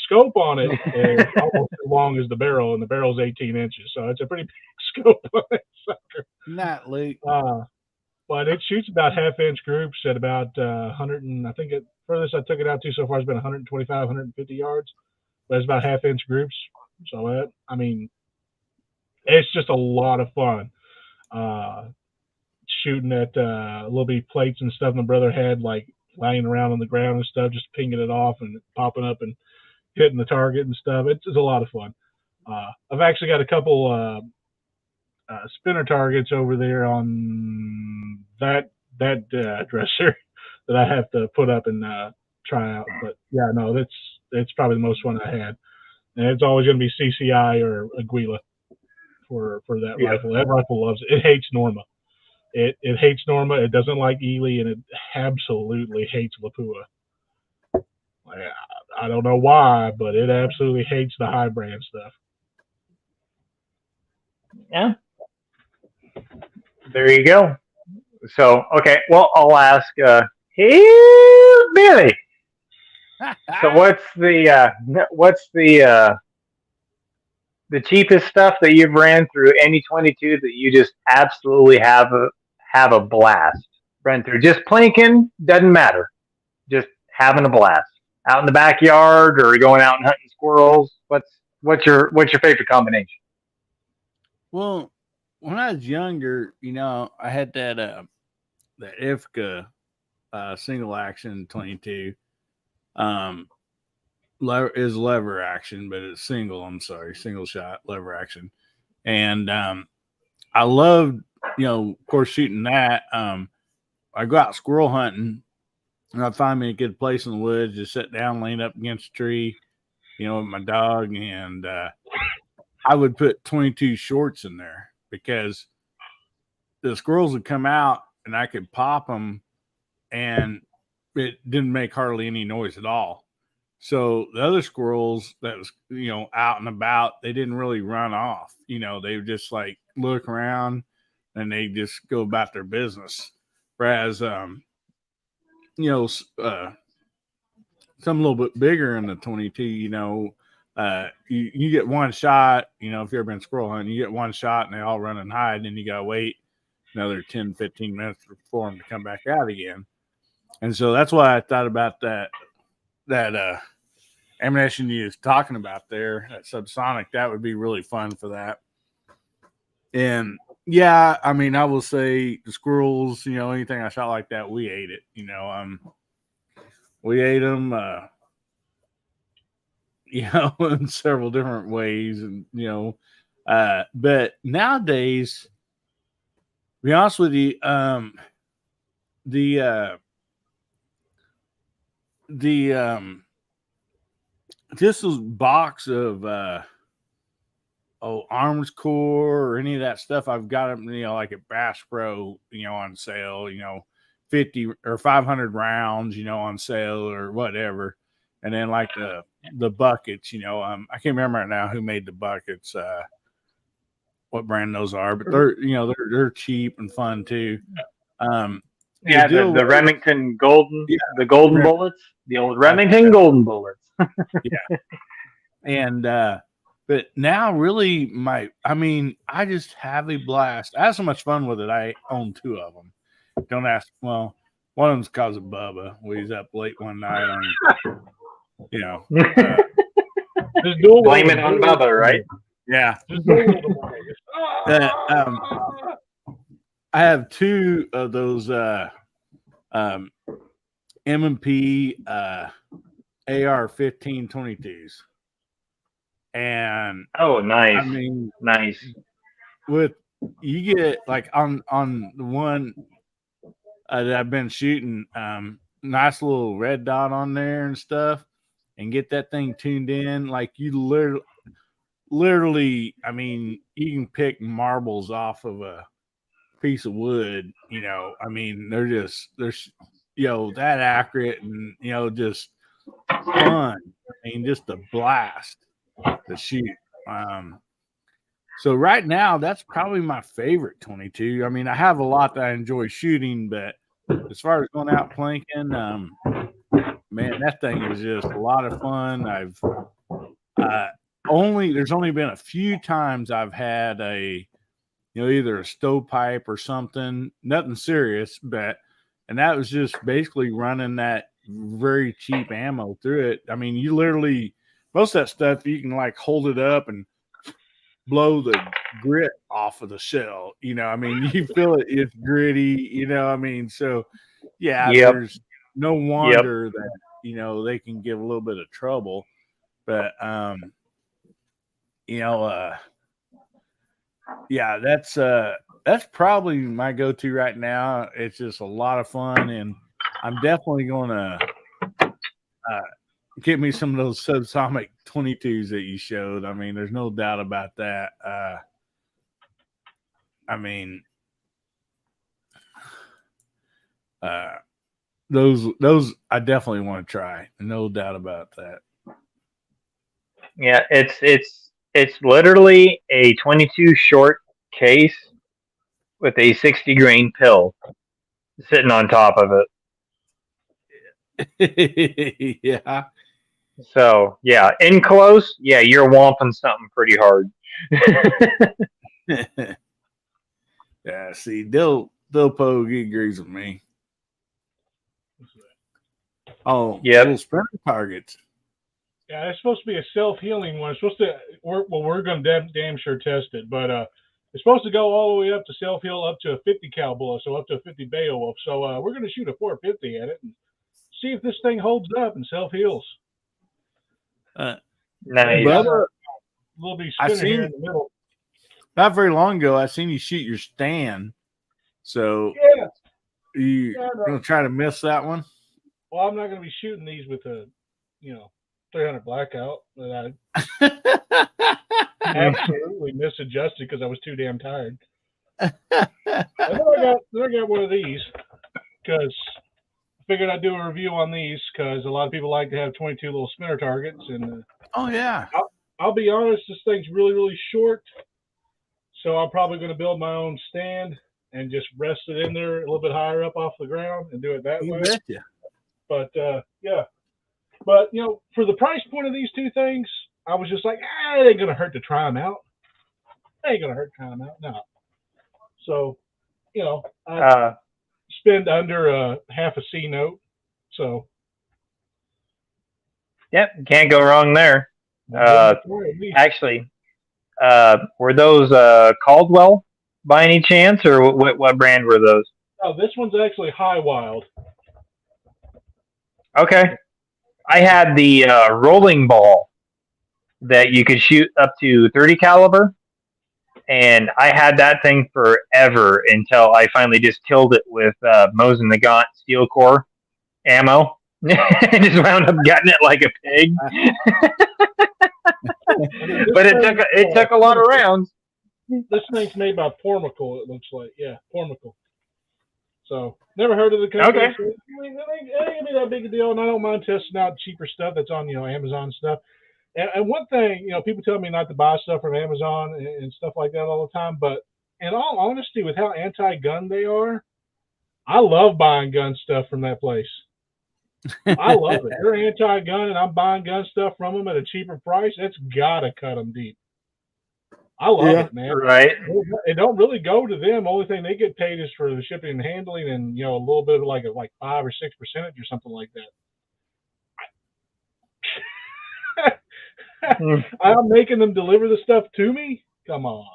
scope on it is almost as long as the barrel, and the barrel's 18 inches, so it's a pretty big scope on that sucker. Not Luke. But it shoots about half-inch groups at about 100, and I think furthest I took it out to so far has been 125, 150 yards. But it's about half-inch groups. So, I mean, it's just a lot of fun. Shooting at little bitty plates and stuff my brother had, like, lying around on the ground and stuff, just pinging it off and popping up and hitting the target and stuff. It's a lot of fun. I've actually got a couple spinner targets over there on that dresser that I have to put up and try out. But yeah, no, that's probably the most fun I had, and it's always going to be CCI or Aguila for that rifle. That rifle loves it. It hates Norma. It hates Norma. It doesn't like Ely, and it absolutely hates Lapua. I don't know why, but it absolutely hates the high brand stuff. Yeah. There you go. So, okay, well, I'll ask, hey, Billy. So what's the cheapest stuff that you've ran through any 22 that you just absolutely have a blast run through? Just plinking, doesn't matter. Just having a blast out in the backyard or going out and hunting squirrels. What's your favorite combination? Well, when I was younger, I had that IFCA single action 22. Is lever action, but it's single shot lever action. And I loved, of course, shooting that. I go out squirrel hunting, and I find me a good place in the woods, just sit down, lean up against a tree, with my dog, and I would put 22 shorts in there because the squirrels would come out, and I could pop them, and it didn't make hardly any noise at all. So the other squirrels that was, out and about, they didn't really run off. They would just like look around and they just go about their business. Whereas, some a little bit bigger in the 22, you get one shot, if you've ever been squirrel hunting, you get one shot and they all run and hide, and you got to wait another 10, 15 minutes for them to come back out again. And so that's why I thought about that ammunition you was talking about there, that subsonic, that would be really fun for that. And yeah, I mean, I will say the squirrels, anything I shot like that, we ate it. We ate them, in several different ways, and but nowadays, to be honest with you, just this box of Arms Corps or any of that stuff, I've got them, like at Bass Pro, on sale, 50 or 500 rounds, on sale or whatever. And then like the buckets, I can't remember right now who made the buckets, what brand those are, but they're cheap and fun too. Yeah, the Remington Golden, the Golden Bullets, the old Remington Golden Bullets. Yeah. And, but now really I just have a blast. I have so much fun with it. I own 2 of them, don't ask. Well, one of them's because of Bubba. We was up late one night on, Just dual Blame wield it on them. Bubba, right? yeah. Just dual wield them. I have two of those M&P AR-1522s, and Oh, nice. I mean, Nice. with you get like on the one that I've been shooting, nice little red dot on there and stuff, and get that thing tuned in. Like you literally, I mean, you can pick marbles off of a piece of wood. I mean, they're that accurate and just fun. I mean, just a blast to shoot. So right now, that's probably my favorite 22. I mean, I have a lot that I enjoy shooting, but as far as going out planking, man, that thing is just a lot of fun. There's only been a few times I've had either a stovepipe or something, nothing serious, and that was just basically running that very cheap ammo through it. I mean, you literally, most of that stuff, you can like hold it up and blow the grit off of the shell. I mean, you feel it's gritty, I mean, so yeah, Yep. there's no wonder that, they can give a little bit of trouble, but, yeah, that's probably my go-to right now. It's just a lot of fun, and I'm definitely going to get me some of those subsonic 22s that you showed. I mean, there's no doubt about that. I mean, those I definitely want to try. No doubt about that. Yeah, it's literally a 22 short case with a 60 grain pill sitting on top of it. Yeah. So yeah, in close, yeah, you're womping something pretty hard. Yeah, see, Dilpo agrees with me. Oh, Yep. little sprinter targets. Yeah, it's supposed to be a self-healing one. It's supposed to. We're going to damn sure test it, but it's supposed to go all the way up to self-heal up to a 50 cal bullet, so up to a 50 Beowulf. So we're going to shoot a 450 at it and see if this thing holds up and self-heals. Nice. Bubba, We'll be spinning here in the middle. Not very long ago, I seen you shoot your stand. So Yeah. you gonna try to miss that one? Well, I'm not going to be shooting these with a, 300 blackout that I absolutely misadjusted because I was too damn tired. And then I got one of these because I figured I'd do a review on these because a lot of people like to have 22 little spinner targets. And oh yeah, I'll be honest, this thing's really, really short. So I'm probably going to build my own stand and just rest it in there a little bit higher up off the ground and do it that way. You betcha. But yeah. But, for the price point of these two things, I was just like, it ain't going to hurt to try them out. It ain't going to hurt to try them out. No. So, I spend under half a C note. So. Yep, can't go wrong there. Actually, were those Caldwell by any chance, or what brand were those? Oh, this one's actually High Wild. Okay. I had the rolling ball that you could shoot up to 30 caliber, and I had that thing forever until I finally just killed it with Mosin Nagant steel core ammo. I just wound up gutting it like a pig. But it took a lot of rounds. This thing's made by Pormical, it looks like. Yeah, Pormical. So, never heard of the company. Okay. So it ain't going to be that big a deal, and I don't mind testing out cheaper stuff that's on, Amazon stuff. And one thing, people tell me not to buy stuff from Amazon and stuff like that all the time, but in all honesty, with how anti-gun they are, I love buying gun stuff from that place. I love it. They're anti-gun, and I'm buying gun stuff from them at a cheaper price. That's got to cut them deep. I love Yeah. it, man. Right. It don't really go to them. Only thing they get paid is for the shipping and handling, and a little bit of like 5 or 6% or something like that. Mm. I'm making them deliver the stuff to me. Come on,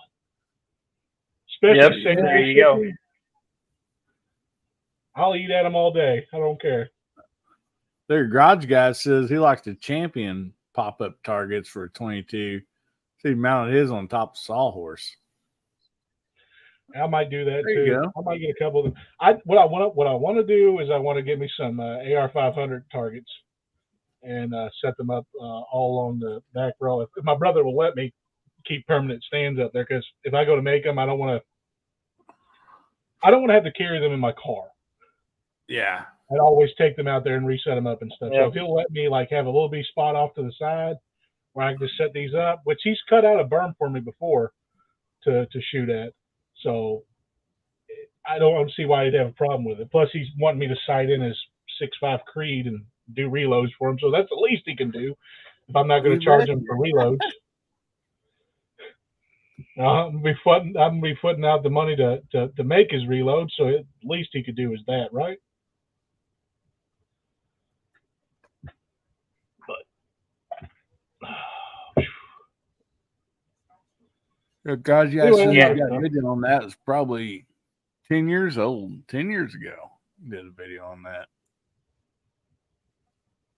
especially Yep. same There day you go. shipping. I'll eat at them all day. I don't care. Their garage guy says he likes to champion pop-up targets for 22. So he mounted his on top of Sawhorse. I might do that There you too. go. I might get a couple of them. What I want to do is I want to get me some AR-500 targets and set them up all along the back row. If my brother will let me keep permanent stands up there, because if I go to make them, I don't want to have to carry them in my car. Yeah. I'd always take them out there and reset them up and stuff. So Yep. if he'll let me have a little bitty spot off to the side where I can just set these up, which he's cut out a berm for me before to shoot at. So I don't see why he'd have a problem with it. Plus, he's wanting me to sight in his 6.5 Creed and do reloads for him. So that's the least he can do if I'm not going to charge him for reloads. I'm gonna be footing out the money to make his reload. So at least he could do is that, right? Guys, yeah, Anyway, says yeah. he got a video on that. It's probably 10 years old. 10 years ago, he did a video on that.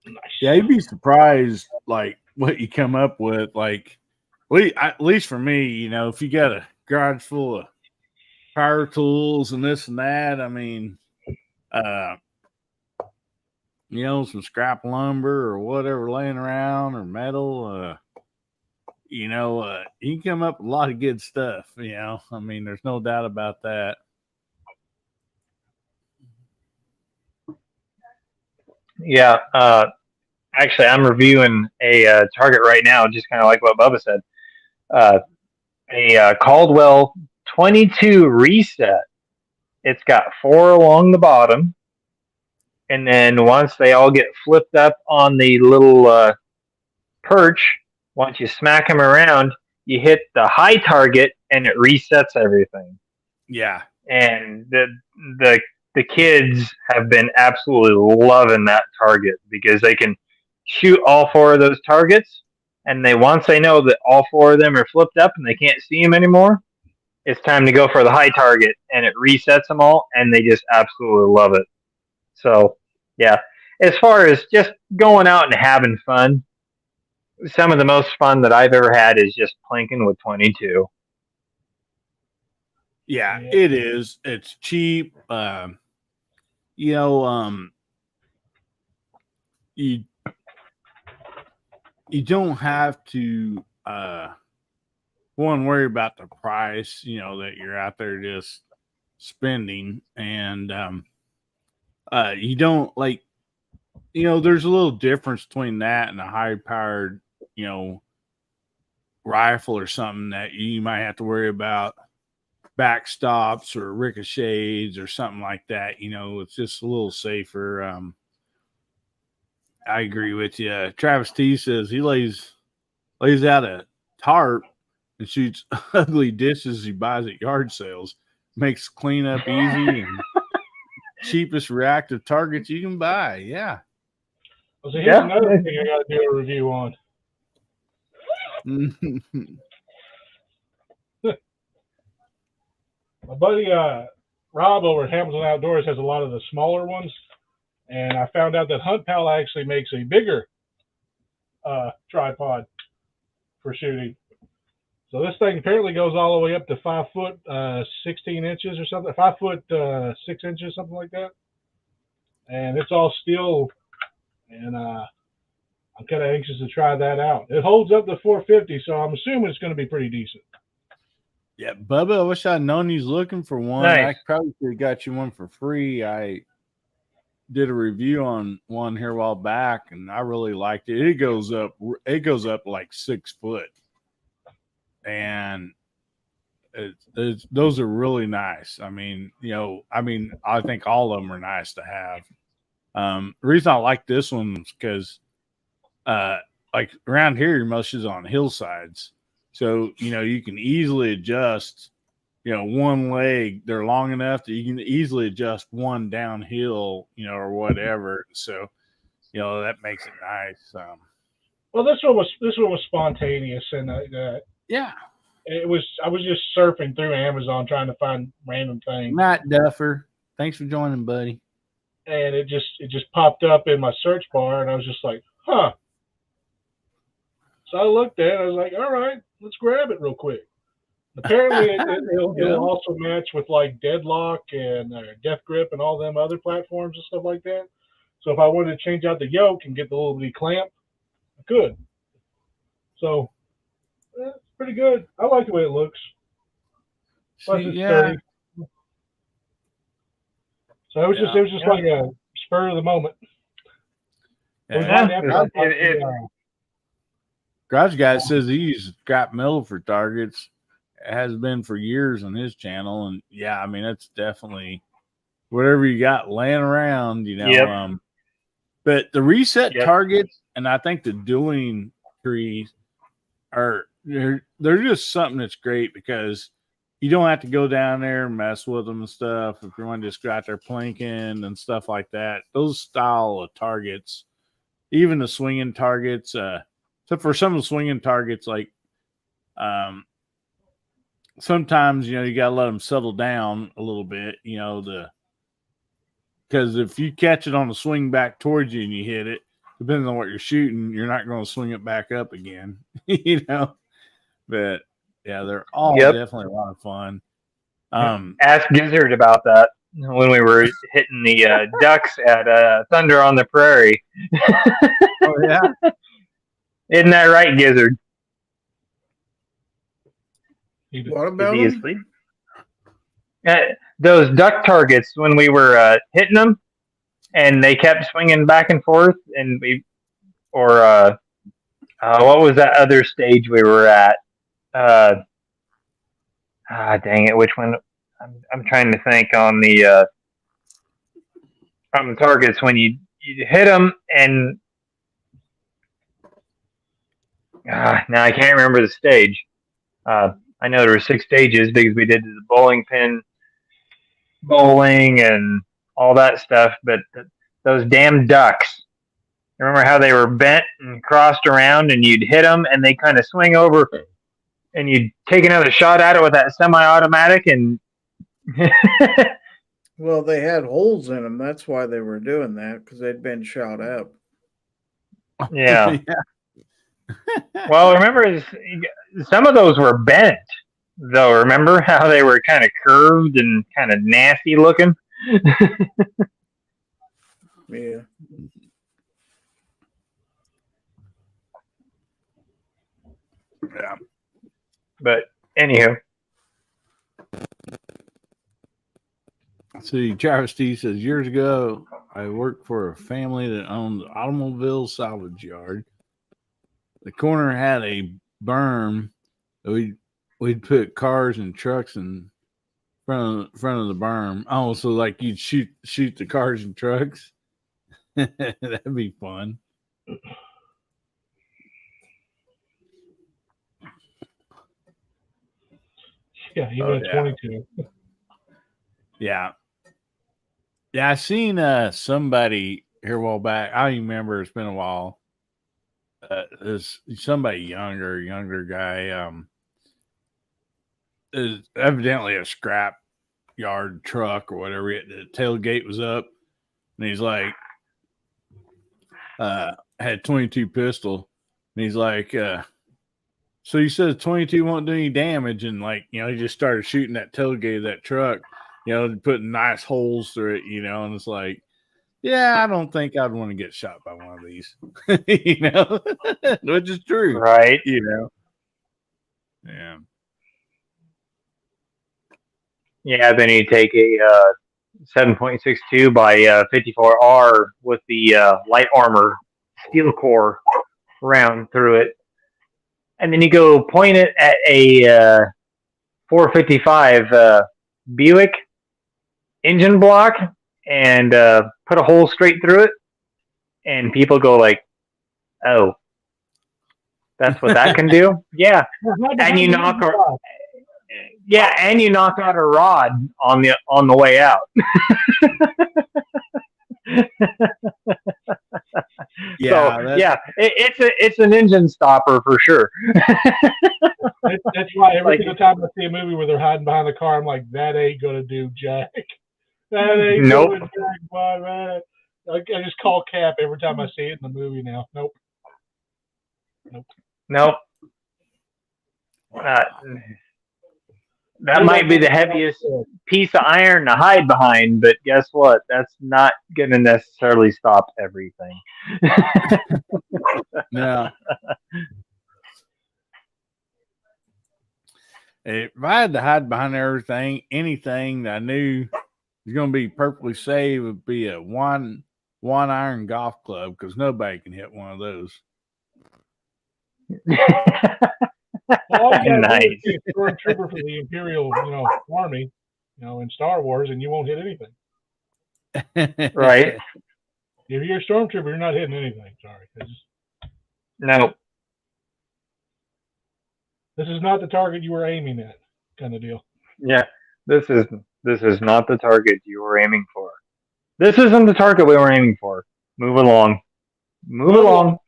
Nice. Yeah, you'd be surprised, like, what you come up with. Like, at least for me, if you got a garage full of power tools and this and that, I mean, some scrap lumber or whatever laying around or metal, you can come up with a lot of good stuff, I mean, there's no doubt about that. Yeah. Actually, I'm reviewing a target right now, just kind of like what Bubba said. A Caldwell 22 reset. It's got 4 along the bottom, and then once they all get flipped up on the little perch, once you smack them around, you hit the high target, and it resets everything. Yeah. And the kids have been absolutely loving that target because they can shoot all 4 of those targets, and once they know that all 4 of them are flipped up and they can't see them anymore, it's time to go for the high target, and it resets them all, and they just absolutely love it. So, yeah, as far as just going out and having fun, some of the most fun that I've ever had is just plinking with 22. Yeah, it is. It's cheap. You don't have to worry about the price, that you're out there just spending, and you don't there's a little difference between that and a high powered, rifle or something that you might have to worry about backstops or ricochets or something like that. It's just a little safer. I agree with you. Travis T says he lays out a tarp and shoots ugly dishes he buys at yard sales. Makes cleanup easy and cheapest reactive targets you can buy. Yeah. So here's another thing I got to do a review on. My buddy Rob over at Hamilton Outdoors has a lot of the smaller ones, and I found out that Hunt Pal actually makes a bigger tripod for shooting. So this thing apparently goes all the way up to 5 foot 16 inches or something, 5 foot 6 inches, something like that. And it's all steel, and I'm kind of anxious to try that out. It holds up to 450, so I'm assuming it's going to be pretty decent. Yeah, Bubba, I wish I'd known you was looking for one. Nice. I probably could have got you one for free. I did a review on one here a while back, and I really liked it. It goes up like 6 foot, and those are really nice. I mean, I think all of them are nice to have. The reason I like this one is because, like around here, most is on hillsides. So, you can easily adjust, one leg. They're long enough that you can easily adjust one downhill, or whatever. So, that makes it nice. Well, this one was spontaneous, and Yeah. I was just surfing through Amazon trying to find random things. Matt Duffer, thanks for joining, buddy. And it just popped up in my search bar, and I was just like, huh. So I looked at it, I was like, all right, let's grab it real quick. Apparently, it'll also match with like Deadlock and Death Grip and all them other platforms and stuff like that. So if I wanted to change out the yoke and get the little bitty clamp, I could. So it's pretty good. I like the way it looks. Plus it's sturdy. So it was just like a spur of the moment. Garage Guy says he uses scrap metal for targets. It has been for years on his channel, and I mean that's definitely whatever you got laying around, Yep. But the reset targets and I think the dueling trees they're just something that's great because you don't have to go down there and mess with them and stuff. If you want to just go out there planking and stuff like that, those style of targets, even the swinging targets, except for some of the swinging targets, like sometimes, you got to let them settle down a little bit, because if you catch it on the swing back towards you and you hit it, depending on what you're shooting, you're not going to swing it back up again, But they're all definitely a lot of fun. Ask Gizzard about that when we were hitting the ducks at Thunder on the Prairie. Oh yeah, isn't that right, Gizzard? What about Is he asleep? Those duck targets when we were hitting them, and they kept swinging back and forth, and what was that other stage we were at? Dang it! Which one? I'm trying to think on the targets when you hit them and now I can't remember the stage. I know there were 6 stages because we did the bowling pin bowling and all that stuff, but those damn ducks. Remember how they were bent and crossed around and you'd hit them and they kind of swing over and you'd take another shot at it with that semi-automatic and well, they had holes in them. That's why they were doing that, because they'd been shot up. Yeah. Well, remember, some of those were bent, though. Remember how they were kind of curved and kind of nasty looking? Yeah. Yeah. But anywho. See, Travis T says, years ago, I worked for a family that owned an automobile salvage yard. The corner had a berm. We'd put cars and trucks in front of the berm. Oh, so like you'd shoot the cars and trucks. That'd be fun. Yeah, even at 22. Yeah. Yeah, I seen somebody here a while back. I don't even remember. It's been a while. There's somebody younger guy. Is evidently a scrap yard truck or whatever. The tailgate was up, and he's like, had 22 pistol, and he's like, so he says 22 won't do any damage, and he just started shooting that tailgate of that truck, putting nice holes through it, and it's like, yeah, I don't think I'd want to get shot by one of these, which is true, right? Yeah. Yeah, then you take a 7.62 by 54R with the light armor steel core round through it, and then you go point it at a 455 Buick engine block and put a hole straight through it, and people go like, "Oh, That's what that can do. Yeah, Hide and you behind knock the a rock. and you knock out a rod on the way out. Yeah, So yeah, it's an engine stopper for sure. That's why every Like- single time I see a movie where they're hiding behind the car, I'm like, that ain't gonna do jack. That ain't Nope. doing jack, boy, man. I just call Cap every time I see it in the movie now. Nope. Nope. That might be the heaviest piece of iron to hide behind, but guess what? That's not going to necessarily stop everything. no. If I had to hide behind everything, anything that I knew was going to be perfectly safe would be a one iron golf club, because nobody can hit one of those. Well, all you gotta do Nice. is be a stormtrooper for the Imperial, Army, in Star Wars, and you won't hit anything. Right? If you're a stormtrooper, you're not hitting anything. Sorry, No. this is not the target you were aiming at, kind of deal. Yeah. This is not the target you were aiming for. This isn't the target we were aiming for. Move along. Move along.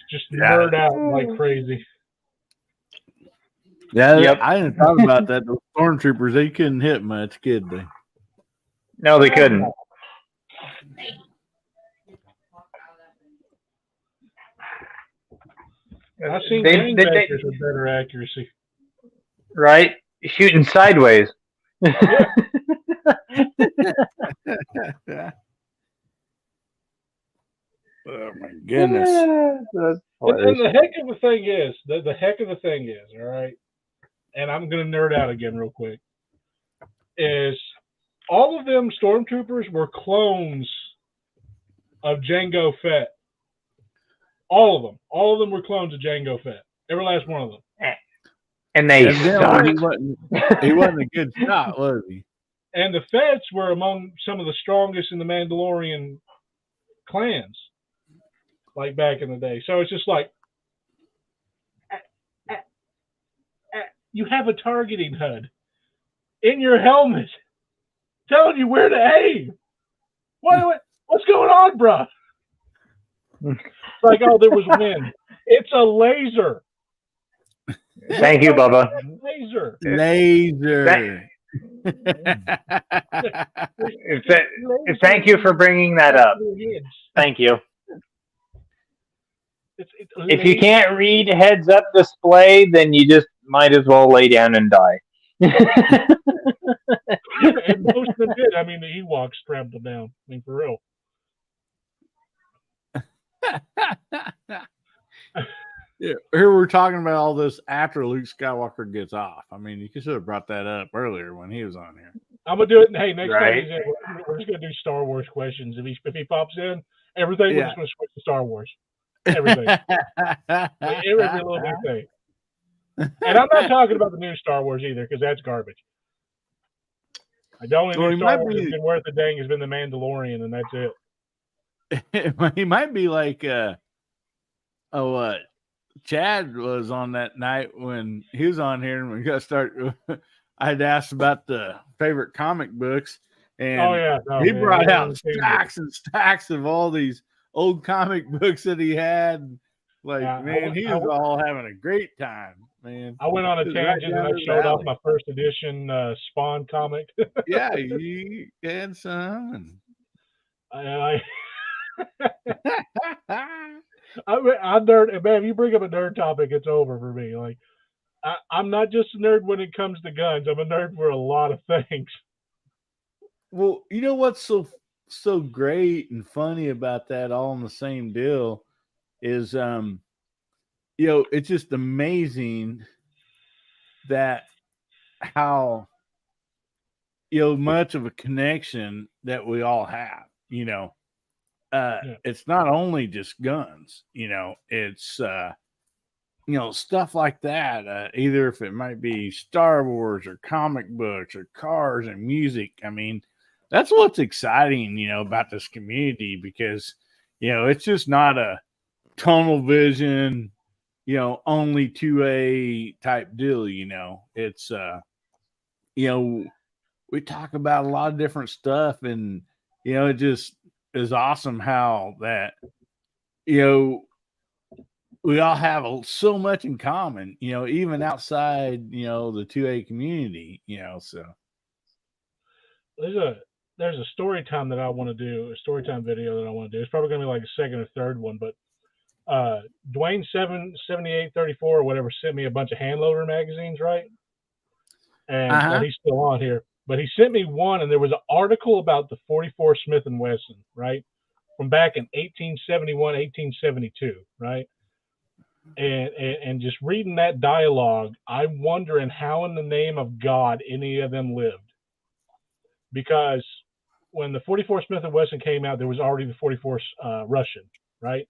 Just nerd out like crazy. Yeah, Yep. I didn't thought about that. Those stormtroopers, they couldn't hit much, could they? No, they couldn't. I've seen They- gangbangers with better accuracy. Right? Shooting sideways. Oh my goodness. That's And hilarious. the heck of the thing is, the heck of the thing is, all right, and I'm going to nerd out again real quick, is all of them stormtroopers were clones of Jango Fett. All of them. All of them were clones of Jango Fett. Every last one of them. And they Evidently, sucked. he wasn't a good shot, was he? And the Fetts were among some of the strongest in the Mandalorian clans, like back in the day. So it's just like, you have a targeting HUD in your helmet telling you where to aim. What's going on, bruh? It's like, oh, there was wind. It's a laser. Thank you, Bubba. Laser. Laser. Thank you for bringing that up. Thank you. If you can't read heads-up display, then you just might as well lay down and die. And most of them did. I mean, the Ewoks trampled them down. I mean, for real. Yeah, here we're talking about all this after Luke Skywalker gets off. I mean, you should have brought that up earlier when he was on here. I'm gonna do it. Hey, next Right. time he's in, we're just gonna do Star Wars questions. If he pops in, everything we're just gonna switch to Star Wars. Everything, every little bit thing. And I'm not talking about the new Star Wars either, because that's garbage. The only Well, new he Star might Wars be- that's been worth a dang has been the Mandalorian, and that's it. He might be like, Chad was on that night when he was on here, and we got to start. I'd asked about the favorite comic books, and Oh yeah, no, he man, brought I out haven't seen it. stacks and stacks of all these old comic books that he had. Like, Yeah, man, he was all having a great time, man. I went on a It was right tangent down and I his showed off alley. my first edition Spawn comic. Yeah, you had some. I I'm nerd, man. If you bring up a nerd topic, it's over for me. Like, I'm not just a nerd when it comes to guns. I'm a nerd for a lot of things. Well, you know what's so great and funny about that, all in the same deal, is it's just amazing that how much of a connection that we all have. It's not only just guns, it's stuff like that, either if it might be Star Wars or comic books or cars and music. I mean, that's what's exciting, about this community, because, it's just not a tunnel vision, only 2A type deal. It's, we talk about a lot of different stuff, and, it just is awesome how that, we all have so much in common, even outside, the 2A community, so. There's a story time that I want to do, a story time video that I want to do. It's probably going to be like a second or third one, but Dwayne 7834 or whatever sent me a bunch of hand loader magazines, right? And he's still on here, but he sent me one, and there was an article about the 44 Smith & Wesson, right? From back in 1871, 1872, right? And just reading that dialogue, I'm wondering how in the name of God any of them lived. Because when the 44 Smith & Wesson came out, there was already the 44 Russian, right?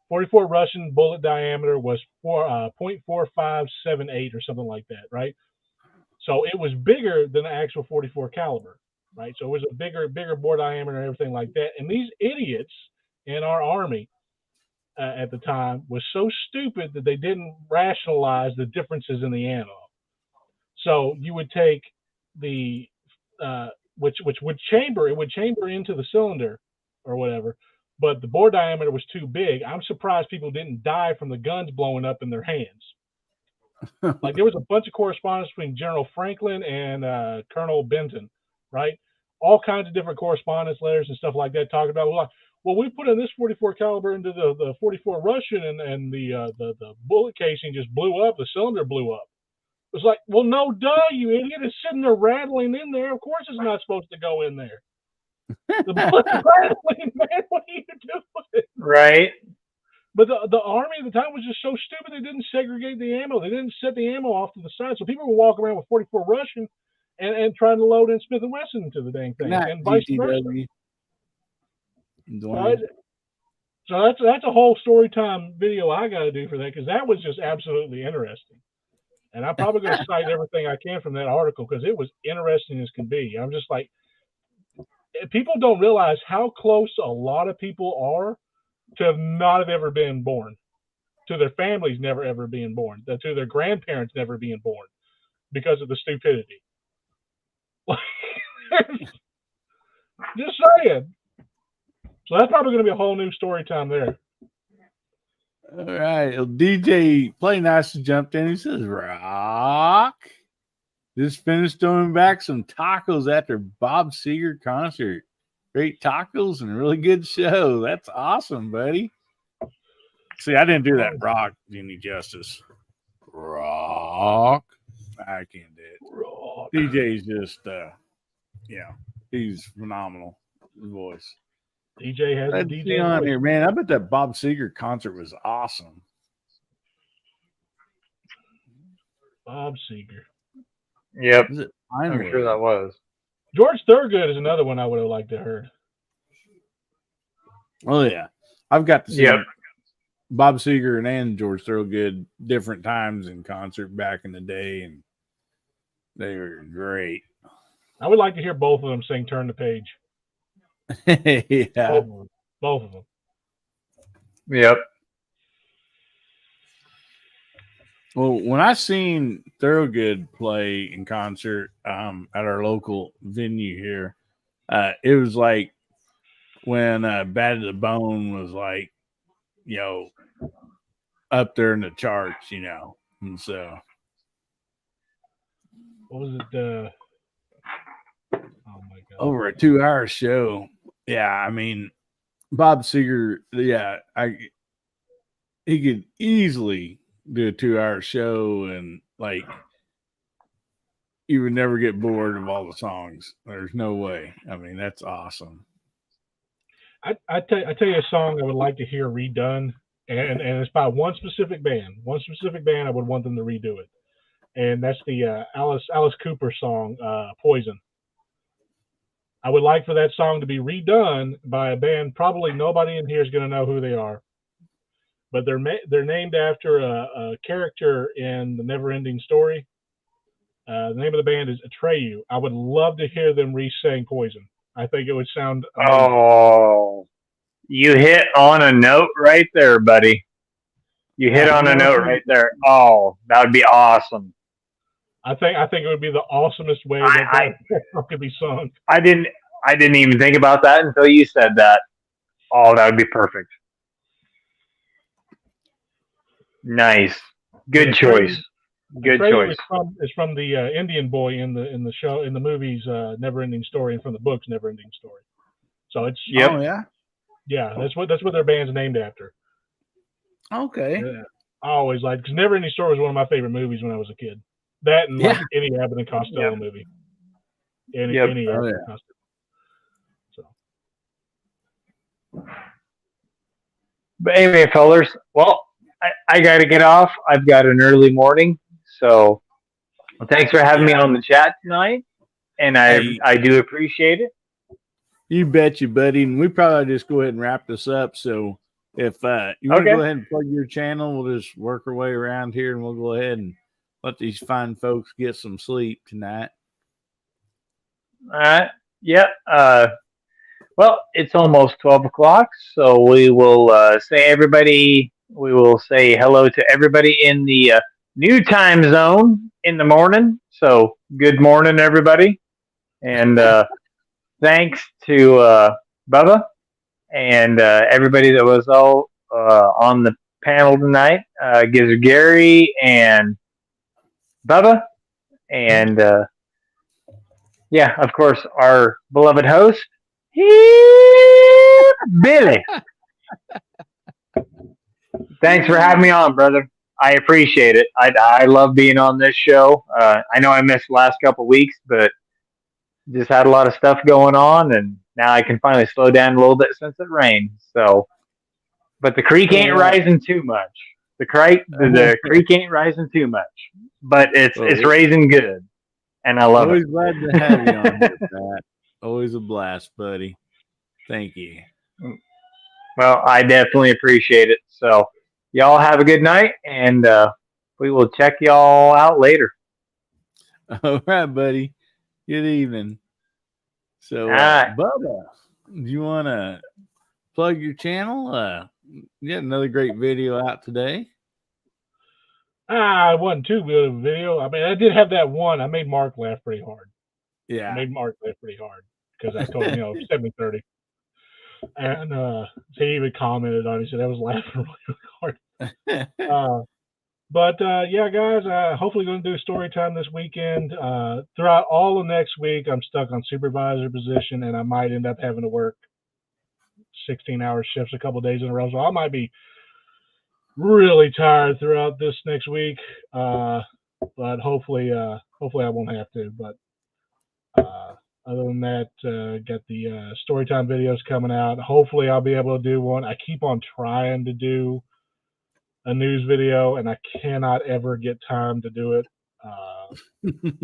44 Russian bullet diameter was 0.4578 or something like that, right? So it was bigger than the actual 44 caliber, right? So it was a bigger bore diameter and everything like that. And these idiots in our Army at the time was so stupid that they didn't rationalize the differences in the ammo. So you would take the which would chamber into the cylinder or whatever, but the bore diameter was too big. I'm surprised people didn't die from the guns blowing up in their hands. Like there was a bunch of correspondence between General Franklin and Colonel Benton, right? All kinds of different correspondence letters and stuff like that, talking about, well, we put in this 44 caliber into the 44 Russian, and the bullet casing just blew up. The cylinder blew up. It was like, well, no, duh, you idiot! It's sitting there rattling in there. Of course, it's not supposed to go in there. The bullet's rattling, man. What are you doing? Right. But the Army at the time was just so stupid they didn't segregate the ammo. They didn't set the ammo off to the side. So people were walking around with 44 Russian and trying to load in Smith & Wesson into the dang thing, and vice versa. So that's a whole story time video I got to do for that, because that was just absolutely interesting. And I'm probably going to cite everything I can from that article, because it was interesting as can be. I'm just like, people don't realize how close a lot of people are to not have ever been born, to their families never ever being born, to their grandparents never being born because of the stupidity. Just saying. So that's probably going to be a whole new story time there. All right. DJ Play Nice jumped in. He says, Rock. Just finished throwing back some tacos after Bob Seger concert. Great tacos and a really good show. That's awesome, buddy. See, I didn't do that rock any justice. Rock. I can't do it. Rock. DJ's just, he's phenomenal. His voice. DJ has a DJ on here, man. I bet that Bob Seger concert was awesome. Bob Seger. Yep. I'm sure that was. George Thorogood is another one I would have liked to have heard. Oh, yeah. I've got to see Bob Seger and George Thorogood different times in concert back in the day, and they were great. I would like to hear both of them sing Turn the Page. Yeah. Both of them. Yep. Well, when I seen Thorogood play in concert at our local venue here, it was like when Bad to the Bone was like, up there in the charts, and so. What was it? Oh my God! Over a 2-hour show. Yeah, I mean, Bob Seger. Yeah, he could easily do a 2-hour show, and like you would never get bored of all the songs. There's no way. I mean, that's awesome. I tell you a song I would like to hear redone, and it's by one specific band. One specific band I would want them to redo it, and that's the Alice Cooper song, "Poison." I would like for that song to be redone by a band. Probably nobody in here is going to know who they are, but they're named after a character in the Never-Ending Story. The name of the band is Atreyu. I would love to hear them re-sing "Poison." I think it would sound amazing. Oh, you hit on a note right there, buddy. You hit on a note right there. Oh, that would be awesome. I think it would be the awesomest way that could be sung. I didn't even think about that until you said that. Oh, that would be perfect. Nice. Good choice. Good choice. It's from the Indian boy in the show, in the movies, Never Ending Story, and from the books Never Ending Story. So it's Oh yeah. That's what their band's named after. Okay. Yeah. I always liked, because Never Ending Story was one of my favorite movies when I was a kid. That and like any Abbott and Costello movie. Any Abbott and Costello. So. But anyway, fellas, well, I got to get off. I've got an early morning, so thanks for having me on the chat tonight, and I do appreciate it. You bet you, buddy. And we probably just go ahead and wrap this up. So if you want to go ahead and plug your channel, we'll just work our way around here, and we'll go ahead and let these fine folks get some sleep tonight. All right. Yep. Well, it's almost 12 o'clock, so we will we will say hello to everybody in the new time zone in the morning. So good morning, everybody. And thanks to Bubba and everybody that was all on the panel tonight. Gizzard Gary and Bubba. And of course, our beloved host, Billy. Thanks for having me on, brother. I appreciate it. I love being on this show. I know I missed the last couple weeks, but just had a lot of stuff going on, and now I can finally slow down a little bit since it rained. So, but the creek ain't rising too much. The creek ain't rising too much, but it's raising good, and I love it. Always glad to have you on here, Pat. Always a blast, buddy. Thank you. Well, I definitely appreciate it. So, y'all have a good night, and we will check y'all out later. All right, buddy. Good evening. So, Bubba, do you want to plug your channel? You had another great video out today. It wasn't too good of a video. I mean, I did have that one. I made Mark laugh pretty hard. Yeah. I made Mark laugh pretty hard because I told him, 70-30. And he even commented on it. He said, I was laughing really hard. But guys, hopefully going to do story time this weekend. Throughout all of next week, I'm stuck on supervisor position, and I might end up having to work 16-hour shifts a couple of days in a row. So I might be really tired throughout this next week. But hopefully I won't have to. But other than that, got the storytime videos coming out. Hopefully I'll be able to do one. I keep on trying to do a news video, and I cannot ever get time to do it.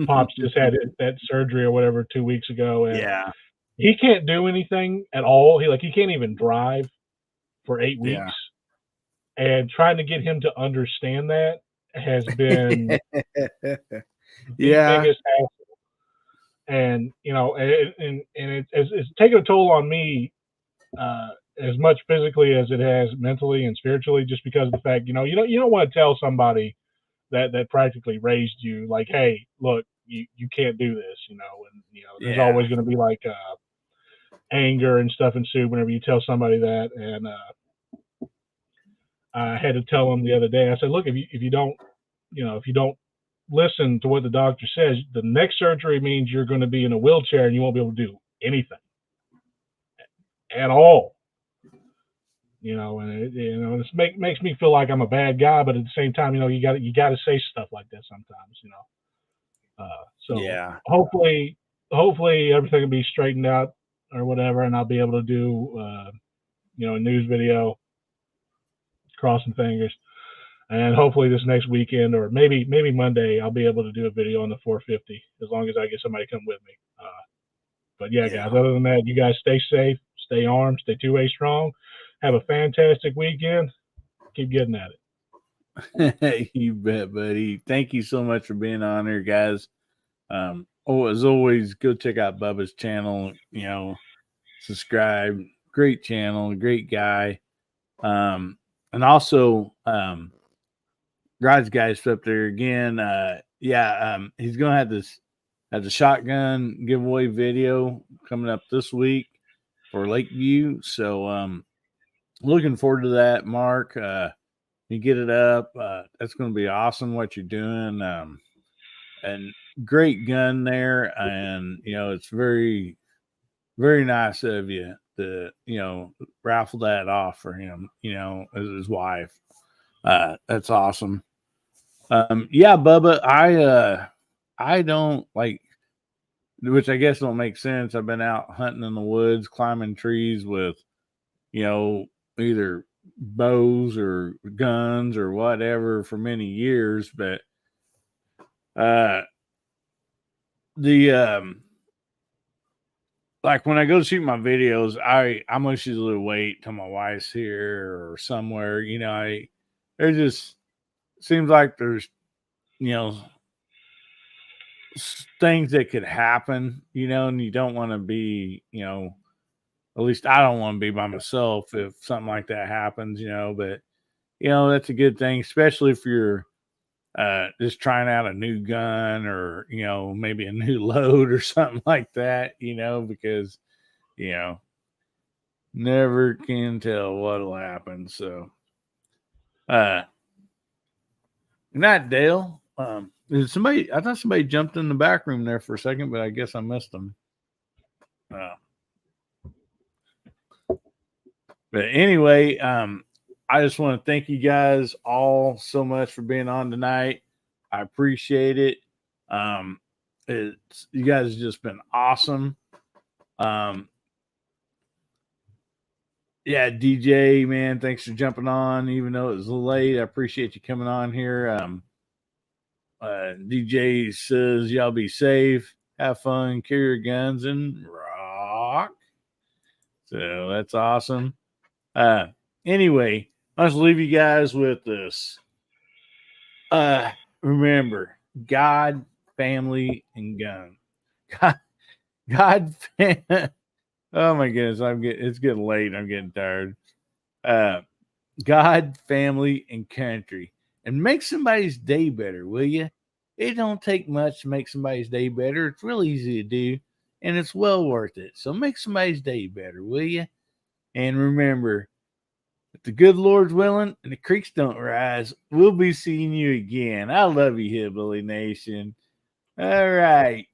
Pops just had that surgery or whatever 2 weeks ago, and he can't do anything at all. He can't even drive for 8 weeks, and trying to get him to understand that has been the biggest hassle. And it's taken a toll on me as much physically as it has mentally and spiritually, just because of the fact you don't want to tell somebody that practically raised you, like, hey, look, you can't do this, and there's always going to be like anger and stuff ensue whenever you tell somebody that. And I had to tell him the other day, I said, look, if you don't listen to what the doctor says, the next surgery means you're going to be in a wheelchair and you won't be able to do anything at all. And it makes me feel like I'm a bad guy, but at the same time, you got to say stuff like that sometimes, So hopefully everything will be straightened out or whatever, and I'll be able to do a news video, crossing fingers. And hopefully this next weekend, or maybe Monday, I'll be able to do a video on the 450, as long as I get somebody to come with me. But guys, other than that, you guys stay safe, stay armed, stay two-way strong. Have a fantastic weekend. Keep getting at it. You bet, buddy. Thank you so much for being on here, guys. as always, go check out Bubba's channel. You know, subscribe. Great channel, great guy. And also, Garage Guy's up there again. He's gonna have the shotgun giveaway video coming up this week for Lakeview. So looking forward to that, Mark. You get it up. That's gonna be awesome what you're doing. And great gun there, and it's very, very nice of you to raffle that off for him, as his wife. That's awesome. Yeah, Bubba, I don't like, which I guess don't make sense. I've been out hunting in the woods, climbing trees with, either bows or guns or whatever for many years, but like when I go shoot my videos, I'm gonna usually wait till my wife's here or somewhere. There just seems like there's things that could happen, and you don't want to be, at least I don't want to be by myself if something like that happens, but that's a good thing, especially if you're just trying out a new gun or, maybe a new load or something like that, because, never can tell what'll happen. So, not Dale. Did somebody? I thought somebody jumped in the back room there for a second, but I guess I missed them. But anyway, I just want to thank you guys all so much for being on tonight. I appreciate it. You guys have just been awesome. Yeah, DJ, man, thanks for jumping on, even though it was late. I appreciate you coming on here. DJ says, y'all be safe, have fun, carry your guns, and rock. So that's awesome. Anyway, I'll just leave you guys with this. Remember, God, family, and gun. God, oh my goodness, it's getting late. I'm getting tired. God, family, and country. And make somebody's day better, will you? It don't take much to make somebody's day better. It's real easy to do, and it's well worth it. So make somebody's day better, will you? And remember, if the good Lord's willing and the creeks don't rise, we'll be seeing you again. I love you, Hillbilly Nation. All right.